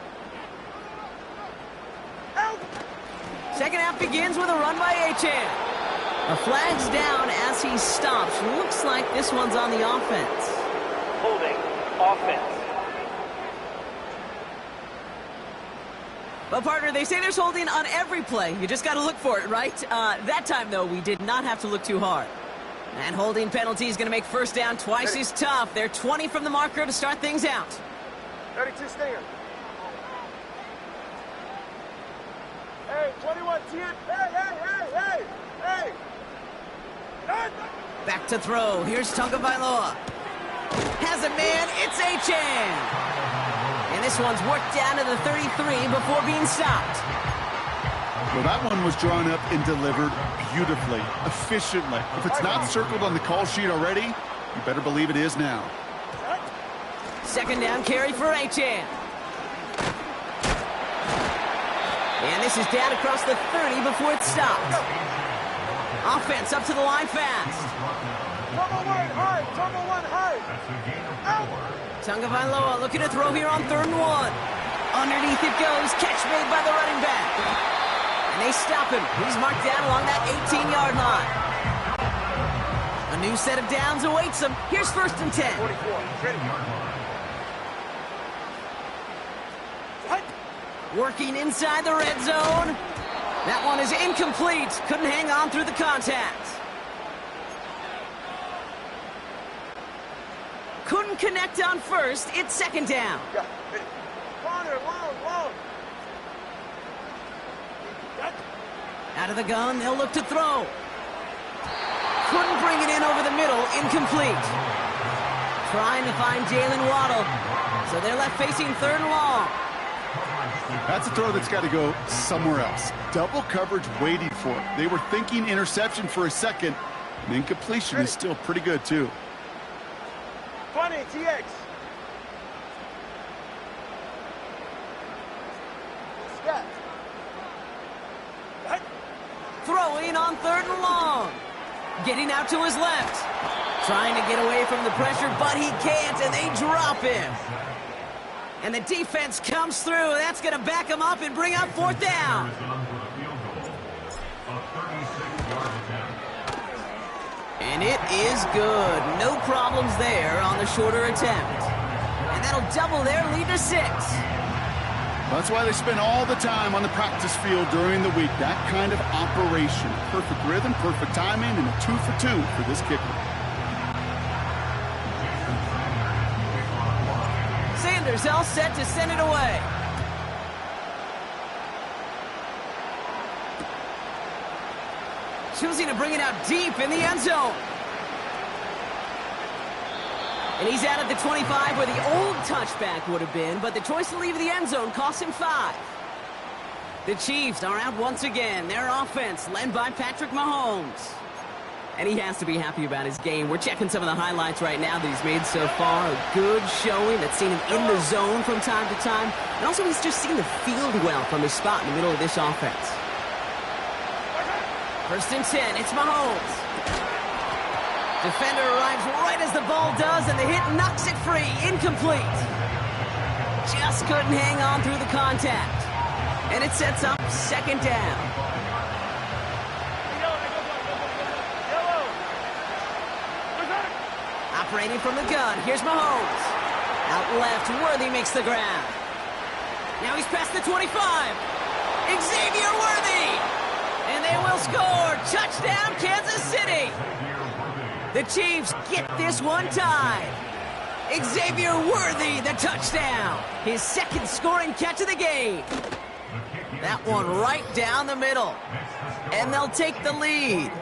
Out. 2nd half begins with a run by Achane. A flag's down as he stops. Looks like this one's on the offense. Holding. Offense. Well, partner, they say there's holding on every play. You just got to look for it, right? That time, though, we did not have to look too hard. And holding penalty is going to make 1st down twice as tough. They're 20 from the marker to start things out. 32 Stinger. Hey, 21 T. Hey. Back to throw. Here's Tagovailoa. Has a man. It's Achane. And this one's worked down to the 33 before being stopped. Well, that one was drawn up and delivered beautifully, efficiently. If it's not circled on the call sheet already, you better believe it is now. 2nd down carry for Achane. And this is down across the 30 before it's stopped. Offense up to the line fast. Tumble one high. Tagovailoa looking to throw here on 3rd and 1. Underneath it goes. Catch made by the running back. And they stop him. He's marked down along that 18-yard line. A new set of downs awaits him. Here's 1st and 10. 44. Working inside the red zone. That one is incomplete. Couldn't hang on through the contact. Couldn't connect on 1st. It's 2nd down. Corner, long. Out of the gun, they'll look to throw. Couldn't bring it in over the middle. Incomplete. Trying to find Jalen Waddle. So they're left facing 3rd and long. That's a throw that's got to go somewhere else. Double coverage waiting for it. They were thinking interception for a second. And incompletion is still pretty good, too. 20, TX. going on 3rd and long. Getting out to his left. Trying to get away from the pressure, but he can't, and they drop him. And the defense comes through. That's going to back him up and bring up 4th down. And it is good. No problems there on the shorter attempt. And that'll double their lead to 6. That's why they spend all the time on the practice field during the week. That kind of operation. Perfect rhythm, perfect timing, and a 2 for 2 for this kicker. Sanders all set to send it away. Choosing to bring it out deep in the end zone. And he's out at the 25 where the old touchback would have been, but the choice to leave the end zone cost him 5. The Chiefs are out once again. Their offense led by Patrick Mahomes. And he has to be happy about his game. We're checking some of the highlights right now that he's made so far. A good showing that's seen him in the zone from time to time. And also he's just seen the field well from his spot in the middle of this offense. 1st and 10, it's Mahomes. Defender arrives right as the ball does, and the hit knocks it free. Incomplete. Just couldn't hang on through the contact. And it sets up 2nd down. Operating from the gun, here's Mahomes. Out left, Worthy makes the grab. Now he's past the 25. Xavier Worthy! And they will score. Touchdown, Kansas City. The Chiefs get this one tied. Xavier Worthy, the touchdown. His 2nd scoring catch of the game. That one right down the middle. And they'll take the lead.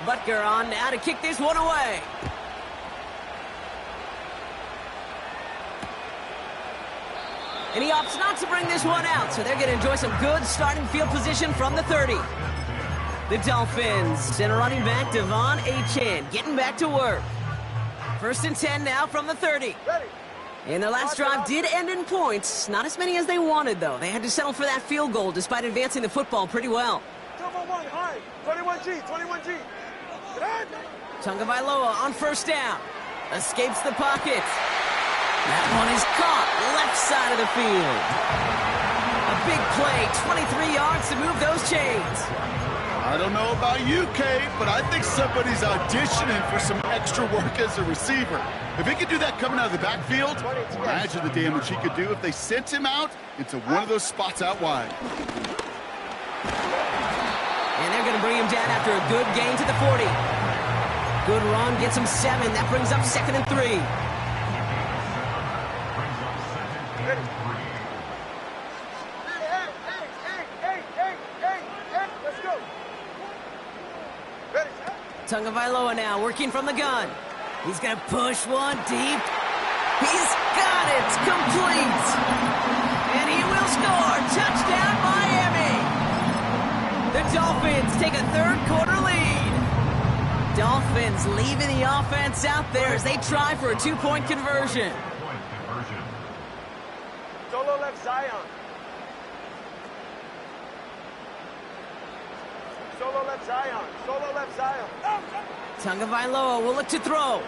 Butker on now to kick this one away. And he opts not to bring this one out, so they're going to enjoy some good starting field position from the 30. The Dolphins and running back Devon Achane getting back to work. 1st and 10 now from the 30. And their last drive did end in points. Not as many as they wanted, though. They had to settle for that field goal despite advancing the football pretty well. 21G, 21G. Tagovailoa on 1st down. Escapes the pocket. That one is caught left side of the field. A big play, 23 yards to move those chains. I don't know about you, Kate, but I think somebody's auditioning for some extra work as a receiver. If he could do that coming out of the backfield, imagine the damage he could do if they sent him out into one of those spots out wide. And they're going to bring him down after a good gain to the 40. Good run, gets him 7. That brings up 2nd and 3. Tagovailoa now working from the gun. He's going to push one deep. He's got it. Complete. And he will score. Touchdown, Miami. The Dolphins take a 3rd quarter lead. Dolphins leaving the offense out there as they try for a 2-point conversion. Solo left Zion. Solo left Zion. Solo left Zion. Tagovailoa will look to throw.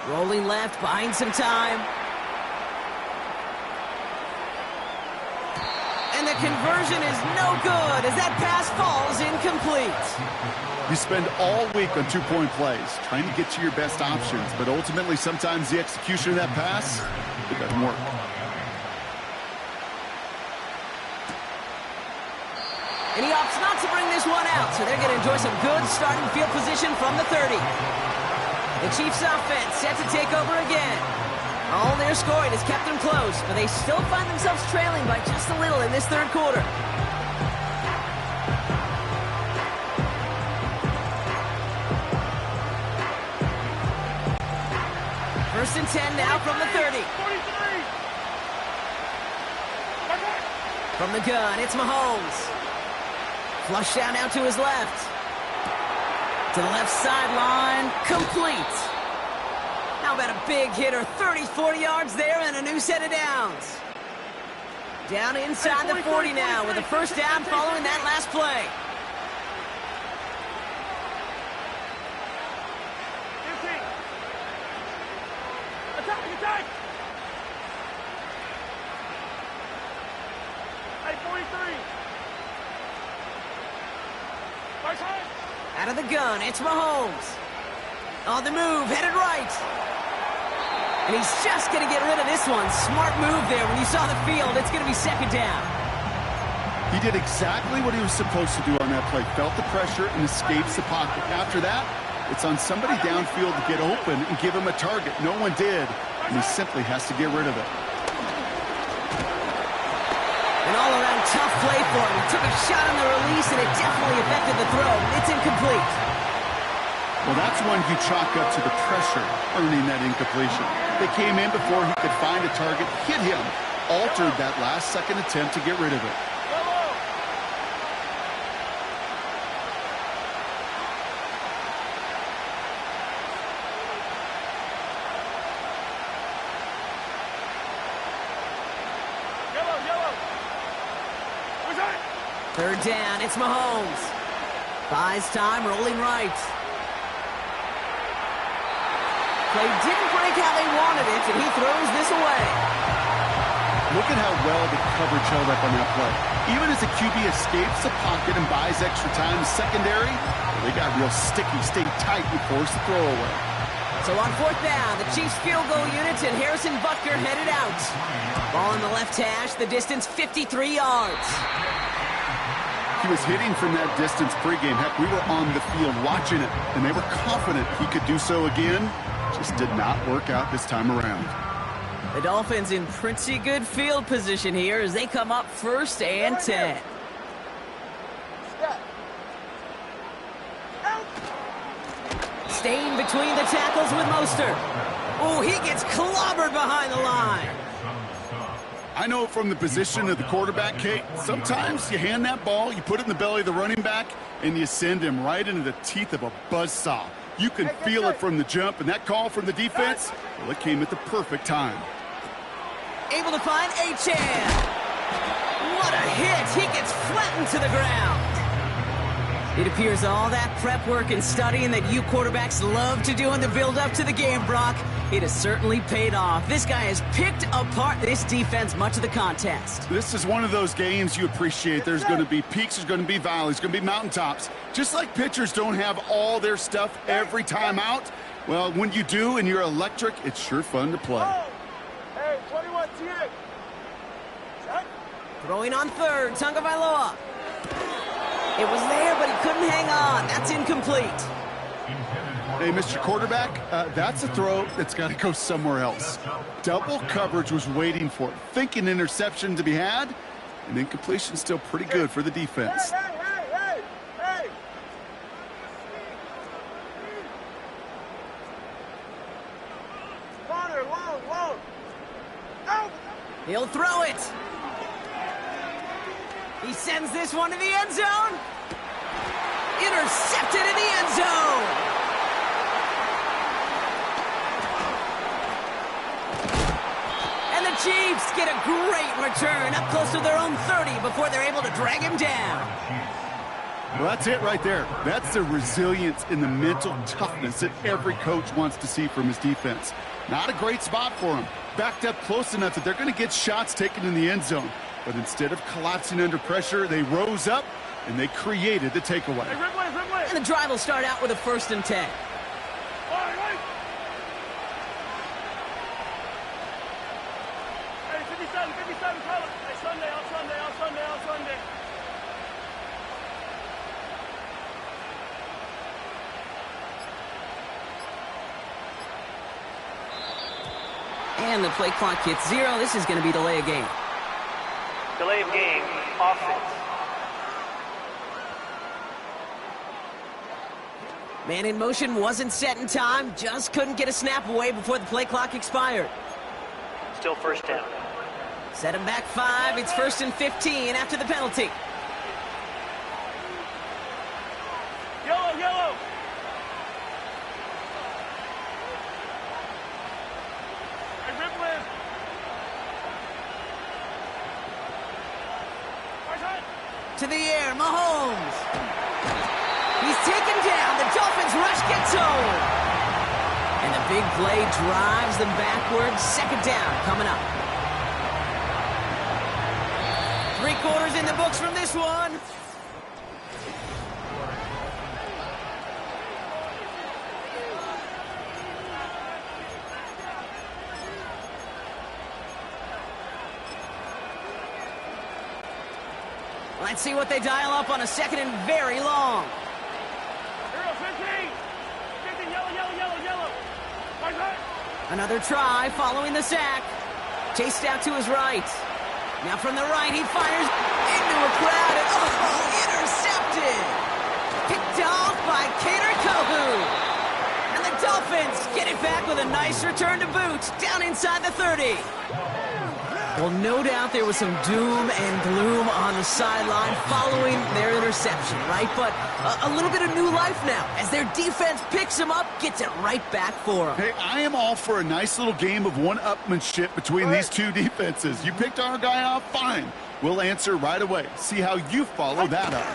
Rolling left, buying some time. And the conversion is no good as that pass falls incomplete. You spend all week on 2-point plays, trying to get to your best options, but ultimately sometimes the execution of that pass, it doesn't work. And he opts not to bring this one out, so they're going to enjoy some good starting field position from the 30. The Chiefs offense set to take over again. All their scoring has kept them close, but they still find themselves trailing by just a little in this 3rd quarter. First and 10 now from the 30. From the gun, it's Mahomes. Flush down now to his left. To the left sideline, complete. How about a big hitter? 30, 40 yards there and a new set of downs. Down inside the 40 now with a first down following that last play. Attack! Hey, 43. Out of the gun, it's Mahomes. On the move, headed right. And he's just going to get rid of this one. Smart move there. When you saw the field, it's going to be second down. He did exactly what he was supposed to do on that play. Felt the pressure and escapes the pocket. After that, it's on somebody downfield to get open and give him a target. No one did, and he simply has to get rid of it. An all-around tough play for him. He took a shot on the release, and it definitely affected the throw. It's incomplete. Well, that's one you chalk up to the pressure earning that incompletion. They came in before he could find a target, hit him, altered that last-second attempt to get rid of it. Third down, it's Mahomes. Buys time, rolling right. Play didn't break how they wanted it, and he throws this away. Look at how well the coverage held up on that play. Even as the QB escapes the pocket and buys extra time, the secondary, they got real sticky, stayed tight and forced the throw away. So on fourth down, the Chiefs field goal units and Harrison Butker headed out. Ball on the left hash, the distance 53 yards. He was hitting from that distance pregame. Heck, we were on the field watching it, and they were confident he could do so again. Just did not work out this time around. The Dolphins in pretty good field position here as they come up first and 10. Staying between the tackles with Mostert. Oh, he gets clobbered behind the line. I know from the position of the quarterback, Kate, sometimes you hand that ball, you put it in the belly of the running back, and you send him right into the teeth of a buzzsaw. You can feel it from the jump, and that call from the defense, well, it came at the perfect time. Able to find Achane. What a hit. He gets flattened to the ground. It appears all that prep work and studying that you quarterbacks love to do in the build-up to the game, Brock, it has certainly paid off. This guy has picked apart this defense much of the contest. This is one of those games you appreciate. There's going to be peaks, there's going to be valleys, there's going to be mountaintops. Just like pitchers don't have all their stuff every time out, well, when you do and you're electric, it's sure fun to play. Hey, 21 TX. Throwing on third, Tagovailoa. It was there, but he couldn't hang on. That's incomplete. Hey, Mr. Quarterback, that's a throw that's got to go somewhere else. Double coverage was waiting for it. Thinking interception to be had, and incompletion still pretty good for the defense. Hey! Corner, long. Out! He'll throw it. He sends this one to the end zone. Intercepted in the end zone. And the Chiefs get a great return up close to their own 30 before they're able to drag him down. Well, that's it right there. That's the resilience and the mental toughness that every coach wants to see from his defense. Not a great spot for him. Backed up close enough that they're going to get shots taken in the end zone. But instead of collapsing under pressure, they rose up and they created the takeaway. And the drive will start out with a 1st and 10. Hey, 57, color. Hey, Sunday. And the play clock hits 0. This is going to be delay of game. Delay of game, offense. Man in motion wasn't set in time. Just couldn't get a snap away before the play clock expired. Still first down. Set him back 5. It's 1st and 15 after the penalty. Yellow. To the air, Mahomes. He's taken down. The Dolphins rush Gtowncapp. And the big play drives them backwards. Second down coming up. 3 quarters in the books from this one. Let's see what they dial up on a second and very long. 15, yellow. Another try following the sack. Chased out to his right. Now from the right, he fires into a crowd and intercepted. Picked off by Gtowncapp. And the Dolphins get it back with a nice return to boot down inside the 30. Well, no doubt there was some doom and gloom on the sideline following their interception, right? But a little bit of new life now as their defense picks them up, gets it right back for them. Hey, I am all for a nice little game of one-upmanship between these two defenses. You picked our guy off, fine. We'll answer right away. See how you follow that up.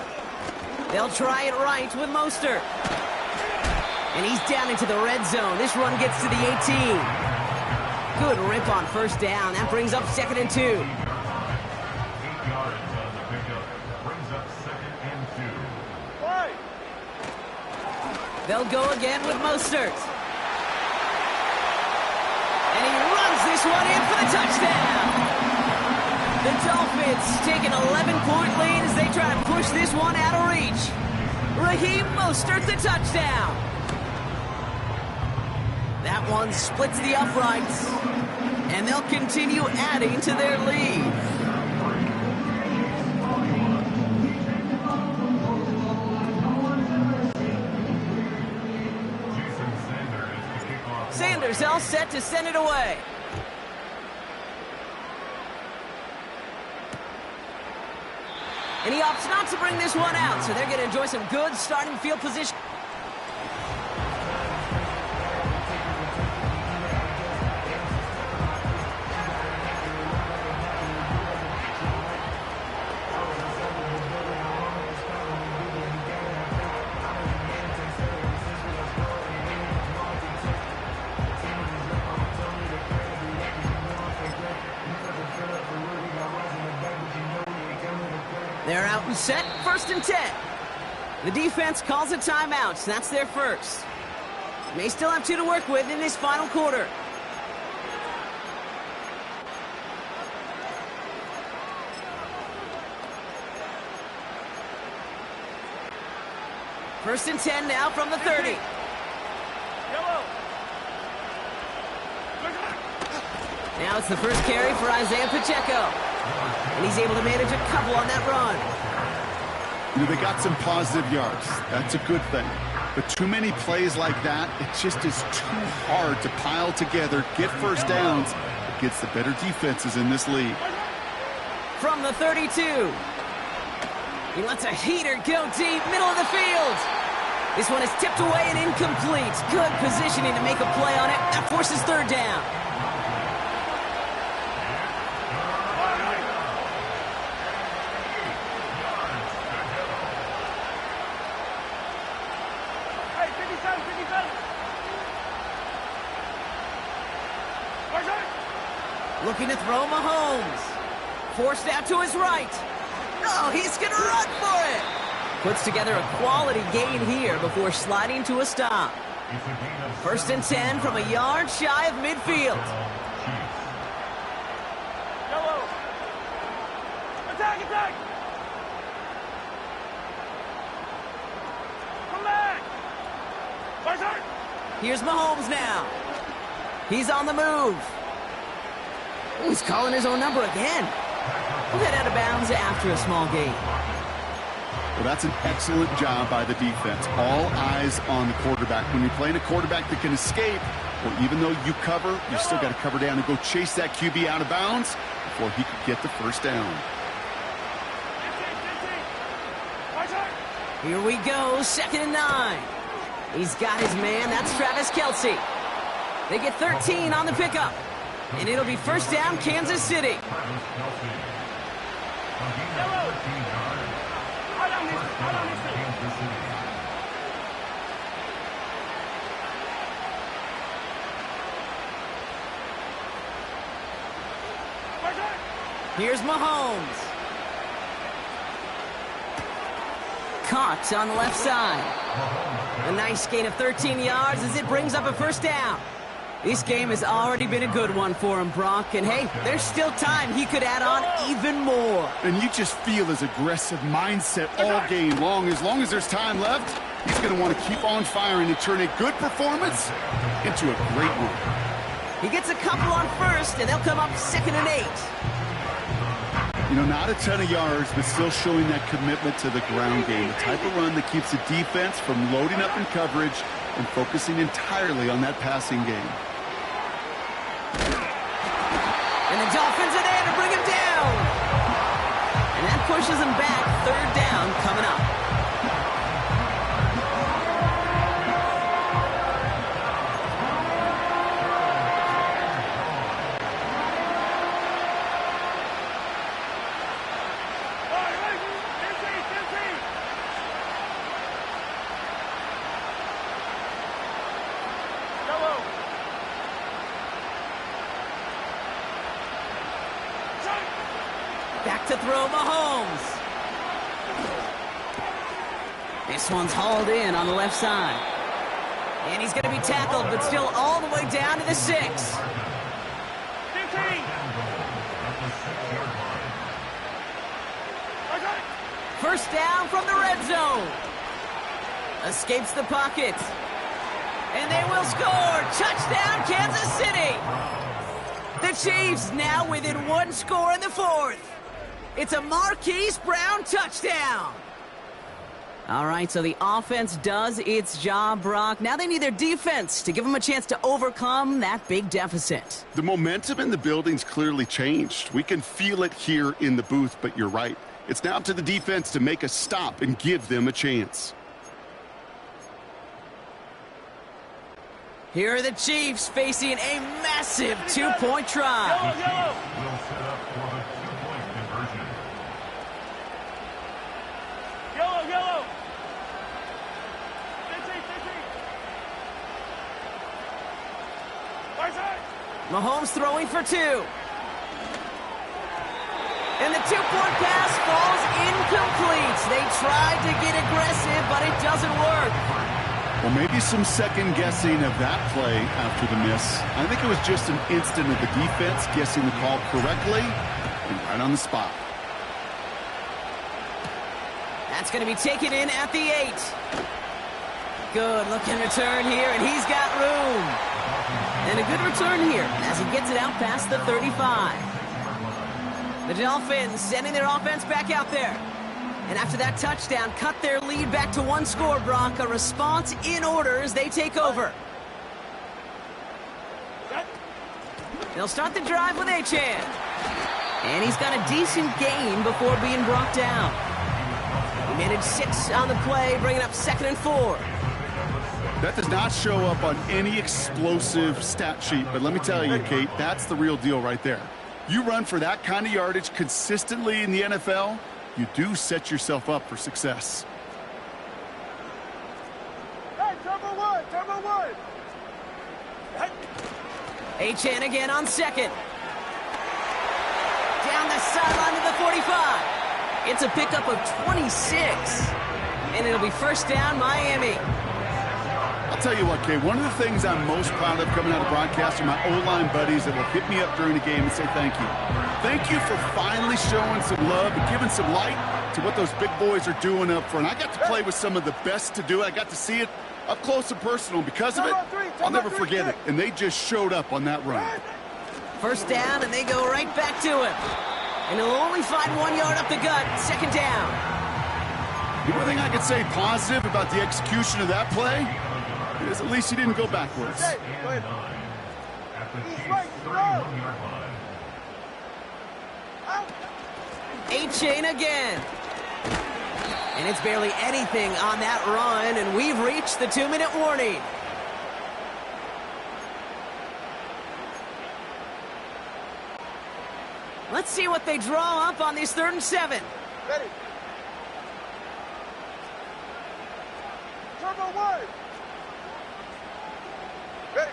They'll try it right with Mostert. And he's down into the red zone. This run gets to the 18. Good rip on first down. That brings up 2nd and 2. 8 yards on the pickup. Brings up 2nd and 2. They'll go again with Mostert. And he runs this one in for the touchdown. The Dolphins take an 11-point lead as they try to push this one out of reach. Raheem Mostert, the touchdown. That one splits the uprights, and they'll continue adding to their lead. Sanders all set to send it away. And he opts not to bring this one out, so they're going to enjoy some good starting field position. They're out and set, 1st and 10. The defense calls a timeout, so that's their first. They still have 2 to work with in this final quarter. First and 10 now from the 30. Now it's the first carry for Isaiah Pacheco. And he's able to manage a couple on that run. You know, they got some positive yards. That's a good thing. But too many plays like that, it just is too hard to pile together, get first downs against the better defenses in this league. From the 32. He lets a heater go deep, middle of the field. This one is tipped away and incomplete. Good positioning to make a play on it. That forces 3rd down. Looking to throw Mahomes. Forced out to his right. Oh, he's going to run for it. Puts together a quality gain here before sliding to a stop. 1st and 10 from a yard shy of midfield. Yellow. Attack! Come back! Here's Mahomes now. He's on the move. Oh, he's calling his own number again. We'll head out of bounds after a small gain. Well, that's an excellent job by the defense. All eyes on the quarterback. When you're playing a quarterback that can escape, well, even though you cover, you still got to cover down and go chase that QB out of bounds before he could get the first down. Here we go, 2nd and 9. He's got his man. That's Travis Kelce. They get 13 on the pickup. And it'll be first down, Kansas City. Here's Mahomes. Caught on the left side. A nice gain of 13 yards as it brings up a first down. This game has already been a good one for him, Brock. And, hey, there's still time he could add on even more. And you just feel his aggressive mindset all game long. As long as there's time left, he's going to want to keep on firing and turn a good performance into a great one. He gets a couple on first, and they'll come up 2nd and 8. You know, not a ton of yards, but still showing that commitment to the ground game. The type of run that keeps the defense from loading up in coverage and focusing entirely on that passing game. And the Dolphins are there to bring him down. And that pushes him back. 3rd down coming up. Back to throw, Mahomes. This one's hauled in on the left side. And he's going to be tackled, but still all the way down to the 6. First down from the red zone. Escapes the pocket. And they will score. Touchdown, Kansas City. The Chiefs now within 1 score in the 4th. It's a Marquise Brown touchdown. All right, so the offense does its job, Brock. Now they need their defense to give them a chance to overcome that big deficit. The momentum in the building's clearly changed. We can feel it here in the booth, but you're right. It's now up to the defense to make a stop and give them a chance. Here are the Chiefs facing a massive 2-point try. Will set up for the 2-point conversion. Yellow. Mahomes throwing for 2. And the 2-point pass falls incomplete. They tried to get aggressive, but it doesn't work. Well, maybe some second guessing of that play after the miss. I think it was just an instant of the defense guessing the call correctly and right on the spot. That's going to be taken in at the 8. Good looking return here, and he's got room. And a good return here as he gets it out past the 35. The Dolphins sending their offense back out there. And after that touchdown, cut their lead back to 1 score, Brock. A response in order as they take over. They'll start the drive with Achane. And he's got a decent gain before being brought down. He managed 6 on the play, bringing up 2nd and 4. That does not show up on any explosive stat sheet, but let me tell you, Kate, that's the real deal right there. You run for that kind of yardage consistently in the NFL, you do set yourself up for success. Hey, number one. Achane again on 2nd. Down the sideline to the 45. It's a pickup of 26. And it'll be first down, Miami. I'll tell you what, Kay, one of the things I'm most proud of coming out of broadcast are my O-line buddies that will hit me up during the game and say thank you. Thank you for finally showing some love and giving some light to what those big boys are doing up front. I got to play with some of the best to do it. I got to see it up close and personal. Because of it, I'll never forget it. And they just showed up on that run. First down, and they go right back to him. And he'll only find 1 yard up the gut. Second down. The only thing I could say positive about the execution of that play is at least he didn't go backwards. Achane again. And it's barely anything on that run, and we've reached the 2-minute warning. Let's see what they draw up on these 3rd and 7. Ready. Turbo 1. Ready.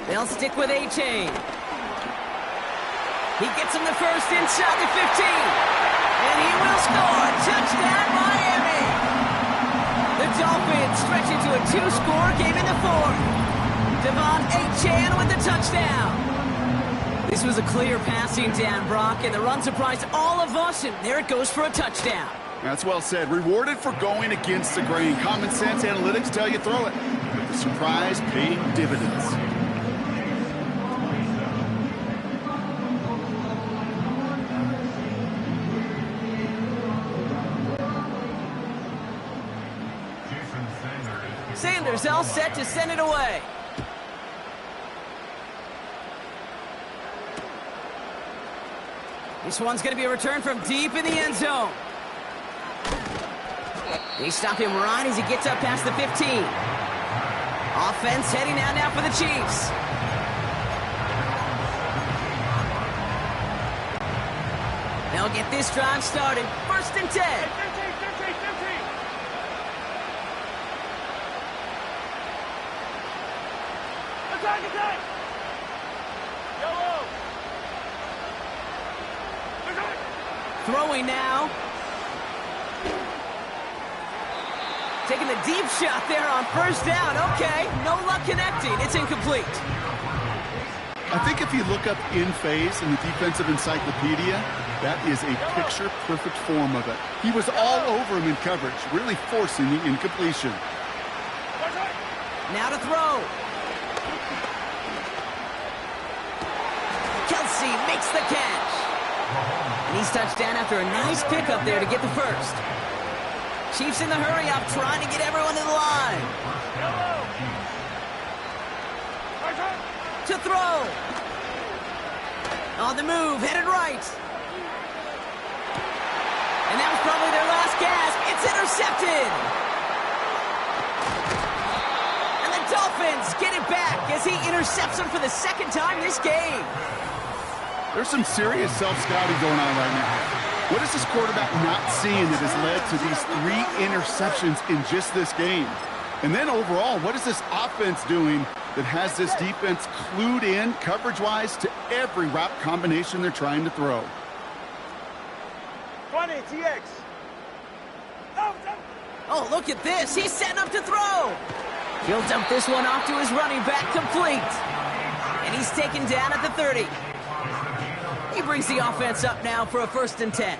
They'll stick with Achane. He gets him the first inside the 15. And he will score. Touchdown, Miami. The Dolphins stretch into a 2-score game in the fourth. Devon Achane with the touchdown. This was a clear passing down, Brock, and the run surprised all of us, and there it goes for a touchdown. That's well said. Rewarded for going against the grain. Common sense analytics tell you throw it. But the surprise paid dividends. Sanders all set to send it away. This one's going to be a return from deep in the end zone. They stop him right as he gets up past the 15. Offense heading out now for the Chiefs. They'll get this drive started. 1st and 10. Attack! Yellow! Throwing now. Taking the deep shot there on 1st down. Okay, no luck connecting. It's incomplete. I think if you look up in phase in the defensive encyclopedia, that is a picture-perfect form of it. He was all over him in coverage, really forcing the incompletion. Now to throw. Kelsey makes the catch. And he's touched down after a nice pickup there to get the first. Chiefs in the hurry-up, trying to get everyone to the line. To throw. On the move, headed right. And that was probably their last gasp. It's intercepted. And the Dolphins get it back as he intercepts him for the 2nd time this game. There's some serious self-scouting going on right now. What is this quarterback not seeing that has led to these 3 interceptions in just this game? And then overall, what is this offense doing that has this defense clued in coverage-wise to every route combination they're trying to throw? 20, TX. Oh, look at this. He's setting up to throw. He'll dump this one off to his running back, complete. And he's taken down at the 30. He brings the offense up now for a 1st and 10.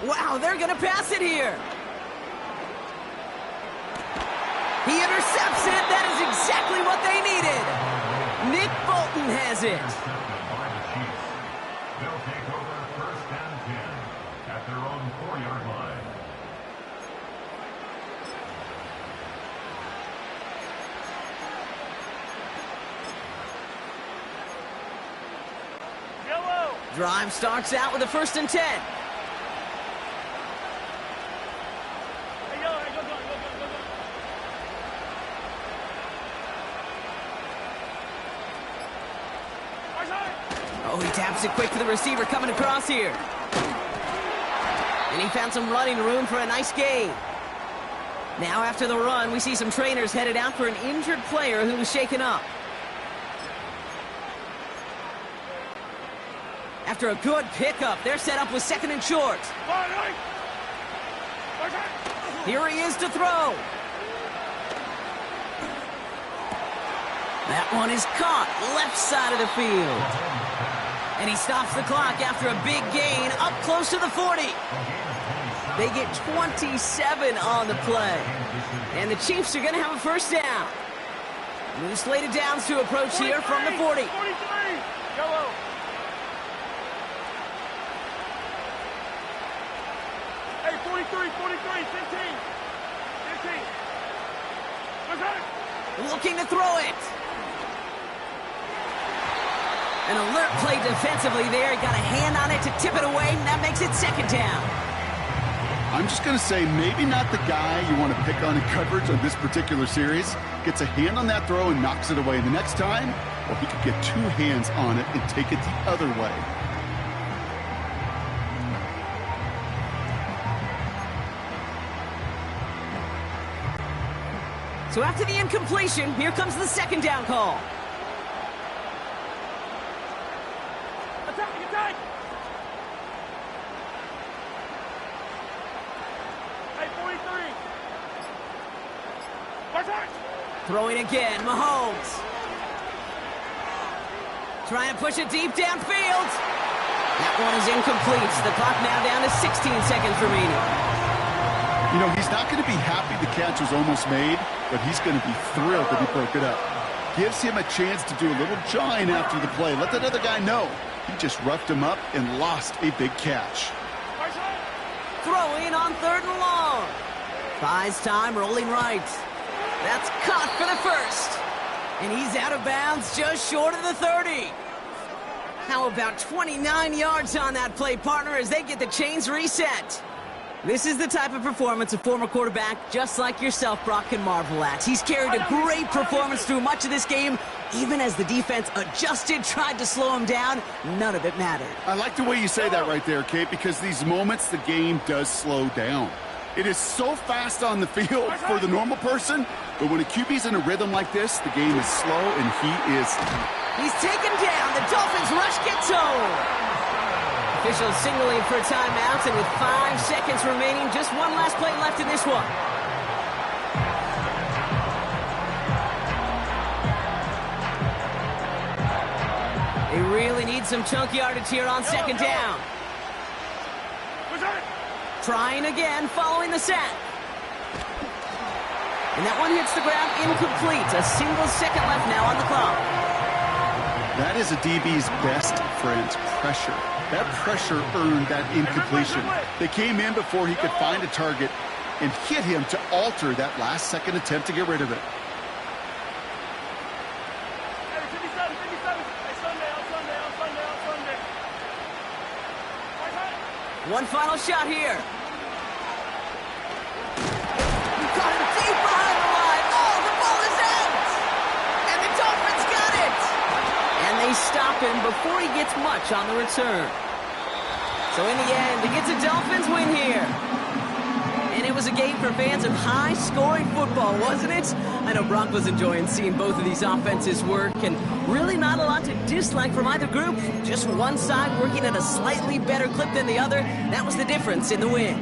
Wow, they're going to pass it here. He intercepts it. That is exactly what they needed. Nick Bolton has it. They'll take over 1st and 10 at their own 4-yard line. Drive starts out with a 1st and 10. Oh, he taps it quick to the receiver coming across here. And he found some running room for a nice gain. Now after the run, we see some trainers headed out for an injured player who was shaken up. After a good pickup, they're set up with 2nd and short. Here he is to throw. That one is caught left side of the field. And he stops the clock after a big gain up close to the 40. They get 27 on the play. And the Chiefs are going to have a 1st down. New slated downs to approach here from the 40. 43, yellow. Hey, 43, 15. Looking to throw it. An alert play defensively there. He got a hand on it to tip it away, and that makes it 2nd down. I'm just going to say maybe not the guy you want to pick on in coverage on this particular series. Gets a hand on that throw and knocks it away. The next time, well, he could get 2 hands on it and take it the other way. So after the incompletion, here comes the 2nd down call. Throwing again, Mahomes. Trying to push it deep downfield. That one is incomplete. The clock now down to 16 seconds remaining. You know, he's not going to be happy the catch was almost made, but he's going to be thrilled that he broke it up. Gives him a chance to do a little jawing after the play. Let that other guy know. He just roughed him up and lost a big catch. Throwing on 3rd and long. Buys time, rolling right. That's caught for the first. And he's out of bounds just short of the 30. How about 29 yards on that play, partner, as they get the chains reset? This is the type of performance a former quarterback just like yourself, Brock, can marvel at. He's carried a great performance through much of this game. Even as the defense adjusted, tried to slow him down, none of it mattered. I like the way you say that right there, Kate, because these moments the game does slow down. It is so fast on the field for the normal person, but when a QB's in a rhythm like this, the game is slow, and he is... He's taken down. The Dolphins rush Gtowncapp. Officials signaling for a timeout, and with 5 seconds remaining, just one last play left in this one. They really need some chunk yardage here on 2nd down. Trying again, following the sack. And that one hits the ground incomplete. A single second left now on the clock. That is a DB's best friend, pressure. That pressure earned that incompletion. They came in before he could find a target and hit him to alter that last-second attempt to get rid of it. One final shot here. He caught him deep behind the line. Oh, the ball is out! And the Dolphins got it! And they stop him before he gets much on the return. So in the end, it gets a Dolphins win here. And it was a game for fans of high-scoring football, wasn't it? I know Brock was enjoying seeing both of these offenses work, and really not a lot to dislike from either group. Just one side working at a slightly better clip than the other. That was the difference in the win.